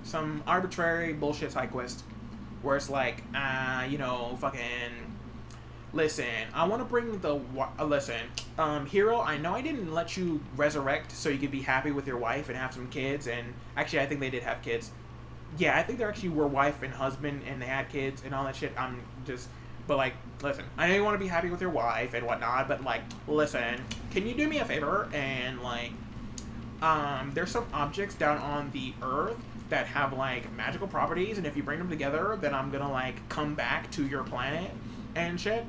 Some arbitrary bullshit side quest where it's like, fucking listen, I want to bring hero, I know I didn't let you resurrect so you could be happy with your wife and have some kids, and actually I think they did have kids. Yeah, I think they actually were wife and husband and they had kids and all that shit. But, like, listen, I know you want to be happy with your wife and whatnot, but, like, listen, can you do me a favor? And, like, there's some objects down on the earth that have, like, magical properties, and if you bring them together, then I'm gonna, like, come back to your planet and shit.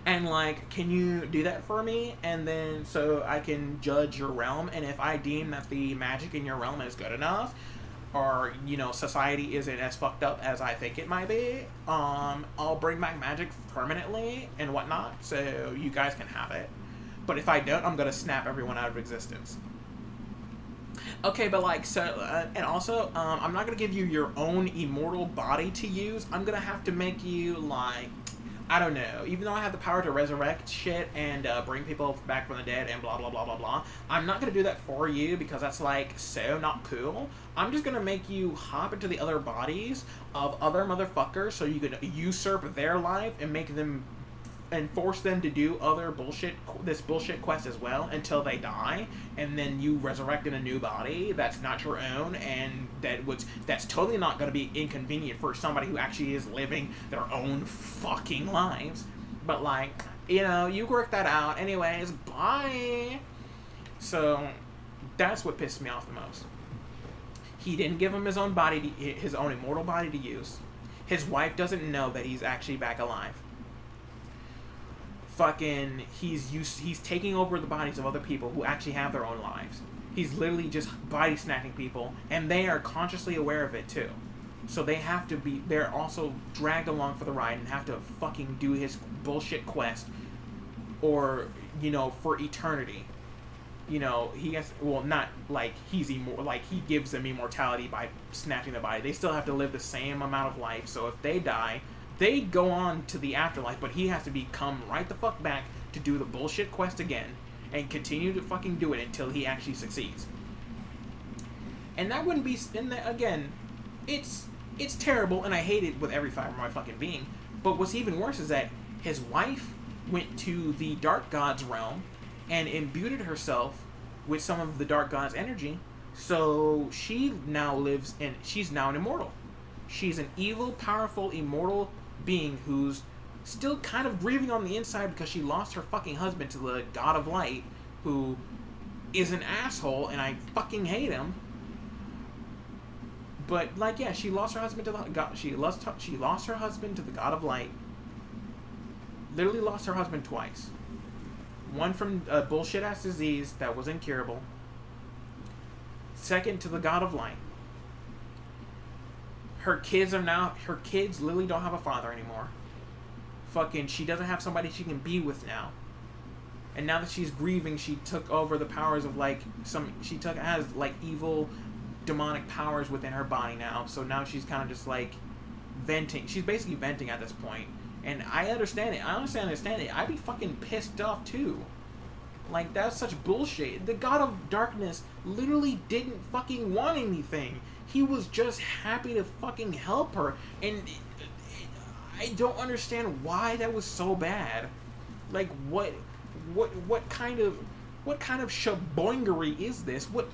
And, like, can you do that for me? And then, so I can judge your realm, and if I deem that the magic in your realm is good enough, or, society isn't as fucked up as I think it might be, I'll bring back magic permanently and whatnot, so you guys can have it. But if I don't, I'm gonna snap everyone out of existence. Okay, but like, so, and also, I'm not gonna give you your own immortal body to use. I'm gonna have to make you, like, I don't know, even though I have the power to resurrect shit and bring people back from the dead and blah, blah, blah, blah, blah, I'm not going to do that for you because that's, like, so not cool. I'm just going to make you hop into the other bodies of other motherfuckers so you can usurp their life and make them, and force them to do this bullshit quest as well until they die, and then you resurrect in a new body that's not your own, and that's totally not going to be inconvenient for somebody who actually is living their own fucking lives. But, like, you work that out. Anyways, bye. So, that's what pissed me off the most. He didn't give him his own body, his own immortal body to use. His wife doesn't know that he's actually back alive. Fucking, he's taking over the bodies of other people who actually have their own lives. He's literally just body snatching people, and they are consciously aware of it too. So they're also dragged along for the ride and have to fucking do his bullshit quest, or, for eternity. He has, well, not like he gives them immortality by snatching the body. They still have to live the same amount of life, so if they die, they go on to the afterlife, but he has to come right the fuck back to do the bullshit quest again, and continue to fucking do it until he actually succeeds. And that wouldn't be, again, it's terrible, and I hate it with every fiber of my fucking being, but what's even worse is that his wife went to the Dark God's realm, and imbued herself with some of the Dark God's energy, so she now lives in, she's now an immortal. She's an evil, powerful, immortal being who's still kind of grieving on the inside because she lost her fucking husband to the God of Light, who is an asshole, and I fucking hate him. But, she lost her husband to the God, she lost her husband to the God of Light. Literally lost her husband twice. One from a bullshit-ass disease that was incurable. Second, to the God of Light. Her kids literally don't have a father anymore. Fucking, she doesn't have somebody she can be with now. And now that she's grieving, she took over the powers of, has evil, demonic powers within her body now. So now she's kind of just, venting. She's basically venting at this point. And I understand it. I honestly understand it. I'd be fucking pissed off, too. That's such bullshit. The God of Darkness literally didn't fucking want anything. He was just happy to fucking help her. And I don't understand why that was so bad. What kind of shaboingery is this? What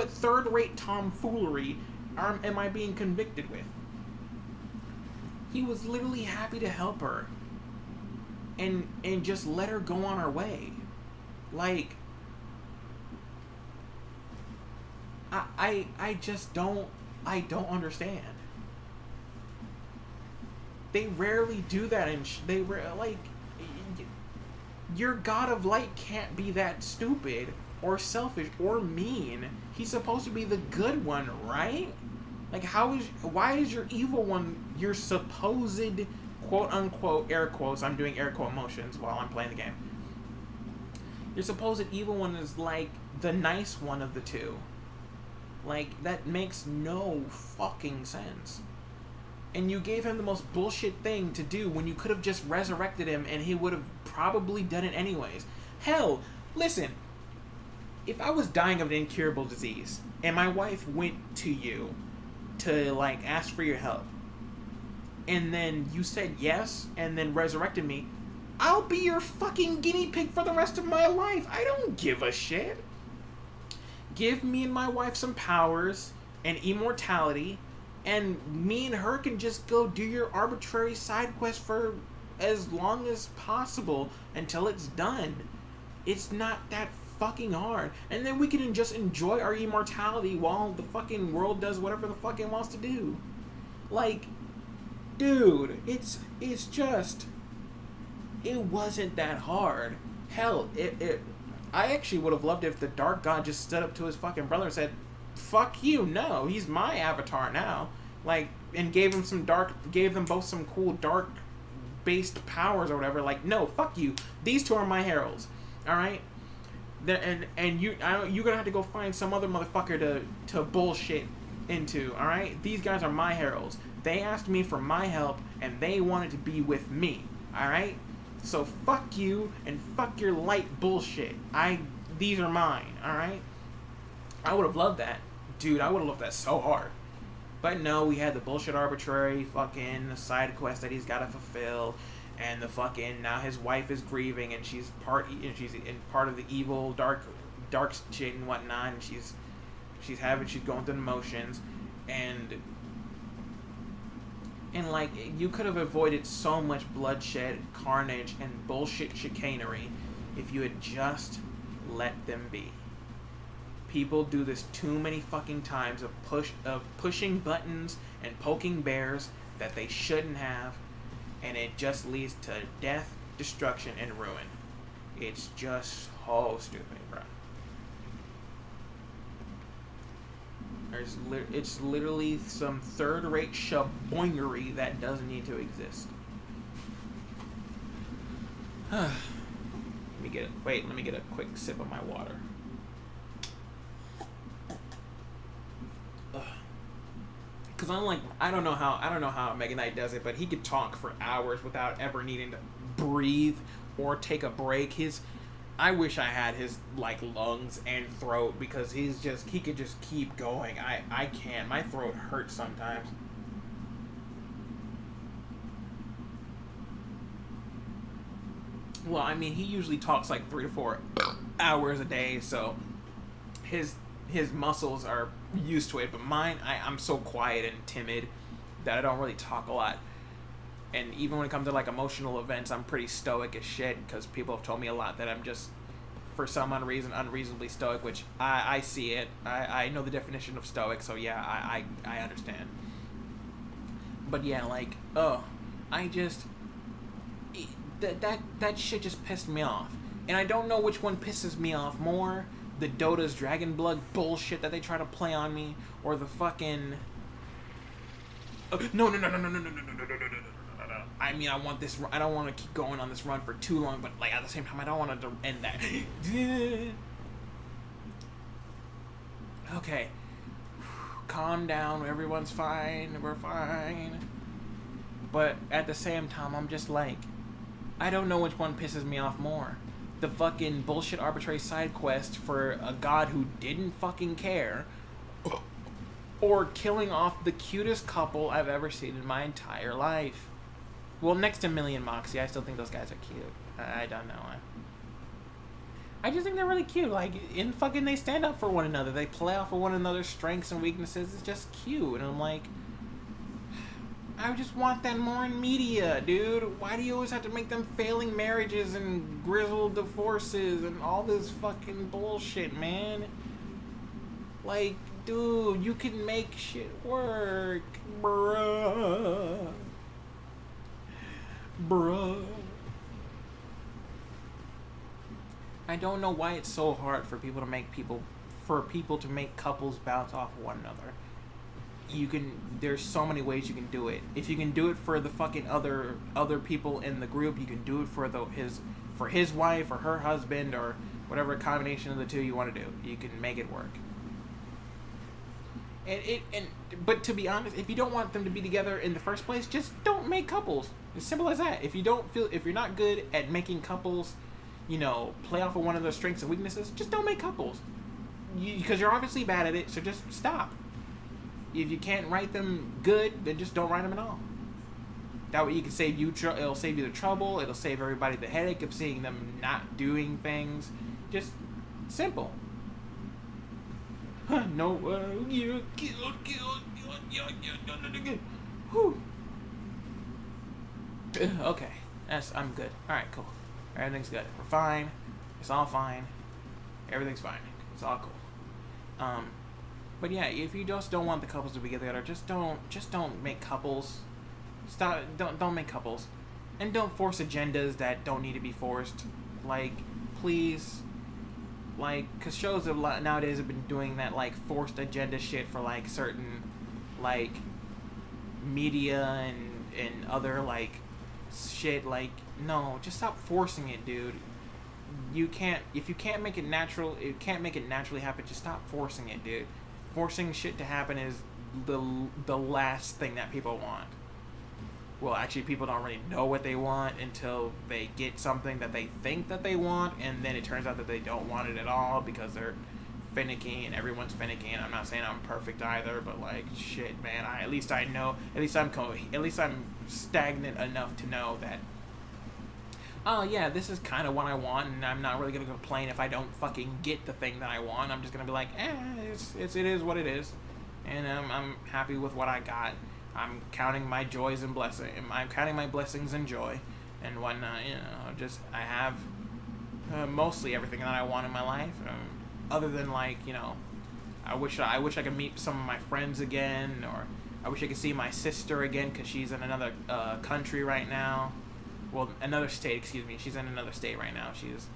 third-rate tomfoolery am I being convicted with? He was literally happy to help her. And just let her go on her way. I just don't understand. They rarely do that, and your God of Light can't be that stupid or selfish or mean. He's supposed to be the good one, right? Why is your evil one your supposed, quote unquote, air quotes, I'm doing air quote motions while I'm playing the game. Your supposed evil one is the nice one of the two. That makes no fucking sense. And you gave him the most bullshit thing to do when you could have just resurrected him and he would have probably done it anyways. Hell, listen, if I was dying of an incurable disease and my wife went to you to ask for your help, and then you said yes and then resurrected me, I'll be your fucking guinea pig for the rest of my life. I don't give a shit. Give me and my wife some powers and immortality, and me and her can just go do your arbitrary side quest for as long as possible until it's done. It's not that fucking hard. And then we can just enjoy our immortality while the fucking world does whatever the fuck it wants to do. Dude, it's just, it wasn't that hard. Hell, I actually would have loved it if the Dark God just stood up to his fucking brother and said, fuck you, no, he's my avatar now. And gave them both some cool dark-based powers or whatever. No, fuck you. These two are my heralds, alright? And you're gonna have to go find some other motherfucker to bullshit into, alright? These guys are my heralds. They asked me for my help, and they wanted to be with me, alright? So fuck you, and fuck your light bullshit. These are mine, alright? I would have loved that. Dude, I would have loved that so hard. But no, we had the bullshit arbitrary fucking side quest that he's gotta fulfill, and the fucking, now his wife is grieving, and she's part of the evil dark shit and whatnot, and she's going through the motions, and you could have avoided so much bloodshed, carnage, and bullshit chicanery if you had just let them be. People do this too many fucking times of pushing buttons and poking bears that they shouldn't have, and it just leads to death, destruction, and ruin. It's just so stupid, bro. It's literally some third-rate shaboingery that doesn't need to exist. Let me get a quick sip of my water. Cause I don't know how Mega Knight does it, but he could talk for hours without ever needing to breathe or take a break. I wish I had his lungs and throat, because he could just keep going. I can't. My throat hurts sometimes. Well, I mean, he usually talks 3 to 4 hours a day, so his muscles are used to it. But mine, I'm so quiet and timid that I don't really talk a lot. And even when it comes to emotional events, I'm pretty stoic as shit, because people have told me a lot that I'm just, for some unreasonably stoic, which I see it. I know the definition of stoic, so yeah, I understand. But yeah, that shit just pissed me off. And I don't know which one pisses me off more. The Dota's Dragon Blood bullshit that they try to play on me, or the fucking... No. I mean, I don't want to keep going on this run for too long, but at the same time, I don't want to end that. Okay. Calm down, everyone's fine, we're fine. But at the same time, I'm just I don't know which one pisses me off more. The fucking bullshit arbitrary side quest for a god who didn't fucking care, or killing off the cutest couple I've ever seen in my entire life. Well, next to Millie and Moxie, I still think those guys are cute. I don't know. I just think they're really cute. They stand up for one another. They play off of one another's strengths and weaknesses. It's just cute. And I'm I just want that more in media, dude. Why do you always have to make them failing marriages and grizzled divorces and all this fucking bullshit, man? Dude, you can make shit work, bruh. I don't know why it's so hard for people to make couples bounce off one another. There's so many ways you can do it. If you can do it for the fucking other people in the group, you can do it for his wife or her husband, or whatever combination of the two you want to do. You can make it work. But to be honest, if you don't want them to be together in the first place, just don't make couples. As simple as that. If you're not good at making couples, play off of one of their strengths and weaknesses, just don't make couples. Because you're obviously bad at it, so just stop. If you can't write them good, then just don't write them at all. That way you can save you. It'll save you the trouble. It'll save everybody the headache of seeing them not doing things. Just simple. No, you killed. Whew. Okay, I'm good. All right, cool. Everything's good. We're fine. It's all fine. Everything's fine. It's all cool. But yeah, if you just don't want the couples to be together, just don't make couples. Stop. Don't make couples, and don't force agendas that don't need to be forced. Please. Cause shows nowadays have been doing that forced agenda shit for certain media and other shit. No, just stop forcing it, dude. If you can't make it natural, it can't make it naturally happen. Just stop forcing it, dude. Forcing shit to happen is the last thing that people want. Well, actually, people don't really know what they want until they get something that they think that they want, and then it turns out that they don't want it at all because they're finicky, and everyone's finicky. And I'm not saying I'm perfect either, but shit, man. At least I'm stagnant enough to know that. Oh yeah, this is kind of what I want, and I'm not really gonna complain if I don't fucking get the thing that I want. I'm just gonna be it is what it is, and I'm happy with what I got. I'm counting my joys and blessings. I'm counting my blessings and joy, and whatnot. I have mostly everything that I want in my life, other than I wish I could meet some of my friends again, or I wish I could see my sister again because she's in another country right now. Well, another state, excuse me. She's in another state right now. She's,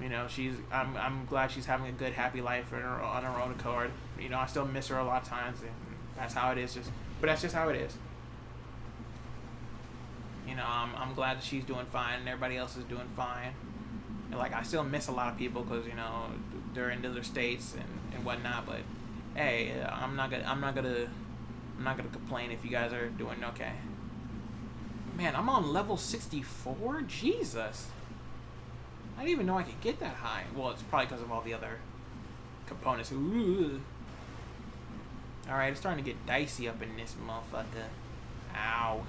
you know, I'm glad she's having a good, happy life on her own accord. You know, I still miss her a lot of times, and that's how it is. But that's just how it is. You know, I'm glad that she's doing fine and everybody else is doing fine. And like, I still miss a lot of people because, you know, they're in other states and whatnot. But hey, I'm not gonna complain if you guys are doing okay. Man, I'm on level 64. Jesus, I didn't even know I could get that high. Well, it's probably because of all the other components. Ooh. All right, it's starting to get dicey up in this motherfucker. Ow.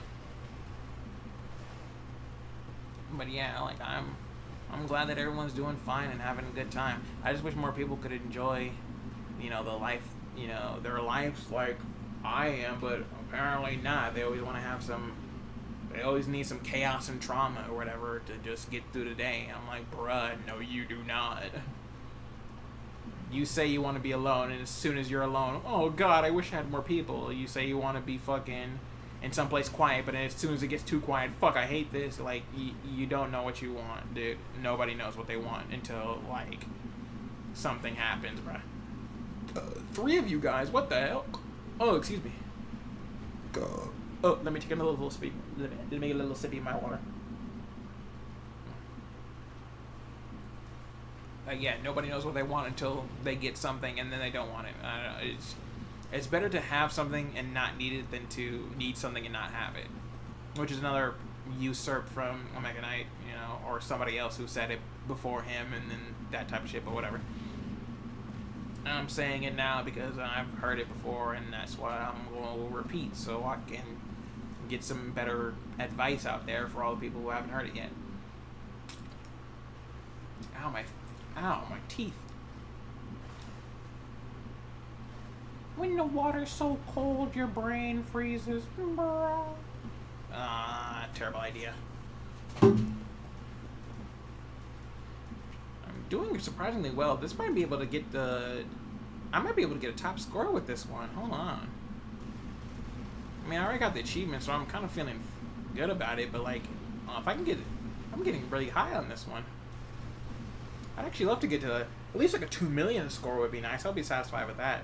But yeah, like I'm glad that everyone's doing fine and having a good time. I just wish more people could enjoy, you know, the life, you know, their lives like I am, but apparently not. They always want to have some, they always need some chaos and trauma or whatever to just get through the day. I'm like, bruh, no you do not. You say you want to be alone, and as soon as you're alone, oh god, I wish I had more people. You say you want to be fucking in someplace quiet, but as soon as it gets too quiet, fuck, I hate this. Like, you don't know what you want, dude. Nobody knows what they want until, like, something happens, bruh. 3 of you guys, what the hell? Oh, excuse me. Oh, let me take another little sip. Let me make a little sippy of my water. Yeah, nobody knows what they want until they get something, and then they don't want it. I don't know, it's better to have something and not need it than to need something and not have it. Which is another usurp from Omega Knight, you know, or somebody else who said it before him, and then that type of shit, but whatever. I'm saying it now because I've heard it before, and that's why I'm going to repeat, so I can get some better advice out there for all the people who haven't heard it yet. Ow, my teeth. When the water's so cold, your brain freezes. Terrible idea. I'm doing surprisingly well. This might be able to get I might be able to get a top score with this one. Hold on. I mean, I already got the achievement, so I'm kind of feeling good about it. But like, if I can get it, I'm getting really high on this one. I'd actually love to get to at least like a 2 million score would be nice. I'll be satisfied with that.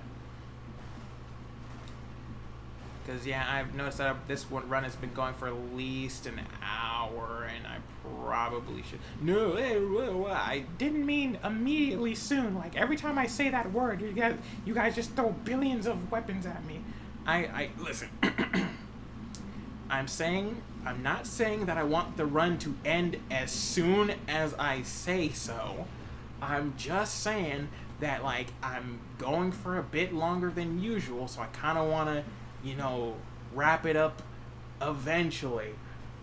Because, yeah, I've noticed that this one run has been going for at least an hour, and I probably should... No, I didn't mean immediately soon. Like, every time I say that word, you guys just throw billions of weapons at me. Listen. I'm not saying that I want the run to end as soon as I say so. I'm just saying that, like, I'm going for a bit longer than usual, so I kind of want to, you know, wrap it up eventually.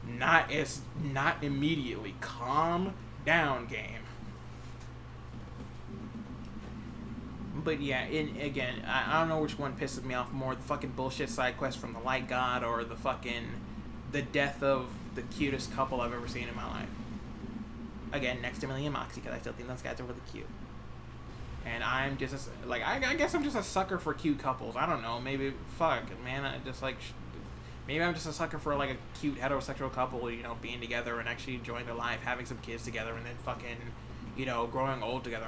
Not immediately. Calm down, game. But yeah, again, I don't know which one pisses me off more, the fucking bullshit side quest from the Light God or the death of the cutest couple I've ever seen in my life. Again, next to Millie and Moxie, because I still think those guys are really cute. And I'm just, I guess I'm just a sucker for cute couples. I don't know, maybe, man, maybe I'm just a sucker for, like, a cute heterosexual couple, you know, being together and actually enjoying their life, having some kids together, and then fucking, you know, growing old together.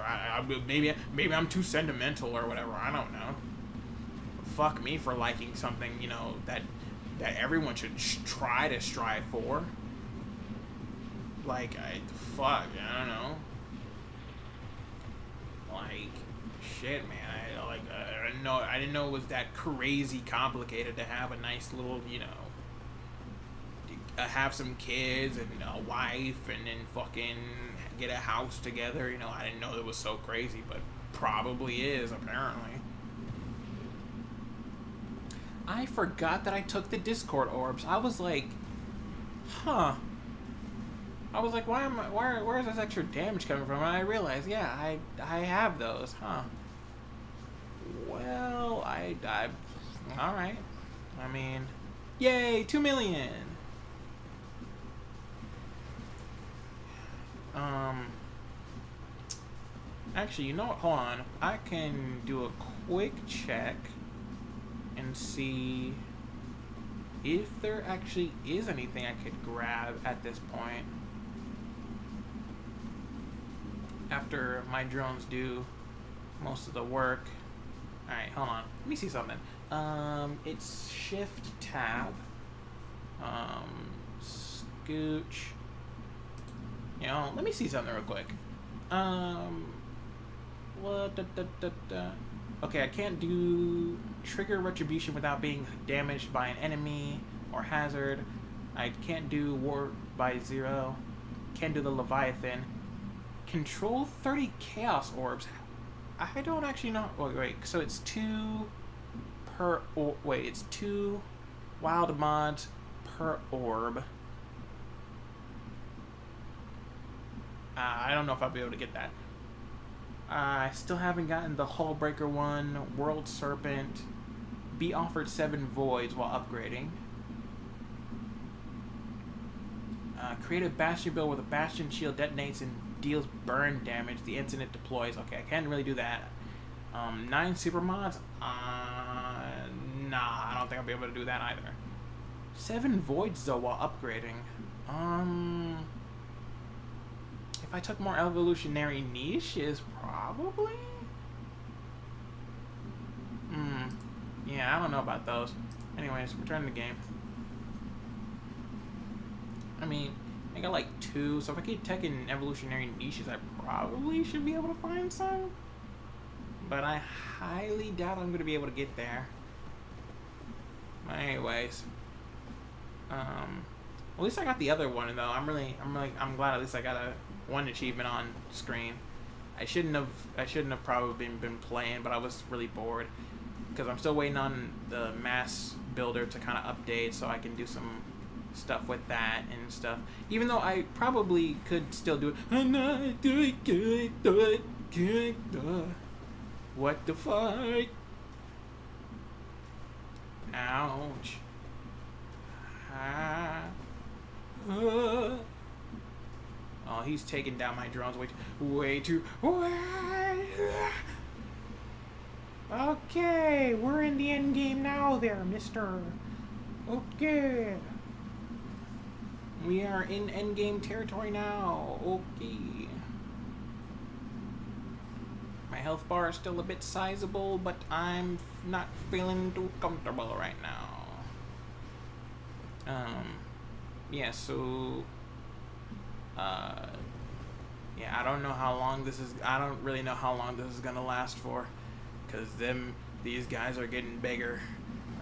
Maybe I'm too sentimental or whatever, I don't know. Fuck me for liking something, you know, that everyone should try to strive for. Like, I don't know. Like, shit, man. I didn't know it was that crazy complicated to have a nice little, you know, have some kids and a wife and then fucking get a house together. You know, I didn't know it was so crazy, but probably is, apparently. I forgot that I took the Discord orbs. I was like, huh. I was like, where is this extra damage coming from? And I realized, yeah, I have those, huh. Well, alright. I mean, yay, 2 million! Actually, you know what, hold on. I can do a quick check and see if there actually is anything I could grab at this point. After my drones do most of the work. Alright, hold on. Let me see something. It's Shift Tab. Scooch. You know, let me see something real quick. Okay, I can't do trigger retribution without being damaged by an enemy or hazard. I can't do warp by 0. Can't do the Leviathan. Control 30 chaos orbs. I don't actually know. Wait. So it's 2 per. Wait, it's 2 wild mods per orb. I don't know if I'll be able to get that. I still haven't gotten the Hullbreaker one. World Serpent. Be offered 7 voids while upgrading. Create a Bastion build where the Bastion shield detonates and deals burn damage. The instant it deploys. Okay, I can't really do that. 9 super mods? Nah, I don't think I'll be able to do that either. 7 voids though while upgrading. If I took more evolutionary niches, probably? Yeah, I don't know about those. Anyways, return to the game. I mean, I got like 2, so if I keep taking evolutionary niches, I probably should be able to find some. But I highly doubt I'm going to be able to get there. Anyways. At least I got the other one though. I'm glad at least I got one achievement on screen. I shouldn't have probably been playing, but I was really bored because I'm still waiting on the mass builder to kind of update so I can do some stuff with that and stuff. Even though I probably could still do it. What the fuck? Ouch. Oh, he's taking down my drones way too. Okay, we're in the end game now there, mister. Okay. We are in endgame territory now. Okay. My health bar is still a bit sizable, but I'm not feeling too comfortable right now. Yeah, so yeah, I don't know how long this is. I don't really know how long this is gonna last for, cause these guys are getting bigger,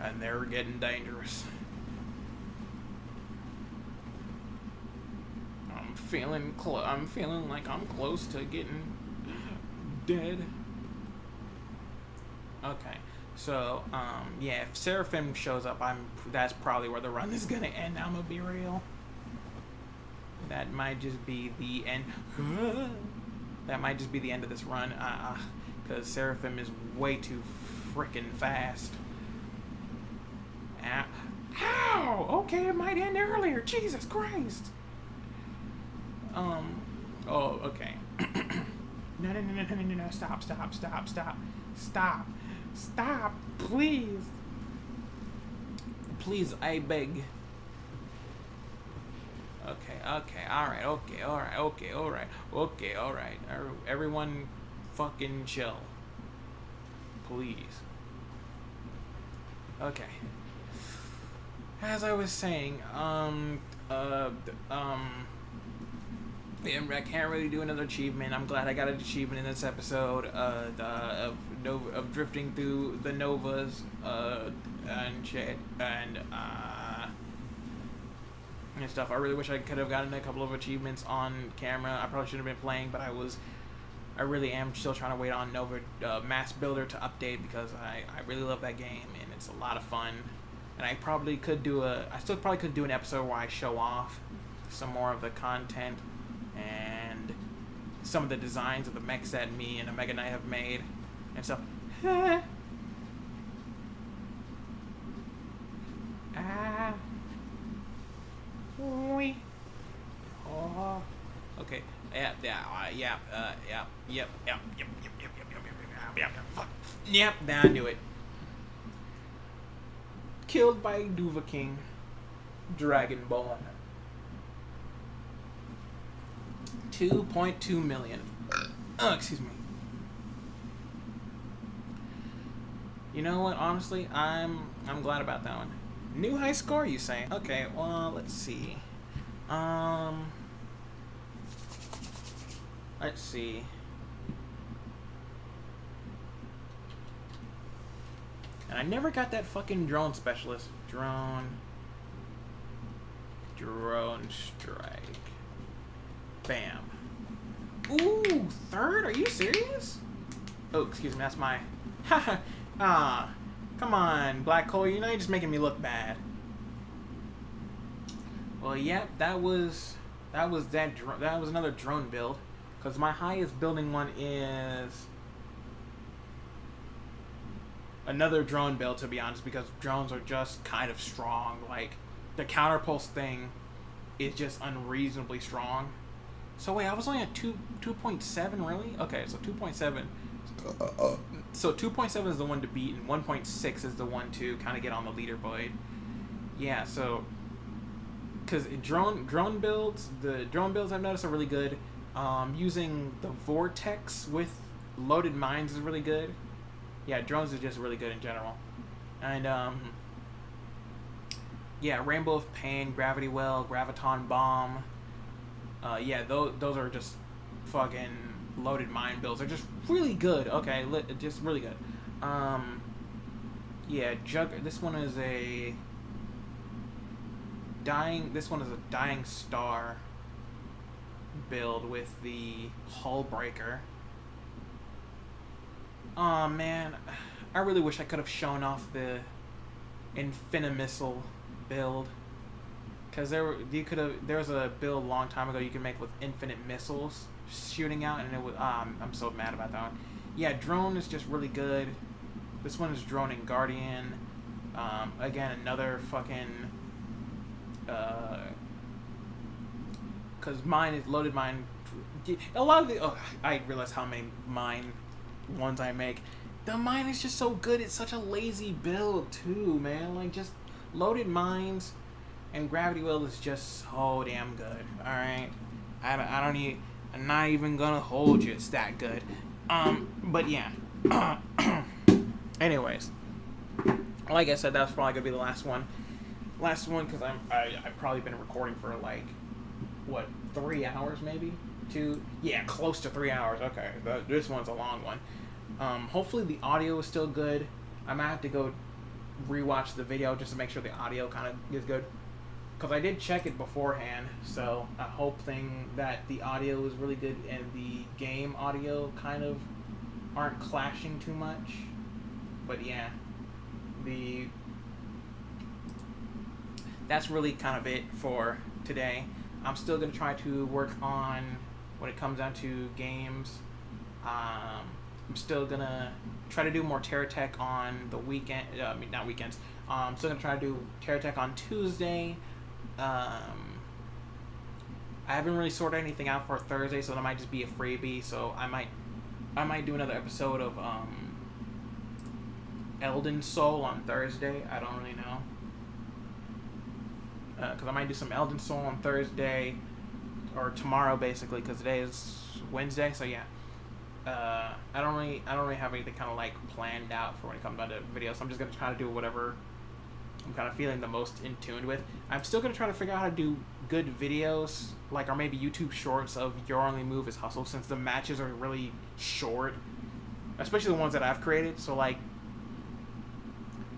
and they're getting dangerous. I'm feeling like I'm close to getting dead. Okay, so yeah, if Seraphim shows up, that's probably where the run is gonna end. I'm gonna be real. That might just be the end. That might just be the end of this run, because Seraphim is way too freaking fast. Ow! Okay, it might end earlier. Jesus Christ. Oh, okay. No. Stop. Please. Please, I beg. Okay, alright. Everyone fucking chill. Please. Okay. As I was saying, I can't really do another achievement. I'm glad I got an achievement in this episode of drifting through the Novas and shit and stuff. I really wish I could have gotten a couple of achievements on camera. I probably shouldn't have been playing, but I really am still trying to wait on Nova Mass Builder to update because I really love that game and it's a lot of fun. And I probably could still probably could do an episode where I show off some more of the content and some of the designs of the mechs that me and Omega Knight have made and stuff. Okay. Yep. Fuck. Yep, I knew it. Killed by Duvahking. Dragonborn. 2.2 million. Oh, excuse me. You know what? Honestly, I'm glad about that one. New high score, you say? Okay, well, let's see. Let's see. And I never got that fucking drone specialist. Drone strike. Bam. Ooh, third? Are you serious? Oh, excuse me, that's my... come on, Black Hole, you know you're just making me look bad. Well, yep, that was another drone build. Because my highest building one is another drone build, to be honest, because drones are just kind of strong. Like, the counterpulse thing is just unreasonably strong. So wait, I was only at 2.7, really? Okay, so 2.7. So 2.7 is the one to beat, and 1.6 is the one to kind of get on the leaderboard. Yeah, so because drone builds I've noticed are really good. Using the Vortex with loaded mines is really good. Yeah, drones is just really good in general. And yeah, Rainbow of Pain, Gravity Well, Graviton Bomb. Yeah, those are just fucking loaded mine builds. They're just really good. Okay, just really good. Yeah, this one is a Dying Star build with the Hull Breaker. Oh man, I really wish I could have shown off the Infinimissile build, because there was a build a long time ago you can make with infinite missiles shooting out, and it was I'm so mad about that one. Yeah, drone is just really good. This one is Drone and Guardian. Again, another fucking because mine is loaded mine. A lot of the I realize how many mine ones I make. The mine is just so good. It's such a lazy build too, man. Like, just loaded mines and Gravity Well is just so damn good. All right, I don't need. I'm not even gonna hold you. It's that good. But yeah. Anyways, like I said, that's probably gonna be the last one. Last one, because I've probably been recording for like what, 3 hours maybe? 2? Yeah, close to 3 hours. Okay, this one's a long one. Hopefully the audio is still good. I might have to go rewatch the video just to make sure the audio kind of is good, because I did check it beforehand. So I'm hoping that the audio is really good and the game audio kind of aren't clashing too much. But yeah, that's really kind of it for today. I'm still going to try to work on, when it comes down to games, I'm still going to try to do more TerraTech on the weekend, not weekends. I'm still going to try to do TerraTech on Tuesday. I haven't really sorted anything out for Thursday, so that might just be a freebie. So I might do another episode of Elden Soul on Thursday. I don't really know. Because I might do some Elden Soul on Thursday or tomorrow, basically, because today is Wednesday. So yeah, I don't really have anything kind of like planned out for when it comes down to videos. So I'm just gonna try to do whatever I'm kind of feeling the most in tune with. I'm still gonna try to figure out how to do good videos, like, or maybe YouTube shorts of Your Only Move is Hustle, since the matches are really short, especially the ones that I've created. So like,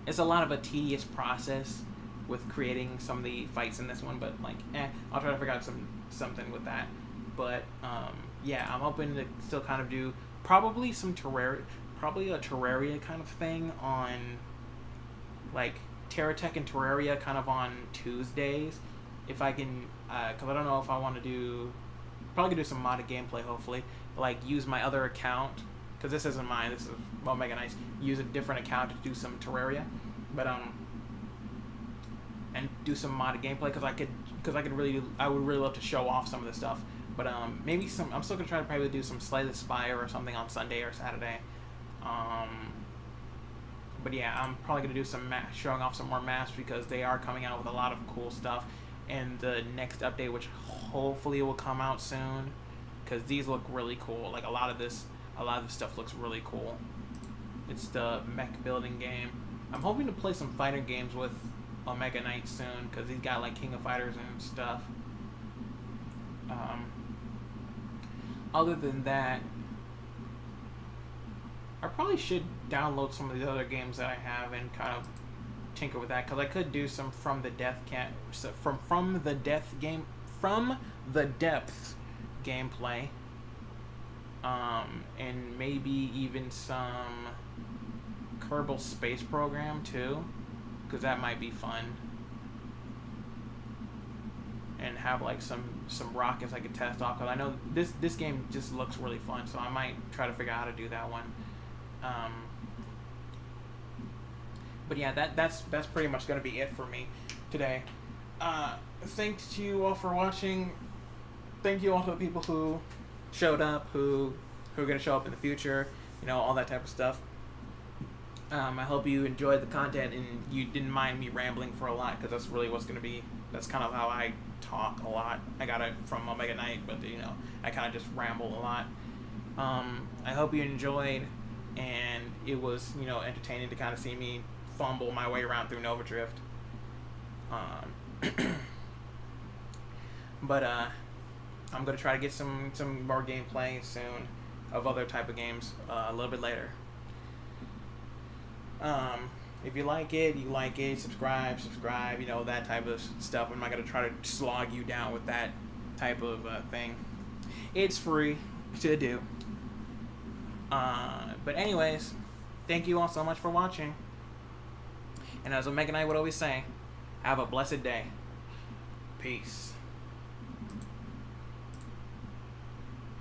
it's a lot of a tedious process with creating some of the fights in this one, but like, I'll try to figure out something with that. But yeah, I'm hoping to still kind of do probably a Terraria kind of thing on, like, TerraTech and Terraria kind of on Tuesdays, if I can, because I don't know if I want to do, probably gonna do some modded gameplay, hopefully, like use my other account, because this isn't mine, this is Mega Nice, use a different account to do some Terraria, but and do some modded gameplay, because I would really love to show off some of this stuff. But maybe I'm still gonna try to probably do some Slay the Spire or something on Sunday or Saturday. But yeah, I'm probably gonna do some showing off some more maps because they are coming out with a lot of cool stuff. And the next update, which hopefully will come out soon, because these look really cool. Like a lot of this stuff looks really cool. It's the mech building game. I'm hoping to play some fighter games with Omega Knight soon, because he's got like King of Fighters and stuff. Other than that, I probably should download some of the other games that I have and kind of tinker with that, because I could do some from the depth gameplay, and maybe even some Kerbal Space Program too, because that might be fun, and have like some rockets I could test off, because I know this game just looks really fun, so I might try to figure out how to do that one. But yeah, that's pretty much going to be it for me today. Thanks to you all for watching. Thank you all to the people who showed up, who are going to show up in the future, all that type of stuff. I hope you enjoyed the content and you didn't mind me rambling for a lot, because that's really what's going to be. That's kind of how I talk a lot. I got it from Omega Knight, but I kind of just ramble a lot. I hope you enjoyed, and it was entertaining to kind of see me fumble my way around through Nova Drift. But I'm gonna try to get some more gameplay soon of other type of games a little bit later. If you like it, subscribe, that type of stuff. I'm not gonna try to slog you down with that type of thing. It's free to do. But anyways, thank you all so much for watching. And as Omega Knight would always say, have a blessed day. Peace.